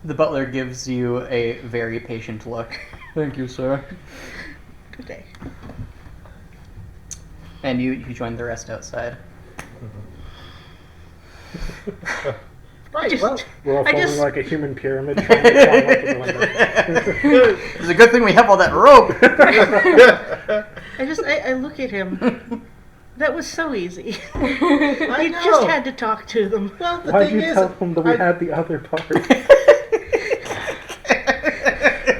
Speaker 1: The butler gives you a very patient look. Thank you, sir.
Speaker 4: Good day.
Speaker 1: And you join the rest outside.
Speaker 2: Right, well,
Speaker 5: We're all
Speaker 4: I
Speaker 5: forming
Speaker 4: just-
Speaker 5: like a human pyramid trying to climb up to the window.
Speaker 1: It's a good thing we have all that rope.
Speaker 4: I look at him. That was so easy.
Speaker 2: I
Speaker 4: You
Speaker 2: know.
Speaker 4: just had to talk to them.
Speaker 2: Well, the
Speaker 5: Why'd
Speaker 2: thing
Speaker 5: you
Speaker 2: is,
Speaker 5: tell them that we had the other part?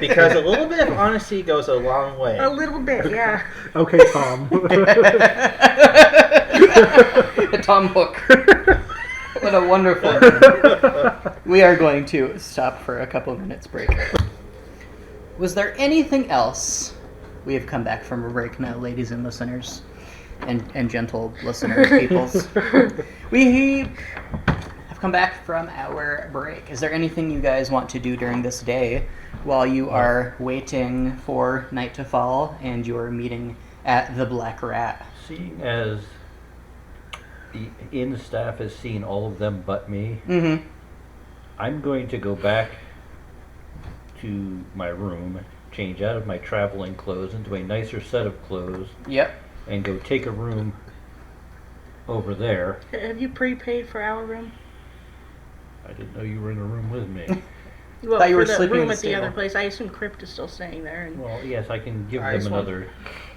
Speaker 2: because a little bit of honesty goes a long way.
Speaker 4: A little bit, yeah.
Speaker 5: Okay, Tom.
Speaker 1: Tom Hook. What a wonderful. We are going to stop for a couple of minutes break. Was there anything else? We have come back from a break now, ladies and listeners, and gentle listener peoples. We have come back from our break. Is there anything you guys want to do during this day while you are waiting for night to fall and you are meeting at the Black Rat?
Speaker 3: Seeing as the inn staff has seen all of them but me,
Speaker 1: Mm-hmm.
Speaker 3: I'm going to go back to my room, change out of my traveling clothes into a nicer set of clothes,
Speaker 1: Yep.
Speaker 3: and go take a room over there.
Speaker 4: Have you prepaid for our room?
Speaker 3: I didn't know you were in a room with me.
Speaker 4: Well,
Speaker 1: Thought you
Speaker 4: for
Speaker 1: were
Speaker 4: the
Speaker 1: sleeping in
Speaker 4: room
Speaker 1: the
Speaker 4: at the other
Speaker 1: stable.
Speaker 4: place. I assume Crypt is still staying there. And
Speaker 3: Well, yes, I can give
Speaker 2: I
Speaker 3: them
Speaker 2: just want-
Speaker 3: another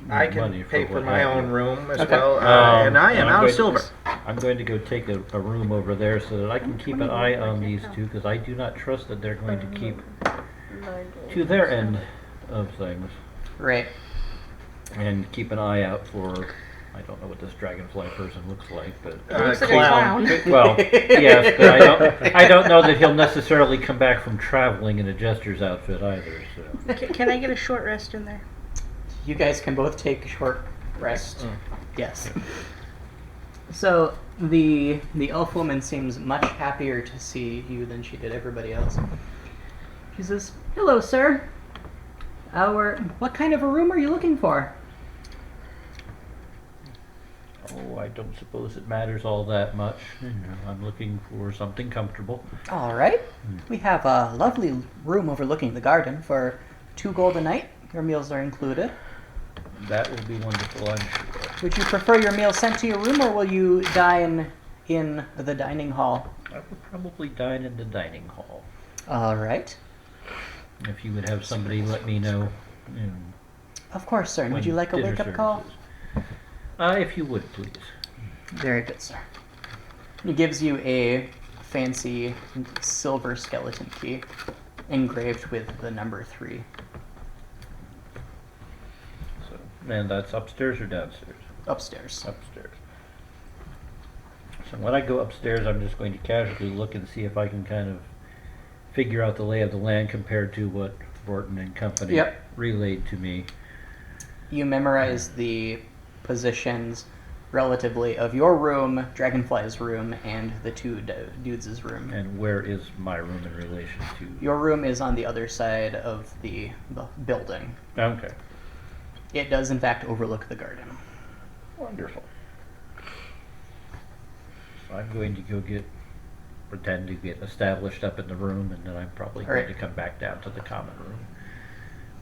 Speaker 2: I
Speaker 3: money
Speaker 2: can pay for
Speaker 3: what
Speaker 2: my
Speaker 3: have
Speaker 2: own
Speaker 3: you.
Speaker 2: room as
Speaker 1: Okay.
Speaker 2: well, and I am
Speaker 3: I'm
Speaker 2: out
Speaker 3: going
Speaker 2: of silver.
Speaker 3: I'm going to go take a room over there so that I can keep an eye on these two, because I do not trust that they're going to keep to their end of things,
Speaker 1: Right.
Speaker 3: and keep an eye out for, I don't know what this dragonfly person looks like, but
Speaker 4: looks like a clown.
Speaker 3: well, yes, but I don't know that he'll necessarily come back from traveling in a jester's outfit either. So
Speaker 4: Can I get a short rest in there?
Speaker 1: You guys can both take a short rest.
Speaker 2: Mm.
Speaker 1: Yes. So the elf woman seems much happier to see you than she did everybody else. She says, "Hello, sir. What kind of a room are you looking for?"
Speaker 3: oh, I don't suppose it matters all that much. I'm looking for something comfortable.
Speaker 1: All right. We have a lovely room overlooking the garden for 2 gold a night. Your meals are included.
Speaker 3: That will be wonderful, I'm sure.
Speaker 1: Would you prefer your meal sent to your room, or will you dine in the dining hall?
Speaker 3: I would probably dine in the dining hall.
Speaker 1: All right.
Speaker 3: If you would have somebody let me know.
Speaker 1: Of course, sir. And would
Speaker 3: when
Speaker 1: you like a
Speaker 3: dinner
Speaker 1: wake-up call?
Speaker 3: services. If you would, please.
Speaker 1: Very good, sir. He gives you a fancy silver skeleton key engraved with the number 3.
Speaker 3: So, and that's upstairs or downstairs?
Speaker 1: Upstairs.
Speaker 3: Upstairs. So when I go upstairs, I'm just going to casually look and see if I can kind of figure out the lay of the land compared to what Rortrin and company
Speaker 1: Yep.
Speaker 3: relayed to me.
Speaker 1: You memorize the positions relatively of your room, Dragonfly's room, and the 2 dudes' room.
Speaker 3: And where is my room in relation to?
Speaker 1: Your room is on the other side of the building.
Speaker 3: Okay.
Speaker 1: It does, in fact, overlook the garden.
Speaker 3: Wonderful. So I'm going to go pretend to get established up in the room, and then I'm probably going
Speaker 1: Alright.
Speaker 3: to come back down to the common room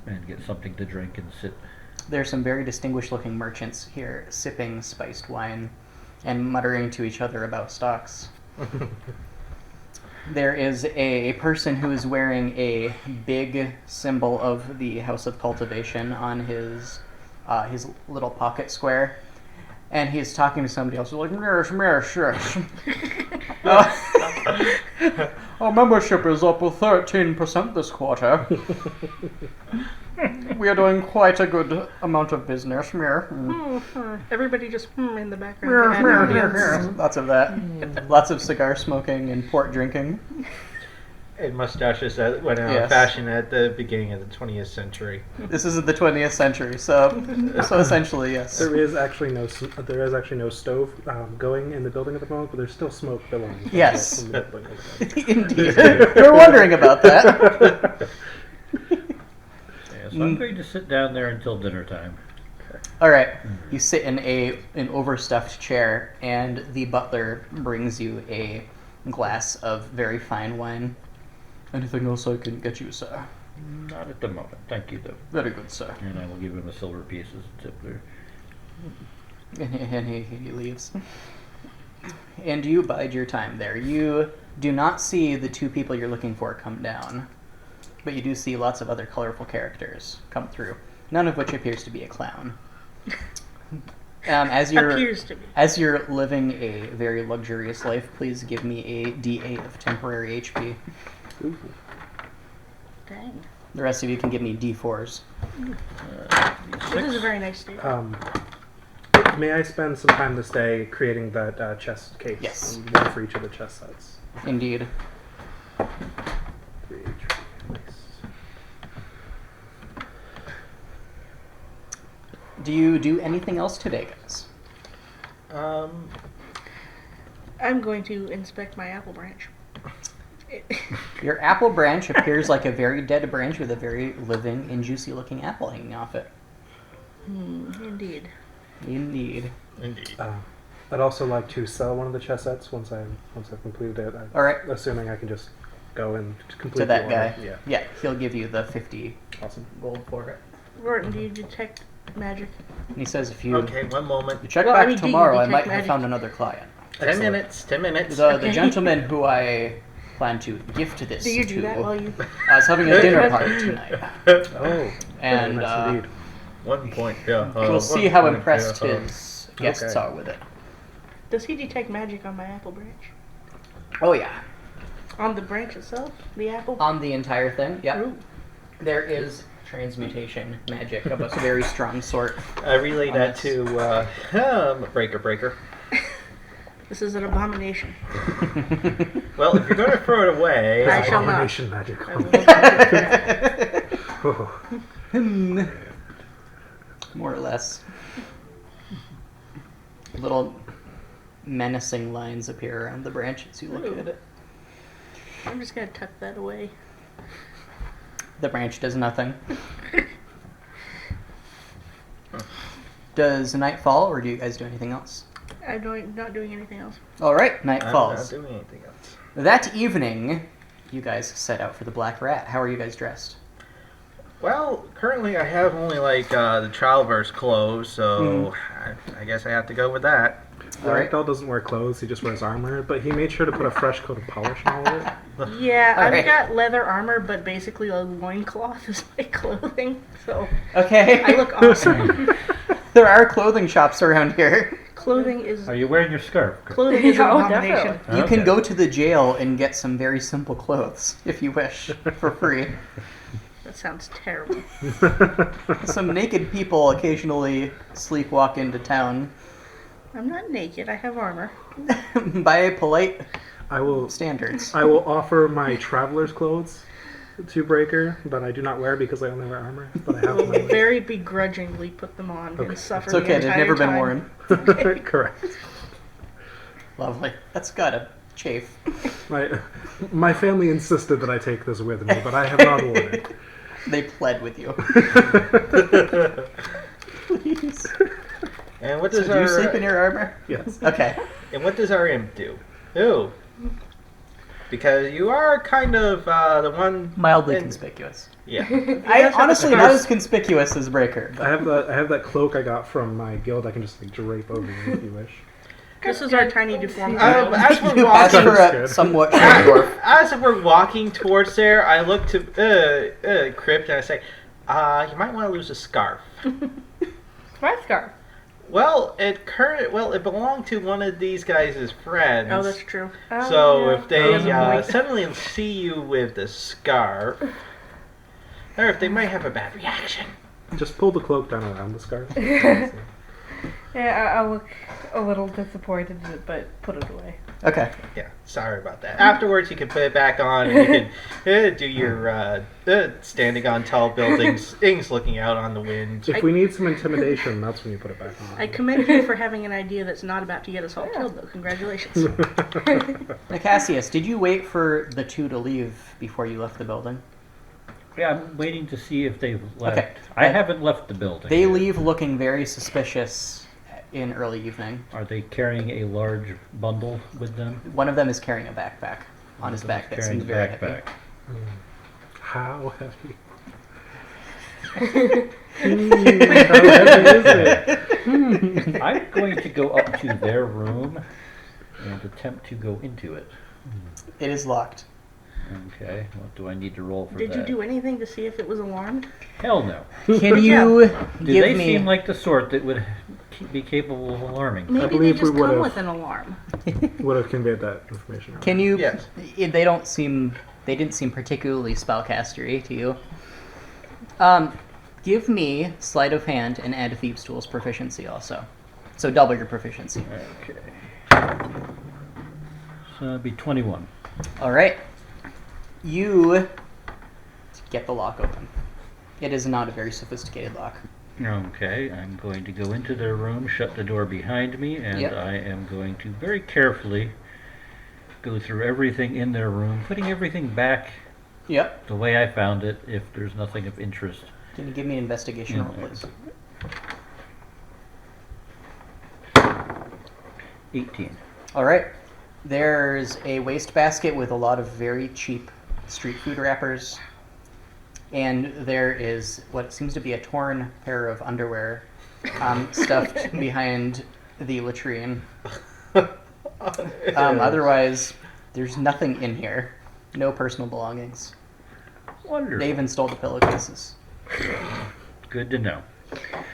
Speaker 3: and get something to drink and sit.
Speaker 1: There are some very distinguished-looking merchants here sipping spiced wine and muttering to each other about stocks. There is a person who is wearing a big symbol of the House of Cultivation on his little pocket square, and he's talking to somebody else. He's like, yes. Our membership is up with 13% this quarter. We are doing quite a good amount of business.
Speaker 4: Everybody just in the background.
Speaker 1: Lots of that. Lots of cigar smoking and port drinking.
Speaker 2: And mustaches that went out of
Speaker 1: Yes.
Speaker 2: fashion at the beginning of the 20th century.
Speaker 1: This isn't the 20th century, so essentially, yes.
Speaker 5: There is actually no stove going in the building at the moment, but there's still smoke billowing.
Speaker 1: Yes.
Speaker 5: from the building at the moment.
Speaker 1: Indeed. You were wondering about that.
Speaker 3: Yeah, so I'm going to sit down there until dinner time.
Speaker 1: All right. You sit in an overstuffed chair, and the butler brings you a glass of very fine wine. Anything else I can get you, sir?
Speaker 3: Not at the moment, thank you, though.
Speaker 1: Very good, sir.
Speaker 3: And I will give him a silver piece as a tip there.
Speaker 1: And he leaves. And you bide your time there. You do not see the two people you're looking for come down, but you do see lots of other colorful characters come through, none of which appears to be a clown. As
Speaker 4: Appears to be.
Speaker 1: you're living a very luxurious life, please give me a D8 of temporary HP.
Speaker 5: Ooh.
Speaker 4: Dang.
Speaker 1: The rest of you can give me D4s.
Speaker 4: This is a very nice state.
Speaker 5: May I spend some time this day creating that chest case?
Speaker 1: Yes.
Speaker 5: One for each of the chest sets.
Speaker 1: Indeed.
Speaker 5: 3 HP. Nice.
Speaker 1: Do you do anything else today, guys?
Speaker 4: I'm going to inspect my apple branch.
Speaker 1: Your apple branch appears like a very dead branch with a very living and juicy looking apple hanging off it.
Speaker 4: Indeed.
Speaker 1: Indeed.
Speaker 2: Indeed.
Speaker 5: I'd also like to sell one of the chest sets once I've completed it.
Speaker 1: All right.
Speaker 5: Assuming I can just go and complete
Speaker 1: To that
Speaker 5: the order.
Speaker 1: guy.
Speaker 5: Yeah.
Speaker 1: He'll give you the 50
Speaker 5: Awesome.
Speaker 1: gold for it.
Speaker 4: Rortrin, do you detect magic?
Speaker 1: And he says if you,
Speaker 2: Okay, one moment.
Speaker 1: you check
Speaker 4: Well,
Speaker 1: back
Speaker 4: I mean, do you
Speaker 1: tomorrow, I
Speaker 4: detect
Speaker 1: might have
Speaker 4: magic?
Speaker 1: found another client.
Speaker 2: 10 minutes. 10 minutes.
Speaker 1: The
Speaker 4: Okay.
Speaker 1: gentleman who I plan to gift this
Speaker 4: Do you
Speaker 1: to
Speaker 4: do that while you...
Speaker 1: I was having a dinner party tonight.
Speaker 5: Oh.
Speaker 1: And
Speaker 5: very nice indeed.
Speaker 2: 1 point. Yeah.
Speaker 1: we'll see
Speaker 2: 1
Speaker 1: how
Speaker 2: point,
Speaker 1: impressed
Speaker 2: yeah,
Speaker 1: his guests
Speaker 5: Okay.
Speaker 1: are with it.
Speaker 4: Does he detect magic on my apple branch?
Speaker 1: Oh yeah.
Speaker 4: On the branch itself? The apple?
Speaker 1: On the entire thing, yep.
Speaker 4: Ooh.
Speaker 1: There is transmutation magic of a very strong sort.
Speaker 2: I relay
Speaker 1: On
Speaker 2: that
Speaker 1: this.
Speaker 2: to Breaker.
Speaker 4: This is an abomination.
Speaker 2: Well, if you're going to throw it away,
Speaker 4: I shall not.
Speaker 5: Abomination magic.
Speaker 4: I will not detect that.
Speaker 5: Oh.
Speaker 1: More or less. Little menacing lines appear around the branch as you look
Speaker 4: Ooh.
Speaker 1: at it.
Speaker 4: I'm just going to tuck that away.
Speaker 1: The branch does nothing. Does night fall, or do you guys do anything else?
Speaker 4: I'm not doing anything else.
Speaker 1: All right, night
Speaker 2: I'm
Speaker 1: falls.
Speaker 2: not doing anything else.
Speaker 1: That evening, you guys set out for the Black Rat. How are you guys dressed?
Speaker 2: Well, currently I have only like the Traveler's clothes, so I guess I have to go with that.
Speaker 1: All right.
Speaker 5: Ragdal doesn't wear clothes, he just wears armor, but he made sure to put a fresh coat of polish on all of it.
Speaker 4: Yeah,
Speaker 1: All
Speaker 4: I've
Speaker 1: right.
Speaker 4: got leather armor, but basically a loincloth is my clothing. So
Speaker 1: Okay.
Speaker 4: I look awesome.
Speaker 1: There are clothing shops around here.
Speaker 4: Clothing is
Speaker 3: Are you wearing your scarf?
Speaker 4: clothing is an
Speaker 7: Oh,
Speaker 4: abomination.
Speaker 7: definitely.
Speaker 1: You can
Speaker 3: Okay.
Speaker 1: go to the jail and get some very simple clothes, if you wish, for free.
Speaker 4: That sounds terrible.
Speaker 1: Some naked people occasionally sleepwalk into town
Speaker 4: I'm not naked. I have armor.
Speaker 1: by polite
Speaker 5: I will
Speaker 1: standards.
Speaker 5: I will offer my traveler's clothes to Breaker, but I do not wear because I only wear armor. But I
Speaker 4: I
Speaker 5: have
Speaker 4: will
Speaker 5: them.
Speaker 4: very begrudgingly put them on
Speaker 5: Okay.
Speaker 4: and suffer
Speaker 1: It's okay,
Speaker 4: the
Speaker 1: they've
Speaker 4: entire
Speaker 1: never been
Speaker 4: time.
Speaker 1: worn.
Speaker 5: Correct.
Speaker 1: Lovely. That's gotta chafe.
Speaker 5: My family insisted that I take this with me, but I have not worn it.
Speaker 1: They pled with you. Please.
Speaker 2: And what
Speaker 1: So
Speaker 2: does
Speaker 1: do you
Speaker 2: our
Speaker 1: sleep in your armor?
Speaker 5: Yes.
Speaker 1: Okay.
Speaker 2: and what does our imp do? Ooh. Because you are kind of the one
Speaker 1: Mildly
Speaker 2: and-
Speaker 1: conspicuous.
Speaker 2: Yeah.
Speaker 1: I honestly not as conspicuous as Breaker.
Speaker 5: I have that cloak I got from my guild. I can just like drape over you if you wish.
Speaker 4: This is our tiny deformed
Speaker 2: As we're
Speaker 1: You asked
Speaker 2: walking,
Speaker 1: for a
Speaker 5: Good.
Speaker 1: somewhat short dwarf.
Speaker 2: as we're walking towards there, I look to Crypt and I say, "You might want to lose a scarf."
Speaker 7: My scarf.
Speaker 2: Well, it belonged to one of these guys' friends.
Speaker 4: Oh, that's true.
Speaker 2: So
Speaker 7: yeah.
Speaker 2: if they
Speaker 4: That's a point.
Speaker 2: suddenly see you with the scarf, or if they might have a bad reaction.
Speaker 5: Just pull the cloak down around the scarf.
Speaker 7: Yeah, I'll look a little disappointed, but put it away.
Speaker 1: Okay.
Speaker 2: Yeah, sorry about that. Afterwards, you can put it back on, and you can do your standing on tall buildings, things looking out on the wind.
Speaker 5: If we need some intimidation, that's when you put it back on.
Speaker 4: I commend you for having an idea that's not about to get us all killed, though. Congratulations.
Speaker 1: Nicassius, did you wait for the two to leave before you left the building?
Speaker 3: Yeah, I'm waiting to see if they've left.
Speaker 1: Okay.
Speaker 3: I haven't left the building.
Speaker 1: They
Speaker 3: yet.
Speaker 1: leave looking very suspicious in early evening.
Speaker 3: Are they carrying a large bundle with them?
Speaker 1: One of them is carrying a backpack on his
Speaker 3: One of
Speaker 1: back
Speaker 3: them
Speaker 1: that
Speaker 3: is
Speaker 1: seems
Speaker 3: carrying
Speaker 1: very
Speaker 3: a
Speaker 1: heavy.
Speaker 3: backpack.
Speaker 5: How heavy?
Speaker 3: How heavy is it? I'm going to go up to their room and attempt to go into it.
Speaker 1: It is locked.
Speaker 3: Okay, what do I need to roll for
Speaker 4: Did
Speaker 3: that?
Speaker 4: you do anything to see if it was alarmed?
Speaker 3: Hell no.
Speaker 1: Can you
Speaker 3: Do
Speaker 1: give
Speaker 3: they
Speaker 1: me?
Speaker 3: seem like the sort that would be capable of alarming?
Speaker 4: Maybe they
Speaker 5: believe
Speaker 4: just
Speaker 5: we
Speaker 4: come
Speaker 5: would've-
Speaker 4: with an alarm.
Speaker 5: Would have conveyed that information.
Speaker 1: Can you?
Speaker 2: Yes.
Speaker 1: They don't seem. They didn't seem particularly spellcastery to you. Give me sleight of hand and add thieves' tools proficiency also. So double your proficiency.
Speaker 3: Okay. So it'd be 21.
Speaker 1: All right. You get the lock open. It is not a very sophisticated lock.
Speaker 3: Okay, I'm going to go into their room, shut the door behind me, and
Speaker 1: Yep.
Speaker 3: I am going to very carefully go through everything in their room, putting everything back
Speaker 1: Yep.
Speaker 3: the way I found it, if there's nothing of interest.
Speaker 1: Can you give me an investigation
Speaker 3: Yeah.
Speaker 1: roll, please?
Speaker 3: 18.
Speaker 1: All right. There's a wastebasket with a lot of very cheap street food wrappers. And there is what seems to be a torn pair of underwear stuffed behind the latrine. Otherwise, there's nothing in here. No personal belongings.
Speaker 3: Wonderful.
Speaker 1: They even stole the pillowcases.
Speaker 3: Good to know.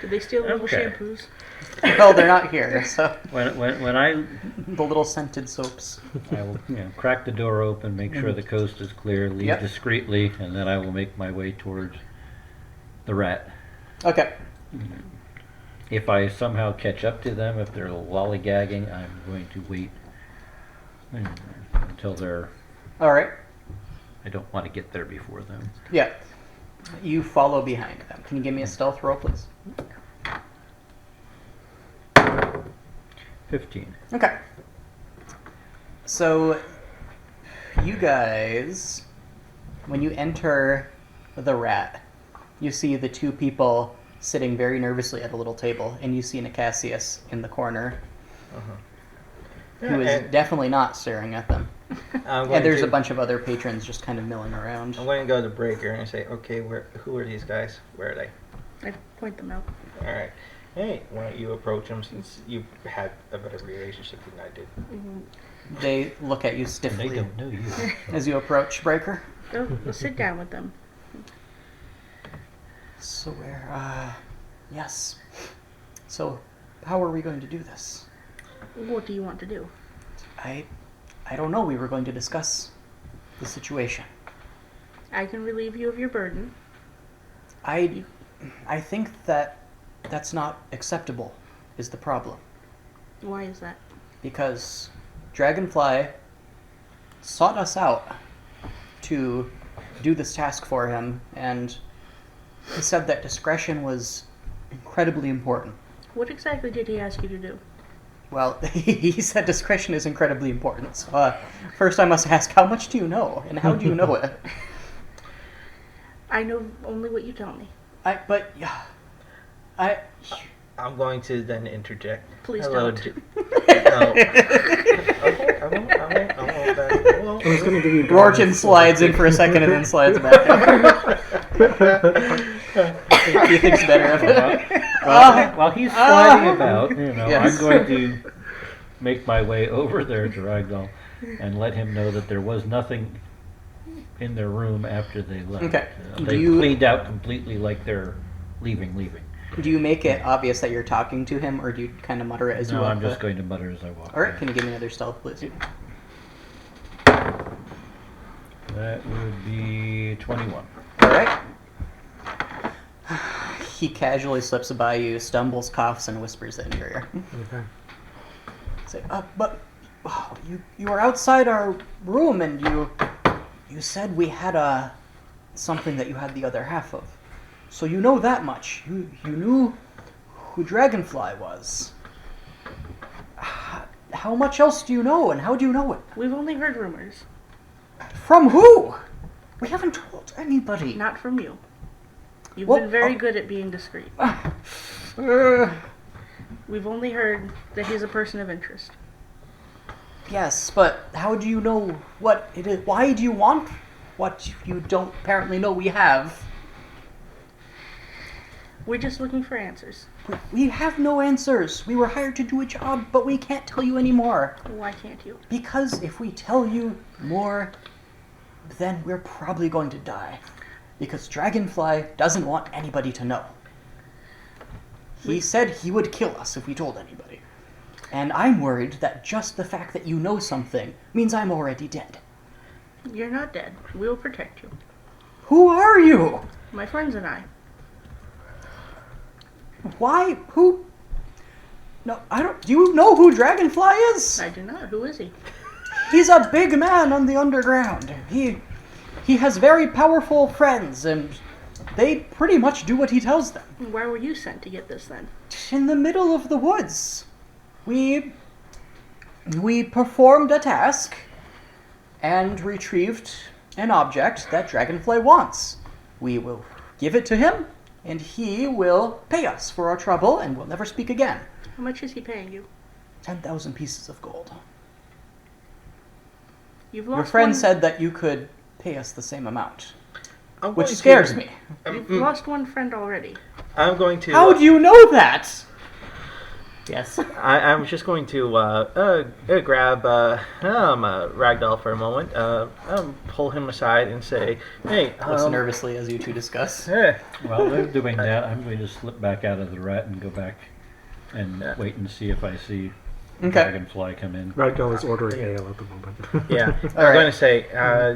Speaker 4: Did they steal the little
Speaker 3: Okay.
Speaker 4: shampoos?
Speaker 1: Well, they're not here, so
Speaker 3: When I
Speaker 1: the little scented soaps.
Speaker 3: I will crack the door open, make sure the coast is clear, leave
Speaker 1: Yep.
Speaker 3: discreetly, and then I will make my way towards the rat.
Speaker 1: Okay.
Speaker 3: If I somehow catch up to them, if they're lollygagging, I'm going to wait until they're...
Speaker 1: All right.
Speaker 3: I don't want to get there before them.
Speaker 1: Yeah. You follow behind them. Can you give me a stealth roll, please?
Speaker 3: 15.
Speaker 1: Okay. So, you guys, when you enter the rat, you see the two people sitting very nervously at a little table, and you see Nicassius in the corner, who is
Speaker 2: And
Speaker 1: definitely not staring at them.
Speaker 2: I'm going
Speaker 1: And there's
Speaker 2: to,
Speaker 1: a bunch of other patrons just kind of milling around.
Speaker 2: I'm going to go to Breaker and say, okay, who are these guys? Where are they?
Speaker 4: I point them out.
Speaker 2: All right. Hey, why don't you approach them since you had a better relationship than I did?
Speaker 1: They look at you
Speaker 3: They
Speaker 1: stiffly
Speaker 3: don't know you.
Speaker 1: as you approach Breaker.
Speaker 4: Go sit down with them.
Speaker 1: So yes. So, how are we going to do this?
Speaker 4: What do you want to do?
Speaker 1: I don't know. We were going to discuss the situation.
Speaker 4: I can relieve you of your burden.
Speaker 1: I think that's not acceptable, is the problem.
Speaker 4: Why is that?
Speaker 1: Because Dragonfly sought us out to do this task for him, and he said that discretion was incredibly important.
Speaker 4: What exactly did he ask you to do?
Speaker 1: Well, he said discretion is incredibly important. So, first I must ask, how much do you know, and how do you know it?
Speaker 4: I know only what you tell me.
Speaker 2: I'm going to then interject.
Speaker 4: Please
Speaker 2: Hello,
Speaker 4: don't.
Speaker 2: No. Okay, I won't then. I won't.
Speaker 5: I was going to give you.
Speaker 1: Rortrin slides in for a second and then slides back. He thinks better of it.
Speaker 3: While he's sliding about,
Speaker 1: Yes.
Speaker 3: I'm going to make my way over there to Ragdal and let him know that there was nothing in their room after they left.
Speaker 1: Okay.
Speaker 3: They cleaned out completely like they're leaving.
Speaker 1: Do you make it obvious that you're talking to him, or do you kind of mutter it as you
Speaker 3: No,
Speaker 1: walk?
Speaker 3: I'm just going to mutter as I walk.
Speaker 1: All right, can you give me another stealth, please?
Speaker 3: That would be 21.
Speaker 1: All right. He casually slips by you, stumbles, coughs, and whispers in your ear.
Speaker 5: Okay.
Speaker 1: Say, but you were outside our room and you said we had something that you had the other half of. So you know that much. You knew who Dragonfly was. How much else do you know, and how do you know it?
Speaker 4: We've only heard rumors.
Speaker 1: From who? We haven't told anybody.
Speaker 4: Not from you. You've
Speaker 1: Well,
Speaker 4: been very good at being discreet. We've only heard that he's a person of interest.
Speaker 1: Yes, but how do you know what it is? Why do you want what you don't apparently know we have?
Speaker 4: We're just looking for answers.
Speaker 1: We have no answers. We were hired to do a job, but we can't tell you anymore.
Speaker 4: Why can't you?
Speaker 1: Because if we tell you more, then we're probably going to die. Because Dragonfly doesn't want anybody to know. He said he would kill us if we told anybody. And I'm worried that just the fact that you know something means I'm already dead.
Speaker 4: You're not dead. We'll protect you.
Speaker 1: Who are you?
Speaker 4: My friends and I.
Speaker 1: Why? Who? No, I don't. Do you know who Dragonfly is?
Speaker 4: I do not. Who is he?
Speaker 1: He's a big man on the underground. He has very powerful friends, and they pretty much do what he tells them.
Speaker 4: Why were you sent to get this then?
Speaker 1: In the middle of the woods, we performed a task and retrieved an object that Dragonfly wants. We will give it to him, and he will pay us for our trouble, and we'll never speak again.
Speaker 4: How much is he paying you?
Speaker 1: 10,000 pieces of gold.
Speaker 4: You've
Speaker 1: Your
Speaker 4: lost
Speaker 1: friend
Speaker 4: one,
Speaker 1: said that you could pay us the same amount,
Speaker 2: I'm
Speaker 1: which
Speaker 2: going
Speaker 1: scares
Speaker 2: to-
Speaker 1: me.
Speaker 4: You've lost one friend already.
Speaker 2: I'm going to.
Speaker 1: How do you know that? Yes.
Speaker 2: I'm just going to grab Ragdal for a moment, pull him aside and say, "Hey,
Speaker 1: Looks nervously as you two discuss.
Speaker 3: While they're doing that, I'm going to slip back out of the rat and go back and wait and see if I see
Speaker 1: Okay.
Speaker 3: Dragonfly come in.
Speaker 5: Ragdal is ordering ale at the moment.
Speaker 2: yeah,
Speaker 1: All
Speaker 2: I'm
Speaker 1: right.
Speaker 2: going to say,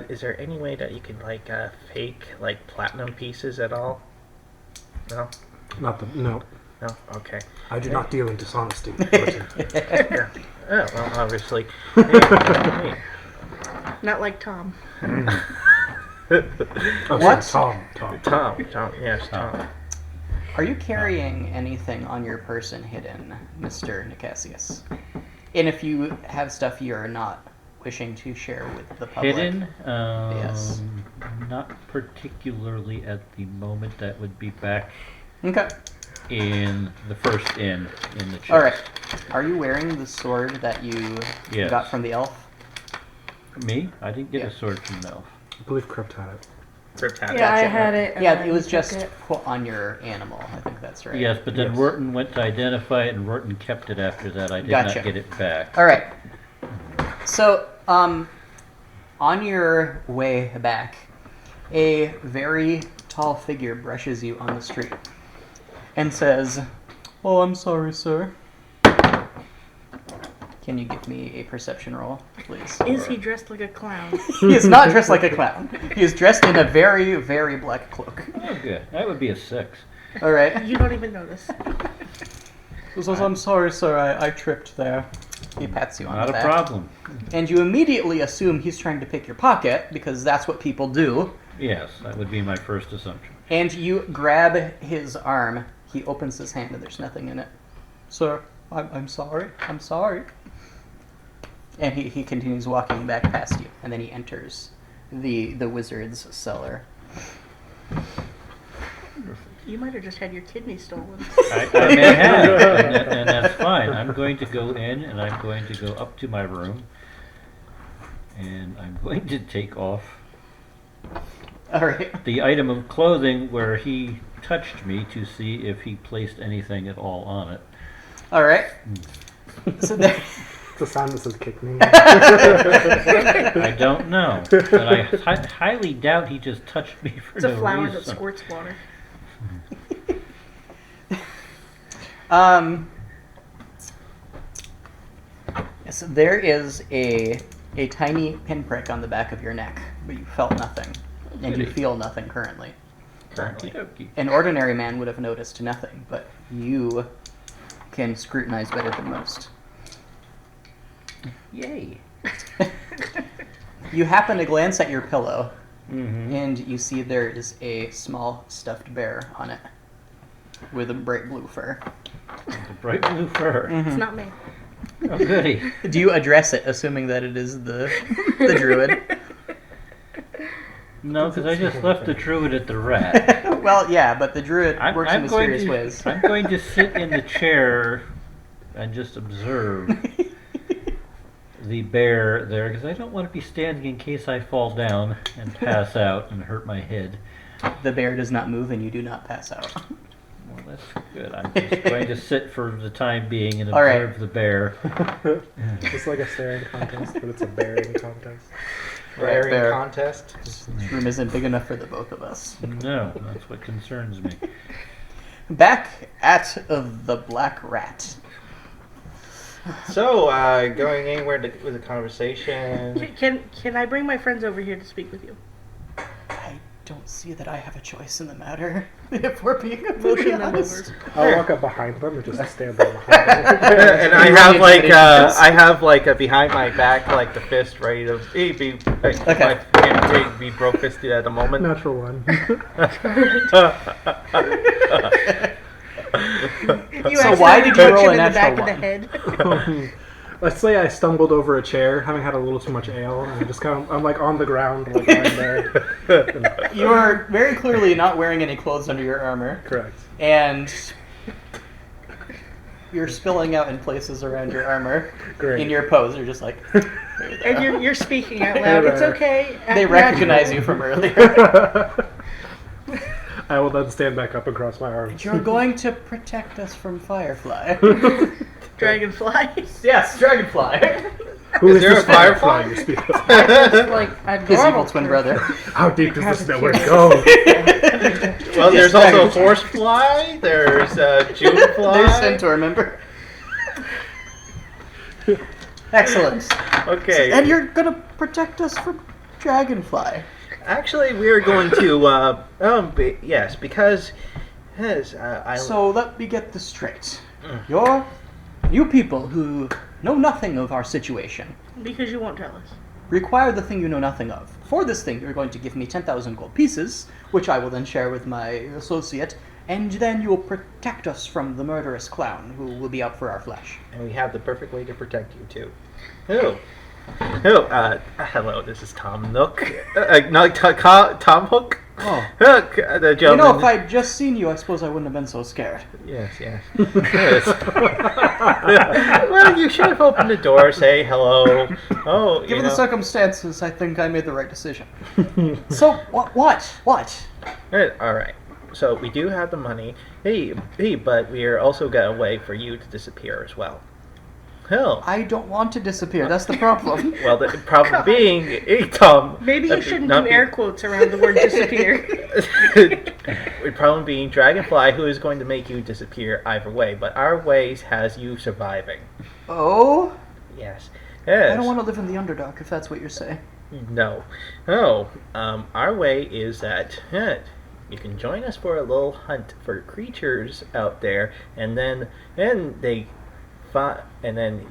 Speaker 2: is there any way that you could fake platinum pieces at all? No,
Speaker 5: No.
Speaker 2: no, okay.
Speaker 5: I do not deal in dishonesty.
Speaker 2: Yeah. Oh, well, obviously. Hey.
Speaker 4: Not like Tom.
Speaker 5: Oh,
Speaker 1: What?
Speaker 5: sorry, Tom.
Speaker 2: Tom, yes, Tom.
Speaker 1: Are you carrying anything on your person hidden, Mr. Nicassius? And if you have stuff you're not wishing to share with the public.
Speaker 3: Hidden?
Speaker 1: Yes.
Speaker 3: Not particularly at the moment. That would be back
Speaker 1: Okay.
Speaker 3: in the first in the chest.
Speaker 1: Alright. Are you wearing the sword that you
Speaker 3: Yes.
Speaker 1: got from the elf?
Speaker 3: Me? I didn't get
Speaker 1: Yeah.
Speaker 3: a sword from the elf.
Speaker 5: I believe Crypt had it.
Speaker 2: Crypt hat.
Speaker 7: Yeah, I
Speaker 1: Gotcha.
Speaker 7: had it. and
Speaker 1: Yeah,
Speaker 7: then
Speaker 1: it was
Speaker 7: took
Speaker 1: just
Speaker 7: it.
Speaker 1: put on your animal. I think that's right.
Speaker 3: Yes, but then
Speaker 5: Yes.
Speaker 3: Rortrin went to identify it, and Rortrin kept it after that. I did
Speaker 1: Gotcha.
Speaker 3: not get it back.
Speaker 1: Alright. So, on your way back, a very tall figure brushes you on the street and says, "Oh, I'm sorry, sir." Can you give me a perception roll, please?
Speaker 4: Is he dressed like a clown?
Speaker 1: He is not dressed like a clown. He is dressed in a very, very black cloak.
Speaker 3: Oh, good. That would be a 6.
Speaker 1: Alright.
Speaker 4: You don't even notice.
Speaker 1: He says, "I'm sorry, sir, I tripped there." He pats you on
Speaker 3: Not
Speaker 1: the
Speaker 3: a
Speaker 1: back.
Speaker 3: problem.
Speaker 1: And you immediately assume he's trying to pick your pocket, because that's what people do.
Speaker 3: Yes, that would be my first assumption.
Speaker 1: And you grab his arm. He opens his hand and there's nothing in it. "Sir, I'm sorry. I'm sorry." And he continues walking back past you. And then he enters the wizard's cellar.
Speaker 4: You might have just had your kidney stolen.
Speaker 3: I may have, and that's fine. I'm going to go in, and I'm going to go up to my room, and I'm going to take off
Speaker 1: Alright.
Speaker 3: the item of clothing where he touched me to see if he placed anything at all on it.
Speaker 1: Alright. So there...
Speaker 5: It's a sound that says kick me.
Speaker 3: I don't know, but I highly doubt he just touched me for
Speaker 4: It's
Speaker 3: no
Speaker 4: a flower that
Speaker 3: reason.
Speaker 4: squirts water.
Speaker 1: So there is a tiny pinprick on the back of your neck, but you felt nothing. And you feel nothing currently.
Speaker 3: Okey-dokey.
Speaker 1: An ordinary man would have noticed nothing, but you can scrutinize better than most.
Speaker 3: Yay.
Speaker 1: You happen to glance at your pillow,
Speaker 3: Mm-hmm.
Speaker 1: and you see there is a small stuffed bear on it with a bright blue fur.
Speaker 3: The bright blue fur.
Speaker 4: It's not me.
Speaker 3: Oh, goody.
Speaker 1: Do you address it, assuming that it is the druid?
Speaker 3: No, because I just left the druid at the rat.
Speaker 1: Well, yeah, but the druid works in
Speaker 3: I'm going
Speaker 1: mysterious
Speaker 3: to,
Speaker 1: ways.
Speaker 3: I'm going to sit in the chair and just observe the bear there, because I don't want to be standing in case I fall down and pass out and hurt my head.
Speaker 1: The bear does not move, and you do not pass out.
Speaker 3: Well, that's good. I'm just going to sit for the time being and
Speaker 1: All right.
Speaker 3: observe the bear.
Speaker 5: It's like a staring contest, but it's a bearing contest.
Speaker 2: Bearing
Speaker 1: Bear.
Speaker 2: contest.
Speaker 1: This room isn't big enough for the both of us.
Speaker 3: No, that's what concerns me.
Speaker 1: Back at the Black Rat.
Speaker 2: So, going anywhere with the conversation.
Speaker 4: Can I bring my friends over here to speak with you?
Speaker 1: I don't see that I have a choice in the matter, if we're being completely
Speaker 4: Motion them
Speaker 1: honest.
Speaker 4: over.
Speaker 5: I'll walk up behind them and just stand there behind them.
Speaker 2: And I
Speaker 1: You
Speaker 2: have
Speaker 1: really
Speaker 2: like
Speaker 1: intimidating this?
Speaker 2: I have like behind my back like the fist ready to be be broke fisted at the moment.
Speaker 5: Natural one.
Speaker 4: You
Speaker 1: So
Speaker 4: actually
Speaker 1: why did you
Speaker 4: punch
Speaker 1: roll
Speaker 4: him
Speaker 1: a
Speaker 4: in the back
Speaker 1: natural
Speaker 4: of the head?
Speaker 5: Let's say I stumbled over a chair, having had a little too much ale, and I'm like on the ground, like lying there.
Speaker 1: You are very clearly not wearing any clothes under your armor,
Speaker 5: Correct.
Speaker 1: and you're spilling out in places around your armor.
Speaker 5: Great.
Speaker 1: In your pose, you're just like...
Speaker 4: And you're speaking out loud. It's okay.
Speaker 1: They
Speaker 4: Act
Speaker 1: recognize
Speaker 4: natural.
Speaker 1: you from earlier.
Speaker 5: I will then stand back up and cross my arms.
Speaker 1: You're going to protect us from Firefly.
Speaker 4: Dragonfly.
Speaker 1: Yes, Dragonfly.
Speaker 5: Who
Speaker 2: Is
Speaker 5: is
Speaker 2: there
Speaker 5: this
Speaker 2: a firefly?
Speaker 5: you speak of?
Speaker 7: Just like a
Speaker 1: His evil
Speaker 7: normal
Speaker 1: twin
Speaker 7: person.
Speaker 1: brother.
Speaker 5: How deep does this network go?
Speaker 2: Well, there's also horsefly. There's June fly.
Speaker 1: There's Centaur, remember? Excellent.
Speaker 2: Okay.
Speaker 1: And you're gonna protect us from Dragonfly.
Speaker 2: Actually, we are going to yes, because I
Speaker 1: So let me get this straight. You people who know nothing of our situation
Speaker 4: Because you won't tell us.
Speaker 1: require the thing you know nothing of. For this thing, you're going to give me 10,000 gold pieces, which I will then share with my associate, and then you will protect us from the murderous clown who will be out for our flesh.
Speaker 2: and we have the perfect way to protect you too. Who? Hello, this is Tom Nook. Tom Hook.
Speaker 1: Oh.
Speaker 2: Hook, the
Speaker 1: You
Speaker 2: gentleman.
Speaker 1: know, if I'd just seen you, I suppose I wouldn't have been so scared.
Speaker 2: Yes. Yes. Well, you should have opened the door, say hello. Oh,
Speaker 1: Given the circumstances, I think I made the right decision. So, what?
Speaker 2: All right. So we do have the money. Hey, but we are also got a way for you to disappear as well. Hell.
Speaker 1: I don't want to disappear, that's the problem.
Speaker 2: Well, the problem being, hey, Tom.
Speaker 4: Maybe you shouldn't do
Speaker 2: not
Speaker 4: air quotes around the word disappear.
Speaker 2: The problem being Dragonfly, who is going to make you disappear either way. But our ways has you surviving.
Speaker 1: Oh?
Speaker 2: Yes.
Speaker 1: I
Speaker 2: Yes.
Speaker 1: don't want to live in the Underdark, if that's what you're saying.
Speaker 2: No. Our way is that you can join us for a little hunt for creatures out there, and then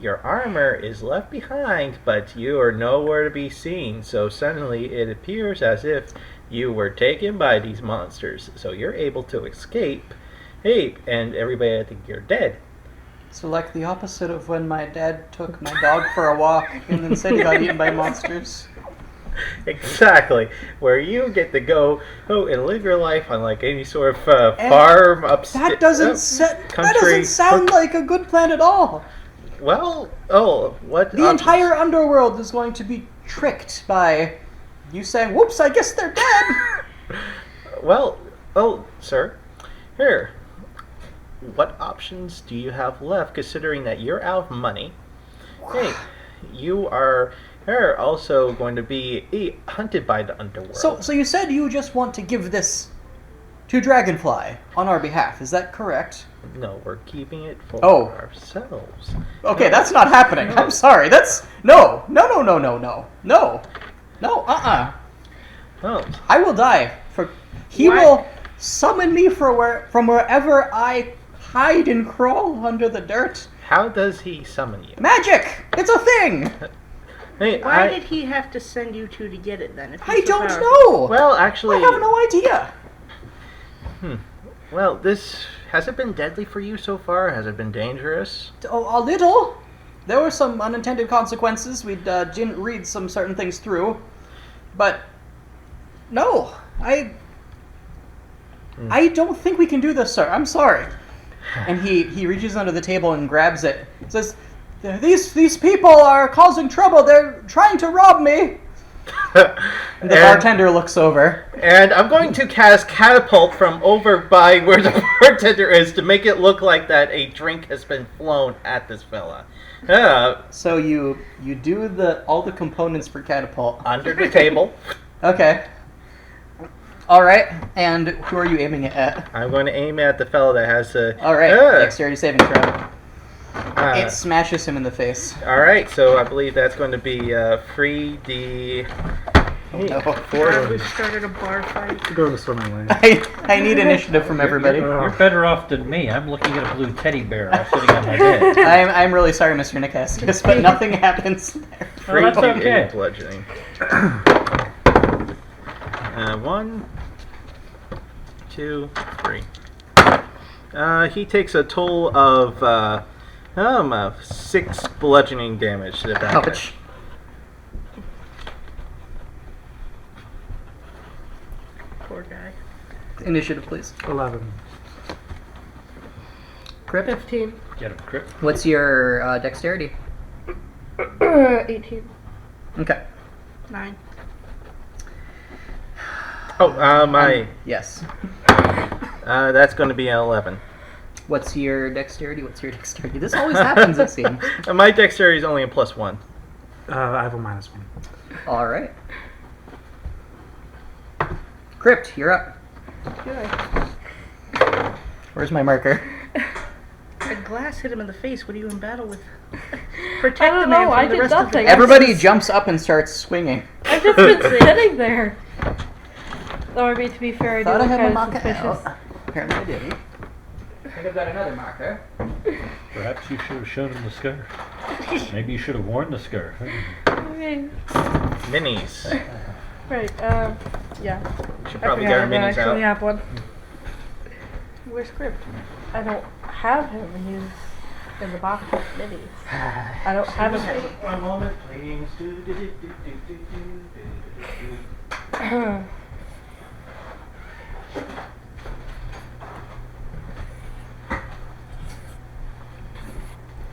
Speaker 2: your armor is left behind, but you are nowhere to be seen. So suddenly it appears as if you were taken by these monsters. So you're able to escape. Hey, and everybody, I think you're dead.
Speaker 1: So like the opposite of when my dad took my dog for a walk and then said he got eaten by monsters.
Speaker 2: Exactly, where you get to go and live your life on like any sort of farm upstate.
Speaker 1: That doesn't sound like a good plan at all.
Speaker 2: What?
Speaker 1: The entire underworld is going to be tricked by you saying, "Whoops, I guess they're dead."
Speaker 2: Well, sir, here. What options do you have left? Considering that you're out of money, hey, you are also going to be hunted by the underworld.
Speaker 1: So you said you just want to give this to Dragonfly on our behalf. Is that correct?
Speaker 2: No, we're keeping it for ourselves.
Speaker 1: Okay, that's not happening. I'm sorry. That's no.
Speaker 2: Oh,
Speaker 1: I will die for. He will summon me from wherever I hide and crawl under the dirt
Speaker 2: How does he summon you?
Speaker 1: Magic! It's a thing!
Speaker 2: Hey,
Speaker 4: Why did he have to send you two to get it then? If he's
Speaker 1: I
Speaker 4: so
Speaker 1: don't
Speaker 4: powerful?
Speaker 1: know!
Speaker 2: Well, actually,
Speaker 1: I have no idea.
Speaker 2: well, this has it been deadly for you so far? Has it been dangerous?
Speaker 1: A little. There were some unintended consequences. We didn't read some certain things through. But, no. I don't think we can do this, sir. I'm sorry. And he reaches under the table and grabs it. Says, these people are causing trouble. They're trying to rob me. And the bartender looks over.
Speaker 2: And I'm going to cast Catapult from over by where the bartender is to make it look like that a drink has been flown at this fella.
Speaker 1: So you do all the components for Catapult.
Speaker 2: Under the table.
Speaker 1: Okay. Alright, and who are you aiming it at?
Speaker 2: I'm going to aim at the fella that has a...
Speaker 1: Alright, dexterity saving throw. It smashes him in the face.
Speaker 2: Alright, so I believe that's going to be 3D...
Speaker 1: No.
Speaker 4: We started a bar fight.
Speaker 5: Go to the swimming lane.
Speaker 1: I need initiative from everybody.
Speaker 3: You're better off than me. I'm looking at a blue teddy bear sitting on my bed.
Speaker 1: I'm really sorry, Mr. Nicassius, but nothing happens there.
Speaker 3: Oh, that's okay.
Speaker 2: Bludgeoning. 1, 2, 3. He takes a total of 6 bludgeoning damage to the back.
Speaker 1: Ouch.
Speaker 4: Poor guy.
Speaker 1: Initiative, please.
Speaker 5: 11.
Speaker 1: Crypt?
Speaker 7: 15.
Speaker 3: Get him, Crypt.
Speaker 1: What's your dexterity?
Speaker 7: 18.
Speaker 1: Okay.
Speaker 4: 9.
Speaker 2: Oh, my...
Speaker 1: Yes.
Speaker 2: that's going to be an 11.
Speaker 1: What's your dexterity? This always happens, it seems.
Speaker 2: My dexterity is only a +1.
Speaker 5: I have a -1.
Speaker 1: Alright. Crypt, you're up. Where's my marker?
Speaker 4: A glass hit him in the face. What are you in battle with?
Speaker 7: I
Speaker 4: Protect the
Speaker 7: don't
Speaker 4: man
Speaker 7: know.
Speaker 4: from
Speaker 7: I
Speaker 4: the
Speaker 7: did
Speaker 4: rest of the
Speaker 7: nothing.
Speaker 1: Everybody jumps up and starts swinging.
Speaker 7: I've just been sitting there. Though, I mean, to be fair, I do
Speaker 1: Thought I
Speaker 7: look
Speaker 1: had my
Speaker 7: kind of
Speaker 1: marker
Speaker 7: suspicious.
Speaker 1: out. Apparently I didn't. I think I've got another marker.
Speaker 3: Perhaps you should have shown him the scarf. Maybe you should have worn the scarf.
Speaker 7: Okay.
Speaker 2: Minis.
Speaker 7: Right, yeah.
Speaker 2: You should
Speaker 7: I
Speaker 2: probably
Speaker 7: forgot
Speaker 2: get our
Speaker 7: I don't
Speaker 2: minis
Speaker 7: actually
Speaker 2: out.
Speaker 7: have one.
Speaker 4: Where's Crypt?
Speaker 7: I don't have him. He's in the box with minis. I don't have him.
Speaker 2: One moment, please.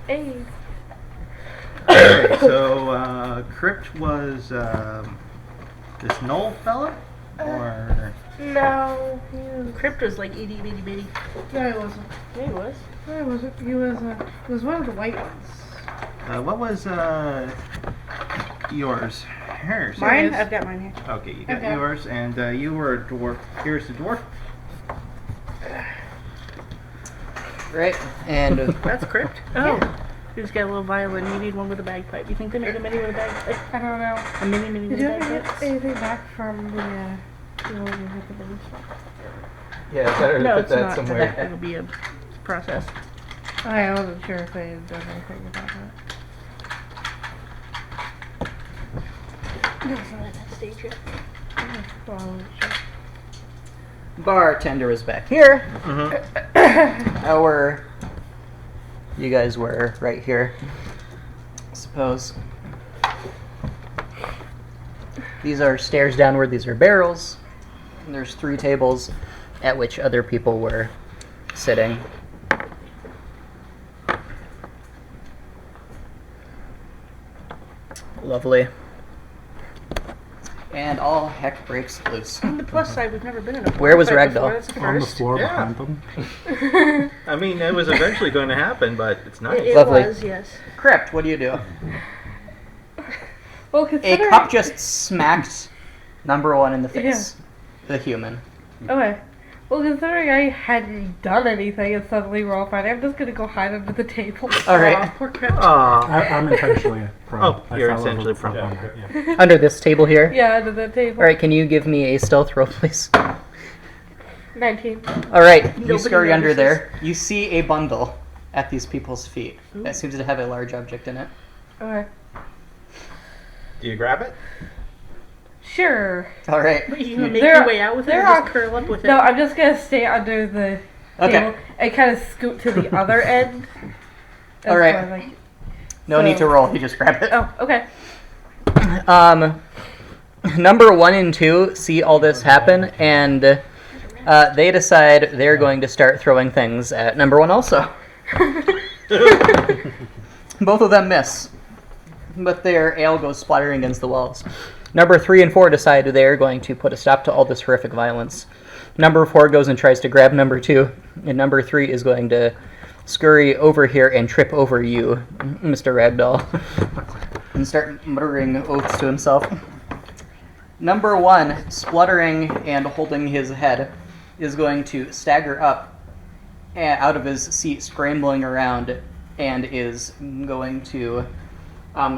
Speaker 7: Hey.
Speaker 2: Okay, so Crypt was this Knoll fella? Or...
Speaker 7: No.
Speaker 4: Crypt was like itty bitty bitty.
Speaker 7: No, he wasn't.
Speaker 4: Yeah, he was.
Speaker 7: No, he wasn't. He was one of the white ones.
Speaker 2: what was yours? Hers.
Speaker 4: Mine? I've got mine here.
Speaker 2: Okay, you got
Speaker 7: Okay.
Speaker 2: yours, and you were a dwarf. Here's the dwarf.
Speaker 1: Right, and
Speaker 4: That's Crypt. Oh. He's got a little violin. You need one with a bagpipe. You think they made a mini with a bagpipe?
Speaker 7: I don't know.
Speaker 4: A mini with
Speaker 7: Did
Speaker 4: a
Speaker 7: you ever get
Speaker 4: bagpipe?
Speaker 7: anything back from the one you hit the mini shop?
Speaker 1: yeah, it's better to
Speaker 4: No,
Speaker 1: put
Speaker 4: it's
Speaker 1: that
Speaker 4: not.
Speaker 1: somewhere.
Speaker 4: It'll be a process.
Speaker 7: I wasn't sure if they had done anything about that.
Speaker 4: No, it's not at that stage yet.
Speaker 7: Well, I wasn't sure.
Speaker 1: Bartender is back here.
Speaker 2: Mm-hmm.
Speaker 1: You guys were right here, I suppose. These are stairs downward. These are barrels. And there's 3 tables at which other people were sitting. Lovely. And all heck breaks loose.
Speaker 4: On the plus side, we've never been in a bar
Speaker 1: Where was
Speaker 4: fight
Speaker 1: Ragdal?
Speaker 4: before. That's a
Speaker 5: On the
Speaker 4: first.
Speaker 5: floor
Speaker 2: Yeah.
Speaker 5: behind them.
Speaker 2: I mean, it was eventually going to happen, but it's nice.
Speaker 4: It
Speaker 1: Lovely.
Speaker 4: was, yes.
Speaker 1: Crypt, what do you do?
Speaker 7: Well,
Speaker 1: A
Speaker 7: considering...
Speaker 1: cup just smacked number 1 in the face. The human.
Speaker 7: Okay. Well, considering I hadn't done anything and suddenly we're all fighting, I'm just gonna go hide under the table.
Speaker 1: All right.
Speaker 4: Aw, poor Crypt.
Speaker 5: I'm intentionally prone.
Speaker 2: Oh,
Speaker 5: I
Speaker 2: you're
Speaker 5: fell over
Speaker 2: essentially
Speaker 5: from
Speaker 2: prone.
Speaker 5: under, yeah.
Speaker 1: Under this table here.
Speaker 7: Yeah, under the table.
Speaker 1: All right, can you give me a stealth roll, please?
Speaker 7: 19.
Speaker 1: All right, you
Speaker 4: Nobody
Speaker 1: scurry under
Speaker 4: notices.
Speaker 1: there. You see a bundle at these people's feet. That seems to have a large object in it.
Speaker 7: Okay.
Speaker 2: Do you grab it?
Speaker 7: Sure.
Speaker 1: All right.
Speaker 4: But you gonna make
Speaker 7: There-
Speaker 4: your way out with it or
Speaker 7: there
Speaker 4: just
Speaker 7: are-
Speaker 4: curl up with it?
Speaker 7: No, I'm just gonna stay under the
Speaker 1: Okay.
Speaker 7: table and kind of scoot to the other end. As
Speaker 1: All right.
Speaker 7: far as I-
Speaker 1: No need to roll. You just grab it.
Speaker 7: Oh, okay.
Speaker 1: Number 1 and 2 see all this happen, and they decide they're going to start throwing things at number 1 also. Both of them miss, but their ale goes splattering against the walls. Number 3 and 4 decide they're going to put a stop to all this horrific violence. Number 4 goes and tries to grab number 2, and number 3 is going to scurry over here and trip over you, Mr. Ragdal, and start muttering oaths to himself. Number 1, spluttering and holding his head, is going to stagger up out of his seat, scrambling around, and is going to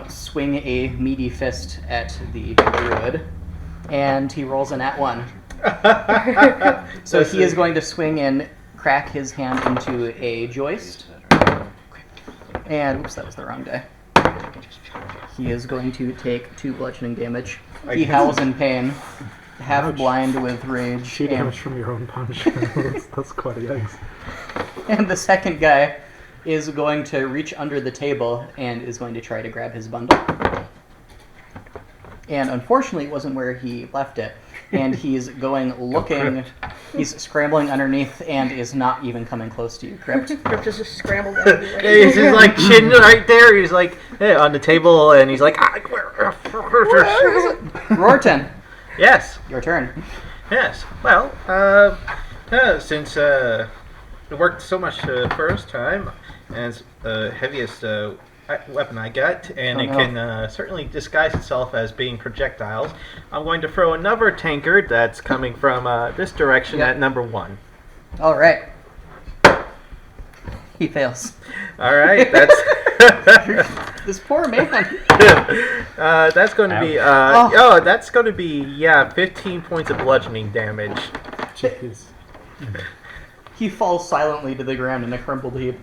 Speaker 1: swing a meaty fist at the druid. And he rolls an @1. So he is going to swing and crack his hand into a joist. And, oops, that was the wrong die. He is going to take 2 bludgeoning damage. He howls in pain, half
Speaker 5: Ouch.
Speaker 1: blind with rage.
Speaker 5: 2
Speaker 1: and-
Speaker 5: damage from your own punch. that's quite a yikes.
Speaker 1: And the second guy is going to reach under the table and is going to try to grab his bundle. And unfortunately, it wasn't where he left it. And he's going looking, he's scrambling underneath and is not even coming close to you, Crypt.
Speaker 4: Crypt is just scrambled
Speaker 2: Yeah,
Speaker 4: everywhere.
Speaker 2: he's just like chin right there. He's like on the table, and he's like,
Speaker 1: Rortrin,
Speaker 2: yes,
Speaker 1: your turn.
Speaker 2: yes. Well, since it worked so much first time, and it's the heaviest weapon I got, and
Speaker 1: Oh,
Speaker 2: it
Speaker 1: no.
Speaker 2: can certainly disguise itself as being projectiles, I'm going to throw another tankard that's coming from this direction
Speaker 1: Yep.
Speaker 2: at number 1.
Speaker 1: All right. He fails.
Speaker 2: All right, that's
Speaker 1: This poor man.
Speaker 2: that's going to be that's going to be 15 points of bludgeoning damage.
Speaker 5: Jeez.
Speaker 1: He falls silently to the ground in a crumpled heap.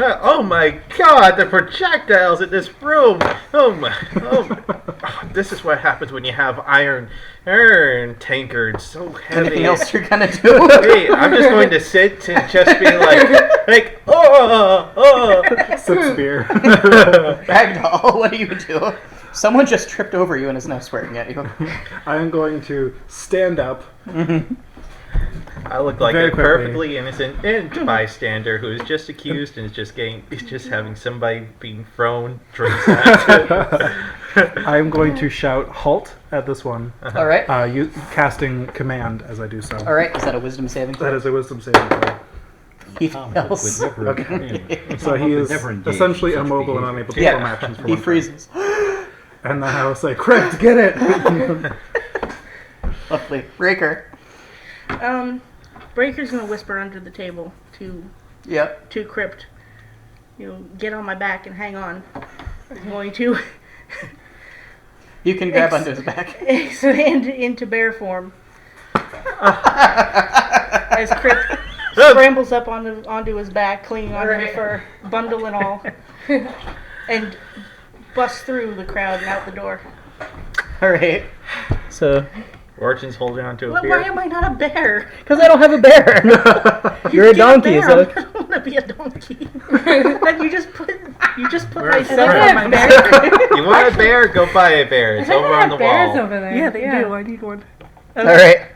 Speaker 2: Oh my God! The projectiles in this room. Oh my! This is what happens when you have iron tankards so heavy.
Speaker 1: Anything else you're gonna do?
Speaker 2: Hey, I'm just going to sit and just be like oh.
Speaker 5: Sit spear.
Speaker 1: Ragdoll, what do you do? Someone just tripped over you and is now swearing at you.
Speaker 5: I am going to stand up.
Speaker 2: I look like
Speaker 5: Very
Speaker 2: a
Speaker 5: quickly.
Speaker 2: perfectly innocent bystander who is just accused and is just having somebody being thrown drinks at.
Speaker 5: I am going to shout halt at this one,
Speaker 1: All right.
Speaker 5: casting command as I do so.
Speaker 1: All right. Is that a wisdom saving throw?
Speaker 5: That is a wisdom saving throw.
Speaker 1: He
Speaker 3: Tom
Speaker 1: fails.
Speaker 3: would never,
Speaker 5: Okay.
Speaker 3: Tom
Speaker 5: So he
Speaker 3: would
Speaker 5: is
Speaker 3: never engage
Speaker 5: essentially
Speaker 3: in such
Speaker 5: immobile and
Speaker 3: behavior.
Speaker 5: unable to perform
Speaker 1: Yeah.
Speaker 5: actions for
Speaker 1: He
Speaker 5: one turn.
Speaker 1: freezes.
Speaker 5: And then I will say, Crypt, get it!
Speaker 1: Lovely. Breaker.
Speaker 4: Breaker's gonna whisper under the table to
Speaker 1: Yep.
Speaker 4: Crypt. Get on my back and hang on. I'm going to
Speaker 1: You can grab onto his back.
Speaker 4: expand into bear form. As Crypt scrambles up onto his back, clinging onto the fur, bundle and all, and busts through the crowd and out the door.
Speaker 1: All right. So,
Speaker 2: Orchin's holding on to a
Speaker 4: Why
Speaker 2: beer.
Speaker 4: am I not a bear?
Speaker 1: because I don't have a bear. You're a
Speaker 4: Get
Speaker 1: donkey,
Speaker 4: bear.
Speaker 1: so
Speaker 4: I don't want to be a donkey. And you just put
Speaker 2: We're
Speaker 4: myself
Speaker 2: friends.
Speaker 4: on my back.
Speaker 2: You want a bear? Go buy a bear. It's
Speaker 7: I
Speaker 2: over on the
Speaker 7: have bears
Speaker 2: wall.
Speaker 7: over there.
Speaker 4: Yeah, they do. I need one.
Speaker 1: all right.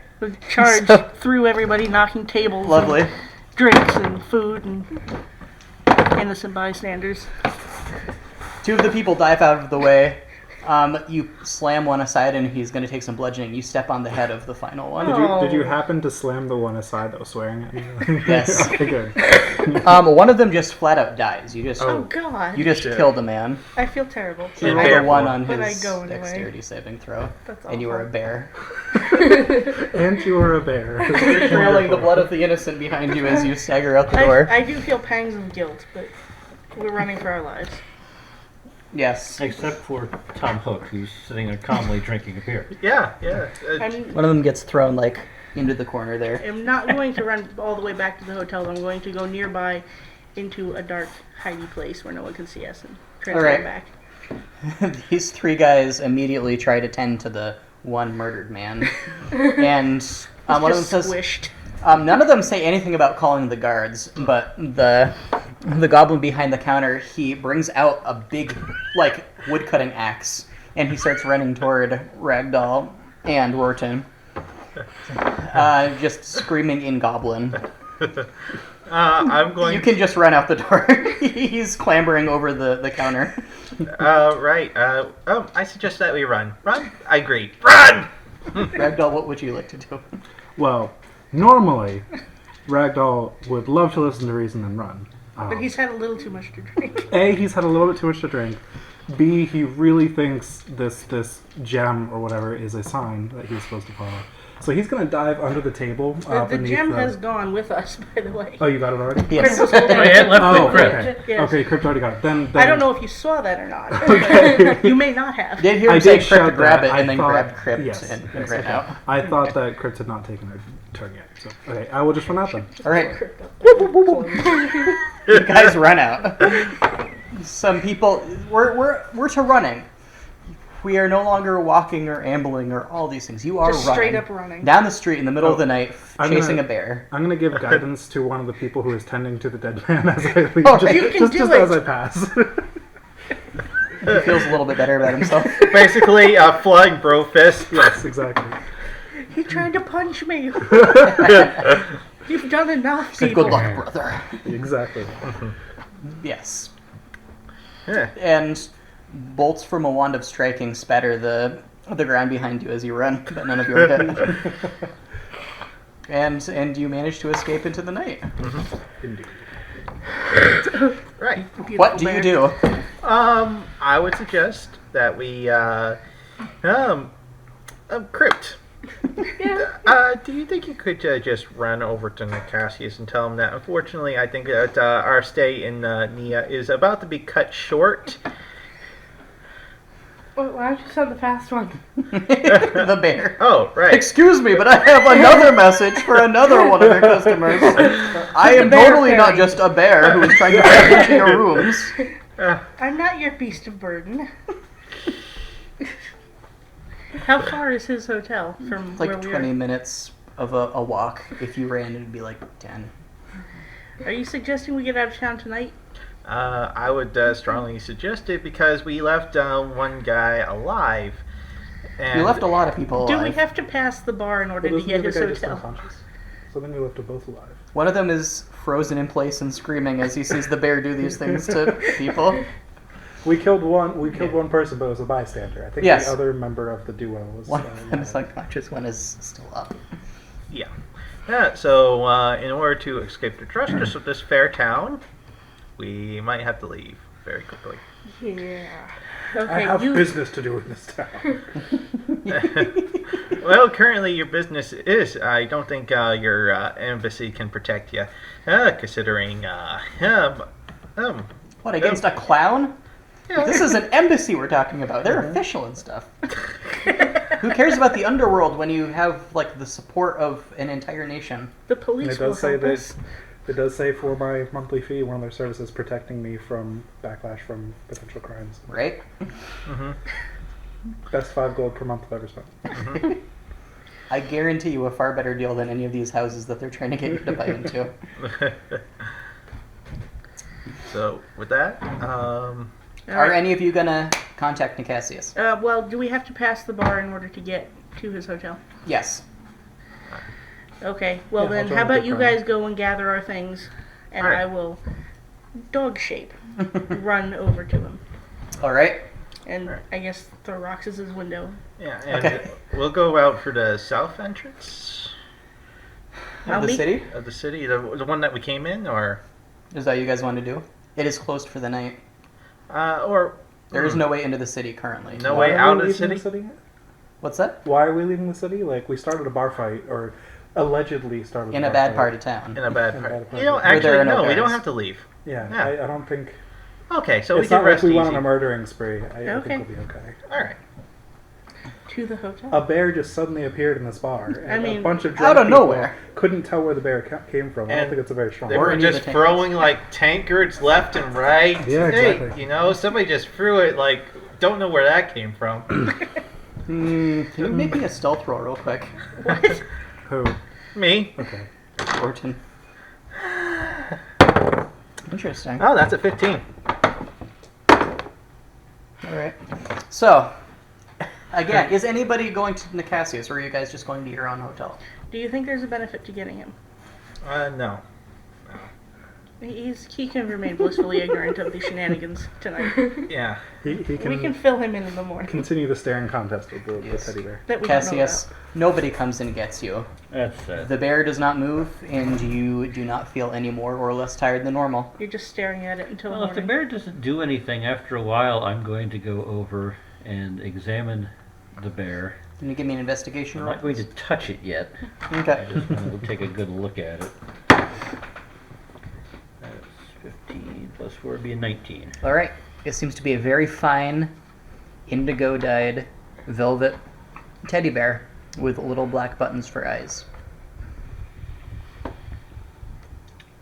Speaker 4: Charge
Speaker 1: So-
Speaker 4: through everybody, knocking tables,
Speaker 1: Lovely.
Speaker 4: and drinks, and food, and innocent bystanders.
Speaker 1: 2 of the people dive out of the way. You slam one aside, and he's going to take some bludgeoning. You step on the head of the final one.
Speaker 5: Did you happen to slam the one aside that was swearing at me?
Speaker 1: Yes.
Speaker 5: Okay, good.
Speaker 1: One of them just flat out dies. You just
Speaker 4: Oh God!
Speaker 1: you just
Speaker 2: Shit.
Speaker 1: killed a man.
Speaker 4: I feel terrible.
Speaker 1: He
Speaker 2: In
Speaker 1: rolled
Speaker 2: bear
Speaker 1: a 1
Speaker 2: form.
Speaker 1: on
Speaker 4: But I
Speaker 1: his
Speaker 4: go anyway.
Speaker 1: dexterity saving throw,
Speaker 4: That's
Speaker 1: and you were a
Speaker 4: awful.
Speaker 1: bear.
Speaker 5: And you were a bear.
Speaker 1: You're trailing the blood of the innocent behind you as you stagger out the door.
Speaker 4: I do feel pangs of guilt, but we're running for our lives.
Speaker 1: Yes.
Speaker 3: Except for Tom Hook, who's sitting there calmly drinking a beer.
Speaker 2: Yeah.
Speaker 4: I'm
Speaker 1: One of them gets thrown into the corner there.
Speaker 4: not going to run all the way back to the hotel. I'm going to go nearby into a dark, hidey place where no one can see us and
Speaker 1: All right.
Speaker 4: transfer back.
Speaker 1: These three guys immediately try to tend to the one murdered man, and one of them
Speaker 4: Just
Speaker 1: says,
Speaker 4: squished.
Speaker 1: none of them say anything about calling the guards, but the goblin behind the counter, he brings out a big, like, woodcutting axe, and he starts running toward Ragdal and Rortrin, just screaming in goblin.
Speaker 2: I'm going.
Speaker 1: You can just run out the door. He's clambering over the counter.
Speaker 2: Right. I suggest that we run. Run? I agree. Run!
Speaker 1: Ragdoll, what would you like to do?
Speaker 5: Well, normally, Ragdoll would love to listen to reason and run.
Speaker 4: But he's had a little too much to drink.
Speaker 5: A, he's had a little bit too much to drink. B, he really thinks this gem or whatever is a sign that he's supposed to follow. So he's going to dive under the table.
Speaker 4: The
Speaker 5: beneath
Speaker 4: gem has gone with us, by the way.
Speaker 5: Oh, you got it already?
Speaker 1: Yes.
Speaker 4: Crypt was holding
Speaker 3: I
Speaker 4: it.
Speaker 3: had left
Speaker 5: Oh,
Speaker 3: the crypt.
Speaker 5: okay.
Speaker 4: Yes.
Speaker 5: Okay, Crypt already got it. Then
Speaker 4: I don't know if you saw that or not. You may not have.
Speaker 1: Did hear
Speaker 5: I
Speaker 1: him say
Speaker 5: did
Speaker 1: Crypt to
Speaker 5: shout
Speaker 1: grab
Speaker 5: that.
Speaker 1: it,
Speaker 5: I
Speaker 1: and then
Speaker 5: thought-
Speaker 1: grab Crypt
Speaker 5: yes,
Speaker 1: and
Speaker 5: yes,
Speaker 1: ran
Speaker 5: okay.
Speaker 1: out.
Speaker 5: I thought that Crypt had not taken a turn yet. So, okay, I will just run out then.
Speaker 1: All right. You guys run out. Some people, we're to running. We are no longer walking or ambling or all these things. You are
Speaker 4: Just
Speaker 1: running.
Speaker 4: straight up running.
Speaker 1: Down the street in the middle of the night,
Speaker 5: I'm
Speaker 1: chasing
Speaker 5: gonna-
Speaker 1: a bear.
Speaker 5: I'm going to give guidance to one of the people who is tending to the dead man as I leave.
Speaker 1: Oh,
Speaker 5: just
Speaker 4: you can
Speaker 5: just,
Speaker 4: do
Speaker 5: just
Speaker 4: it.
Speaker 5: as I pass.
Speaker 1: He feels a little bit better about himself.
Speaker 2: Basically, flying bro fist.
Speaker 5: Yes, exactly.
Speaker 4: He tried to punch me. You've done enough,
Speaker 1: So
Speaker 4: people.
Speaker 1: good luck, brother.
Speaker 5: Exactly.
Speaker 1: Yes.
Speaker 2: Yeah.
Speaker 1: And bolts from a wand of striking spatter the ground behind you as you run, but none of you are hit. And you manage to escape into the night.
Speaker 5: Indeed.
Speaker 2: Right.
Speaker 1: What do you do?
Speaker 2: I would suggest that we, Crypt.
Speaker 7: Yeah.
Speaker 2: Do you think you could just run over to Nicassius and tell him that, unfortunately, I think that our stay in Nia is about to be cut short?
Speaker 7: Why don't you send the fast one?
Speaker 1: The bear.
Speaker 2: Oh, right.
Speaker 1: Excuse me, but I have another message for another one of your customers. I am
Speaker 7: bear
Speaker 1: totally not
Speaker 7: fairy.
Speaker 1: just a bear who is trying to break into your rooms.
Speaker 4: I'm not your beast of burden. How far is his hotel from where
Speaker 1: Like
Speaker 4: we
Speaker 1: 20
Speaker 4: are?
Speaker 1: minutes of a walk. If you ran, it'd be like 10.
Speaker 4: Are you suggesting we get out of town tonight?
Speaker 2: I would strongly suggest it because we left one guy alive. And
Speaker 1: You left a lot of people
Speaker 4: Do
Speaker 1: alive.
Speaker 4: we have to pass the bar in order
Speaker 5: Well,
Speaker 4: to
Speaker 5: doesn't
Speaker 4: get
Speaker 5: the
Speaker 4: his
Speaker 5: other guy just
Speaker 4: hotel?
Speaker 5: unconscious? So then we left them both alive.
Speaker 1: One of them is frozen in place and screaming as he sees the bear do these things to people.
Speaker 5: We killed one person, but it was a bystander. I think
Speaker 1: Yes.
Speaker 5: the other member of the duo was.
Speaker 1: One of them is unconscious, one is still up.
Speaker 2: Yeah. So, in order to escape the justice of this fair town, we might have to leave very quickly.
Speaker 4: Yeah.
Speaker 5: I
Speaker 4: Okay,
Speaker 5: have
Speaker 4: you.
Speaker 5: business to do in this town.
Speaker 2: Well, currently your business is. I don't think your embassy can protect you, considering.
Speaker 1: What, against a clown?
Speaker 2: Yeah.
Speaker 1: This is an embassy we're talking about. They're official and stuff. Who cares about the underworld when you have, like, the support of an entire nation?
Speaker 4: The
Speaker 5: And
Speaker 4: police
Speaker 5: it
Speaker 4: will
Speaker 5: does say
Speaker 4: help us.
Speaker 5: that it does say for my monthly fee, one of their services protecting me from backlash from potential crimes.
Speaker 1: Right?
Speaker 5: Best 5 gold per month I've ever spent.
Speaker 1: I guarantee you a far better deal than any of these houses that they're trying to get you to buy into.
Speaker 2: So, with that,
Speaker 4: All
Speaker 1: Are
Speaker 4: right.
Speaker 1: any of you gonna contact Nicassius?
Speaker 4: Well, do we have to pass the bar in order to get to his hotel?
Speaker 1: Yes.
Speaker 4: Okay. Well,
Speaker 5: Yeah,
Speaker 4: then,
Speaker 5: I'll join
Speaker 4: how
Speaker 5: the
Speaker 4: about you
Speaker 5: crowd.
Speaker 4: guys go and gather our things, and
Speaker 2: Alright.
Speaker 4: I will dog shape run over to him,
Speaker 1: Alright.
Speaker 4: and
Speaker 2: Alright.
Speaker 4: I guess throw rocks at his window.
Speaker 2: yeah, and
Speaker 1: Okay.
Speaker 2: we'll go out for the south entrance
Speaker 4: I'll
Speaker 1: The
Speaker 4: meet-
Speaker 1: city?
Speaker 2: of the city, the one that we came in, or
Speaker 1: Is that what you guys want to do? It is closed for the night.
Speaker 2: or
Speaker 1: There is no way into the city currently.
Speaker 2: No
Speaker 5: Why
Speaker 2: way
Speaker 5: are
Speaker 2: out
Speaker 5: we
Speaker 2: of the
Speaker 5: leaving
Speaker 2: city?
Speaker 1: What's that?
Speaker 5: Why are we leaving the city? Like, we started a bar fight, or allegedly started
Speaker 1: In
Speaker 5: a
Speaker 1: a
Speaker 5: bar
Speaker 1: bad
Speaker 5: fight.
Speaker 1: part of town.
Speaker 2: in a bad
Speaker 5: In a
Speaker 2: part.
Speaker 5: bad part.
Speaker 2: You know,
Speaker 5: Where
Speaker 1: there
Speaker 2: actually,
Speaker 1: are no
Speaker 2: no, we don't
Speaker 1: guards.
Speaker 2: have to leave.
Speaker 5: Yeah,
Speaker 2: Yeah.
Speaker 5: I don't think...
Speaker 2: Okay, so we
Speaker 5: it's
Speaker 2: can
Speaker 5: not like
Speaker 2: rest
Speaker 5: we
Speaker 2: easy.
Speaker 5: went on a murdering spree. I
Speaker 4: Okay.
Speaker 5: think we'll be okay.
Speaker 2: All right.
Speaker 4: To the hotel.
Speaker 5: A bear just suddenly appeared in this bar, and
Speaker 4: I mean,
Speaker 5: a bunch of
Speaker 1: out
Speaker 5: drunk
Speaker 1: of
Speaker 5: people
Speaker 1: nowhere.
Speaker 5: couldn't tell where the bear came from. I don't
Speaker 2: And
Speaker 5: think it's a very strong.
Speaker 2: They
Speaker 1: Or
Speaker 2: were
Speaker 1: any of
Speaker 2: just
Speaker 1: the
Speaker 2: throwing like tankards left and right.
Speaker 5: Yeah,
Speaker 2: Hey,
Speaker 5: exactly.
Speaker 2: you know, somebody just threw it. Like, don't know where that came from.
Speaker 1: Can you make me a stealth roll real quick?
Speaker 5: Who?
Speaker 2: Me?
Speaker 5: Okay.
Speaker 1: Rortrin. Interesting.
Speaker 2: Oh, that's a 15.
Speaker 1: Alright. So, again, is anybody going to Nicassius, or are you guys just going to your own hotel?
Speaker 4: Do you think there's a benefit to getting him?
Speaker 2: No.
Speaker 4: He can remain blissfully ignorant of the shenanigans tonight.
Speaker 2: Yeah.
Speaker 5: He
Speaker 4: We
Speaker 5: can,
Speaker 4: can fill him in the morning.
Speaker 5: continue the staring contest with the
Speaker 1: Yes.
Speaker 5: teddy bear.
Speaker 4: That we don't know
Speaker 1: Cassius,
Speaker 4: about.
Speaker 1: nobody comes and gets you.
Speaker 3: That's sad.
Speaker 1: The bear does not move, and you do not feel any more or less tired than normal.
Speaker 4: You're just staring at it until
Speaker 3: Well, if the
Speaker 4: morning.
Speaker 3: bear doesn't do anything after a while, I'm going to go over and examine the bear.
Speaker 1: Can you give me an investigation
Speaker 3: I'm
Speaker 1: roll?
Speaker 3: not going to touch it yet.
Speaker 1: Okay.
Speaker 3: I just want to take a good look at it. That's 15 plus 4 would be a 19.
Speaker 1: Alright. It seems to be a very fine, indigo-dyed, velvet teddy bear with little black buttons for eyes.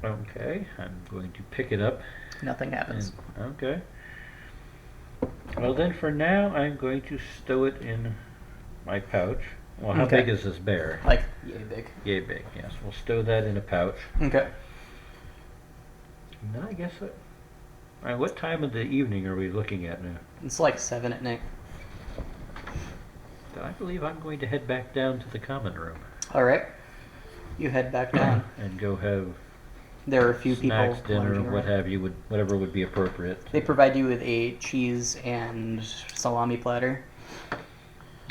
Speaker 3: Okay, I'm going to pick it up.
Speaker 1: Nothing happens.
Speaker 3: Okay. Well then, for now, I'm going to stow it in my pouch. Well, how
Speaker 1: Okay.
Speaker 3: big is this bear?
Speaker 1: Like, yay big.
Speaker 3: Yay big, yes. We'll stow that in a pouch.
Speaker 1: Okay.
Speaker 3: And then I guess what time of the evening are we looking at now?
Speaker 1: It's like 7 at night.
Speaker 3: I believe I'm going to head back down to the common room
Speaker 1: Alright. You head back down.
Speaker 3: and go have
Speaker 1: There are a few
Speaker 3: snacks,
Speaker 1: people.
Speaker 3: dinner,
Speaker 1: lounging
Speaker 3: what
Speaker 1: around.
Speaker 3: have you, whatever would be appropriate.
Speaker 1: They provide you with a cheese and salami platter.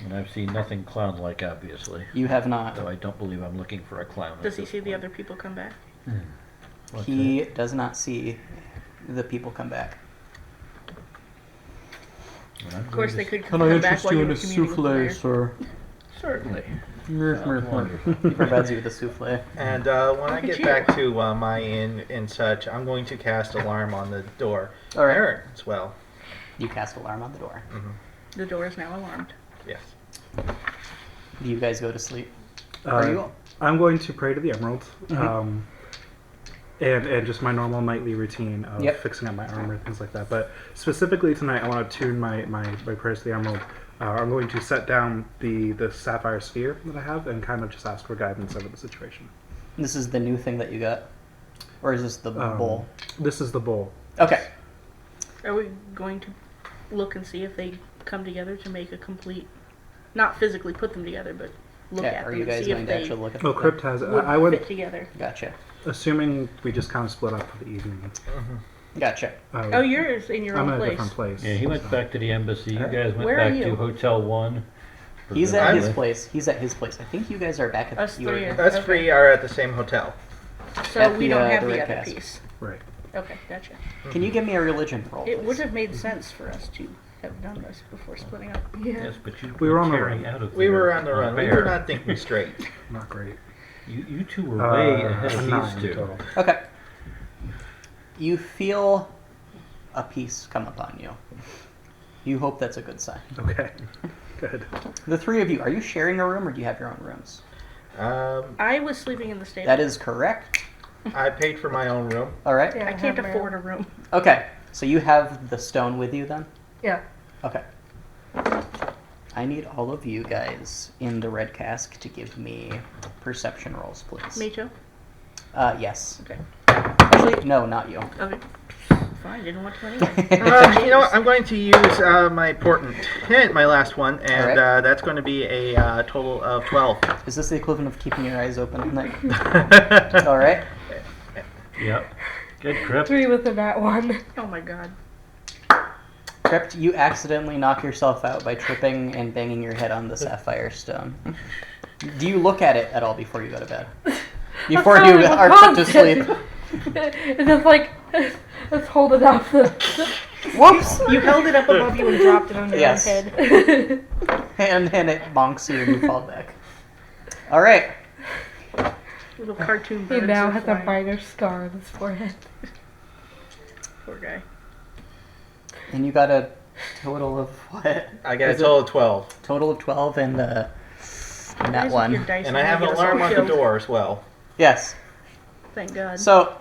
Speaker 3: And I've seen nothing clown-like, obviously.
Speaker 1: You have not.
Speaker 3: Though I don't believe I'm looking for a clown. at
Speaker 4: Does he
Speaker 3: this
Speaker 4: see the
Speaker 3: point.
Speaker 4: other people come back?
Speaker 3: What's
Speaker 1: He
Speaker 3: that?
Speaker 1: does not see the people come back.
Speaker 3: And I'm
Speaker 4: Of course,
Speaker 3: going
Speaker 4: they
Speaker 3: to
Speaker 4: could come back while you were communing with the bear.
Speaker 1: sir?
Speaker 3: Certainly.
Speaker 1: He
Speaker 3: wonderful.
Speaker 1: provides you with a souffle.
Speaker 2: And when I
Speaker 4: Look at
Speaker 2: get
Speaker 4: you.
Speaker 2: back to my inn and such, I'm going to cast alarm on the door.
Speaker 1: Alright.
Speaker 2: Aaron, as well.
Speaker 1: You cast alarm on the door.
Speaker 4: The door is now alarmed.
Speaker 2: Yes.
Speaker 1: Do you guys go to sleep? Are you?
Speaker 5: I'm going to pray to the Emerald, and just my normal nightly routine of
Speaker 1: Yep.
Speaker 5: fixing up my armor, things like that. But specifically tonight, I want to tune my prayers to the Emerald. I'm going to set down the sapphire sphere that I have and kind of just ask for guidance over the situation.
Speaker 1: This is the new thing that you got? Or is this the bowl?
Speaker 5: This is the bowl.
Speaker 1: Okay.
Speaker 4: Are we going to look and see if they come together to make a complete, not physically put them together, but look
Speaker 1: Yeah,
Speaker 4: at
Speaker 1: are
Speaker 4: them
Speaker 1: you
Speaker 4: and
Speaker 1: guys
Speaker 4: see
Speaker 1: going
Speaker 4: if
Speaker 1: to
Speaker 4: they
Speaker 1: actually look at
Speaker 5: Oh,
Speaker 1: the
Speaker 5: Crypt has it.
Speaker 4: would
Speaker 5: I would,
Speaker 4: fit together?
Speaker 1: Gotcha.
Speaker 5: assuming we just kind of split up for the evening.
Speaker 1: Gotcha.
Speaker 4: Oh, yours in your
Speaker 5: I'm
Speaker 4: own
Speaker 5: in a
Speaker 4: place.
Speaker 5: different place.
Speaker 3: Yeah, he went back to the embassy. You guys went
Speaker 4: Where are
Speaker 3: back
Speaker 4: you?
Speaker 3: to Hotel 1.
Speaker 1: He's at his
Speaker 3: presumably.
Speaker 1: place. He's at his place. I think you guys are back at
Speaker 4: Us
Speaker 1: you are-
Speaker 4: three are-
Speaker 2: Us
Speaker 4: Okay.
Speaker 2: three are at the same hotel.
Speaker 4: So
Speaker 1: At
Speaker 4: we
Speaker 1: the,
Speaker 4: don't have
Speaker 1: the
Speaker 4: the
Speaker 1: red
Speaker 4: other
Speaker 1: cask.
Speaker 4: piece.
Speaker 5: Right.
Speaker 4: Okay, gotcha.
Speaker 1: Can you give me a religion roll?
Speaker 4: It would
Speaker 1: please?
Speaker 4: have made sense for us to have done this before splitting up.
Speaker 3: Yes, but you
Speaker 5: We were on the
Speaker 3: carrying
Speaker 5: run.
Speaker 3: out of
Speaker 2: We
Speaker 3: there
Speaker 2: were on the
Speaker 3: a
Speaker 2: run. We
Speaker 3: bear.
Speaker 2: were not thinking straight.
Speaker 5: Not great.
Speaker 3: You two were way ahead
Speaker 5: a
Speaker 3: of
Speaker 5: 9
Speaker 3: these two.
Speaker 5: total.
Speaker 1: Okay. You feel a peace come upon you. You hope that's a good sign.
Speaker 5: Okay. Good.
Speaker 1: The three of you, are you sharing a room or do you have your own rooms?
Speaker 4: I was sleeping in the stable.
Speaker 1: That is correct.
Speaker 2: I paid for my own room.
Speaker 1: All right.
Speaker 7: Yeah,
Speaker 4: I can't
Speaker 7: have my
Speaker 4: afford
Speaker 7: own.
Speaker 4: a room.
Speaker 1: Okay. So you have the stone with you then?
Speaker 7: Yeah.
Speaker 1: Okay. I need all of you guys in the red cask to give me perception rolls, please.
Speaker 4: Me too?
Speaker 1: Yes.
Speaker 4: Okay.
Speaker 1: Actually, no, not you.
Speaker 4: Okay. Fine, didn't want to anyway.
Speaker 2: You know what? I'm going to use my portent hint, my last one, and
Speaker 1: Alright.
Speaker 2: that's going to be a total of 12.
Speaker 1: Is this the equivalent of keeping your eyes open at night? All right.
Speaker 3: Yep. Good Crypt.
Speaker 7: 3 with a nat 1.
Speaker 4: Oh my god.
Speaker 1: Crypt, you accidentally knock yourself out by tripping and banging your head on the sapphire stone. Do you look at it at all before you go to bed? Before
Speaker 7: That's
Speaker 1: you
Speaker 7: probably
Speaker 1: are
Speaker 7: what
Speaker 1: put to
Speaker 7: caused it.
Speaker 1: sleep.
Speaker 7: It's just like, let's hold it up.
Speaker 1: Whoops!
Speaker 4: You held it up above you and dropped it on your
Speaker 1: Yes.
Speaker 4: own head.
Speaker 1: And it bonks you and you fall back. All right.
Speaker 4: Little cartoon
Speaker 7: He
Speaker 4: birds
Speaker 7: now
Speaker 4: are
Speaker 7: has a
Speaker 4: flying.
Speaker 7: minor scar on his forehead.
Speaker 4: Poor guy.
Speaker 1: And you got a total of what?
Speaker 2: I got a
Speaker 1: Is it-
Speaker 2: total of 12.
Speaker 1: Total of 12 and that
Speaker 4: Why isn't your
Speaker 1: one.
Speaker 4: dice
Speaker 2: And I
Speaker 4: gonna
Speaker 2: have an
Speaker 4: get us
Speaker 2: alarm
Speaker 4: all
Speaker 2: on the
Speaker 4: killed?
Speaker 2: door as well.
Speaker 1: Yes.
Speaker 4: Thank God.
Speaker 1: So,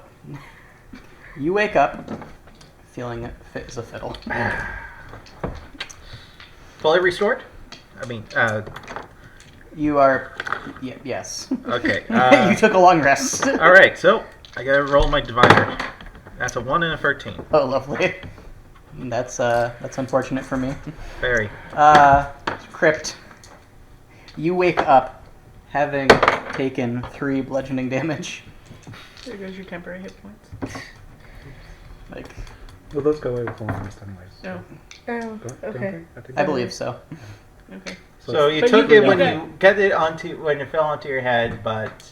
Speaker 1: you wake up feeling fit as a fiddle.
Speaker 2: Fully restored? I mean,
Speaker 1: You are... yes.
Speaker 2: okay.
Speaker 1: You took a long rest.
Speaker 2: Alright, so I gotta roll my divider. That's a 1 and a 13.
Speaker 1: Oh, lovely. That's unfortunate for me.
Speaker 2: Very.
Speaker 1: Crypt. You wake up having taken 3 bludgeoning damage.
Speaker 4: There goes your temporary hit points.
Speaker 1: Like,
Speaker 5: Well, those go away with long rest anyways.
Speaker 4: No.
Speaker 7: Oh,
Speaker 5: Don't
Speaker 7: okay.
Speaker 5: they? think
Speaker 1: I
Speaker 5: they
Speaker 1: believe
Speaker 5: do.
Speaker 1: so.
Speaker 4: Okay.
Speaker 2: So you
Speaker 4: But
Speaker 2: took
Speaker 4: you-
Speaker 2: it when
Speaker 4: okay.
Speaker 2: you get it onto when it fell onto your head, but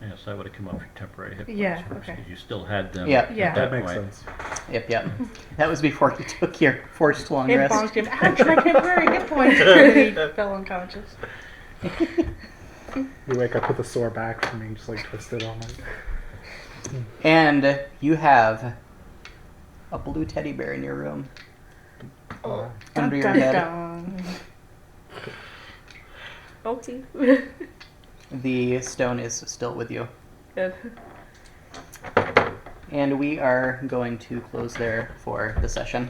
Speaker 3: Yes, that would have come off your temporary hit points
Speaker 7: Yeah,
Speaker 3: first,
Speaker 7: okay.
Speaker 3: 'cause you still had them.
Speaker 1: Yeah.
Speaker 3: at
Speaker 7: Yeah.
Speaker 5: That
Speaker 3: that
Speaker 5: makes
Speaker 3: point.
Speaker 5: sense.
Speaker 1: Yep. That was before you took your forced long
Speaker 4: It
Speaker 1: rest.
Speaker 4: bonked him. Ouch, my temporary hit points. And he fell unconscious.
Speaker 5: You wake up with a sore back from being just like twisted all night.
Speaker 1: And you have a blue teddy bear in your room. Under your head.
Speaker 4: Dun. Okay.
Speaker 1: The stone is still with you.
Speaker 4: Good.
Speaker 1: And we are going to close there for the session.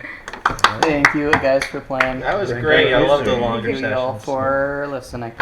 Speaker 1: Thank you guys for playing.
Speaker 2: that was
Speaker 5: Thank
Speaker 2: great.
Speaker 5: you.
Speaker 2: I love the
Speaker 1: Thank
Speaker 2: longer
Speaker 1: you all
Speaker 2: sessions.
Speaker 1: for listening.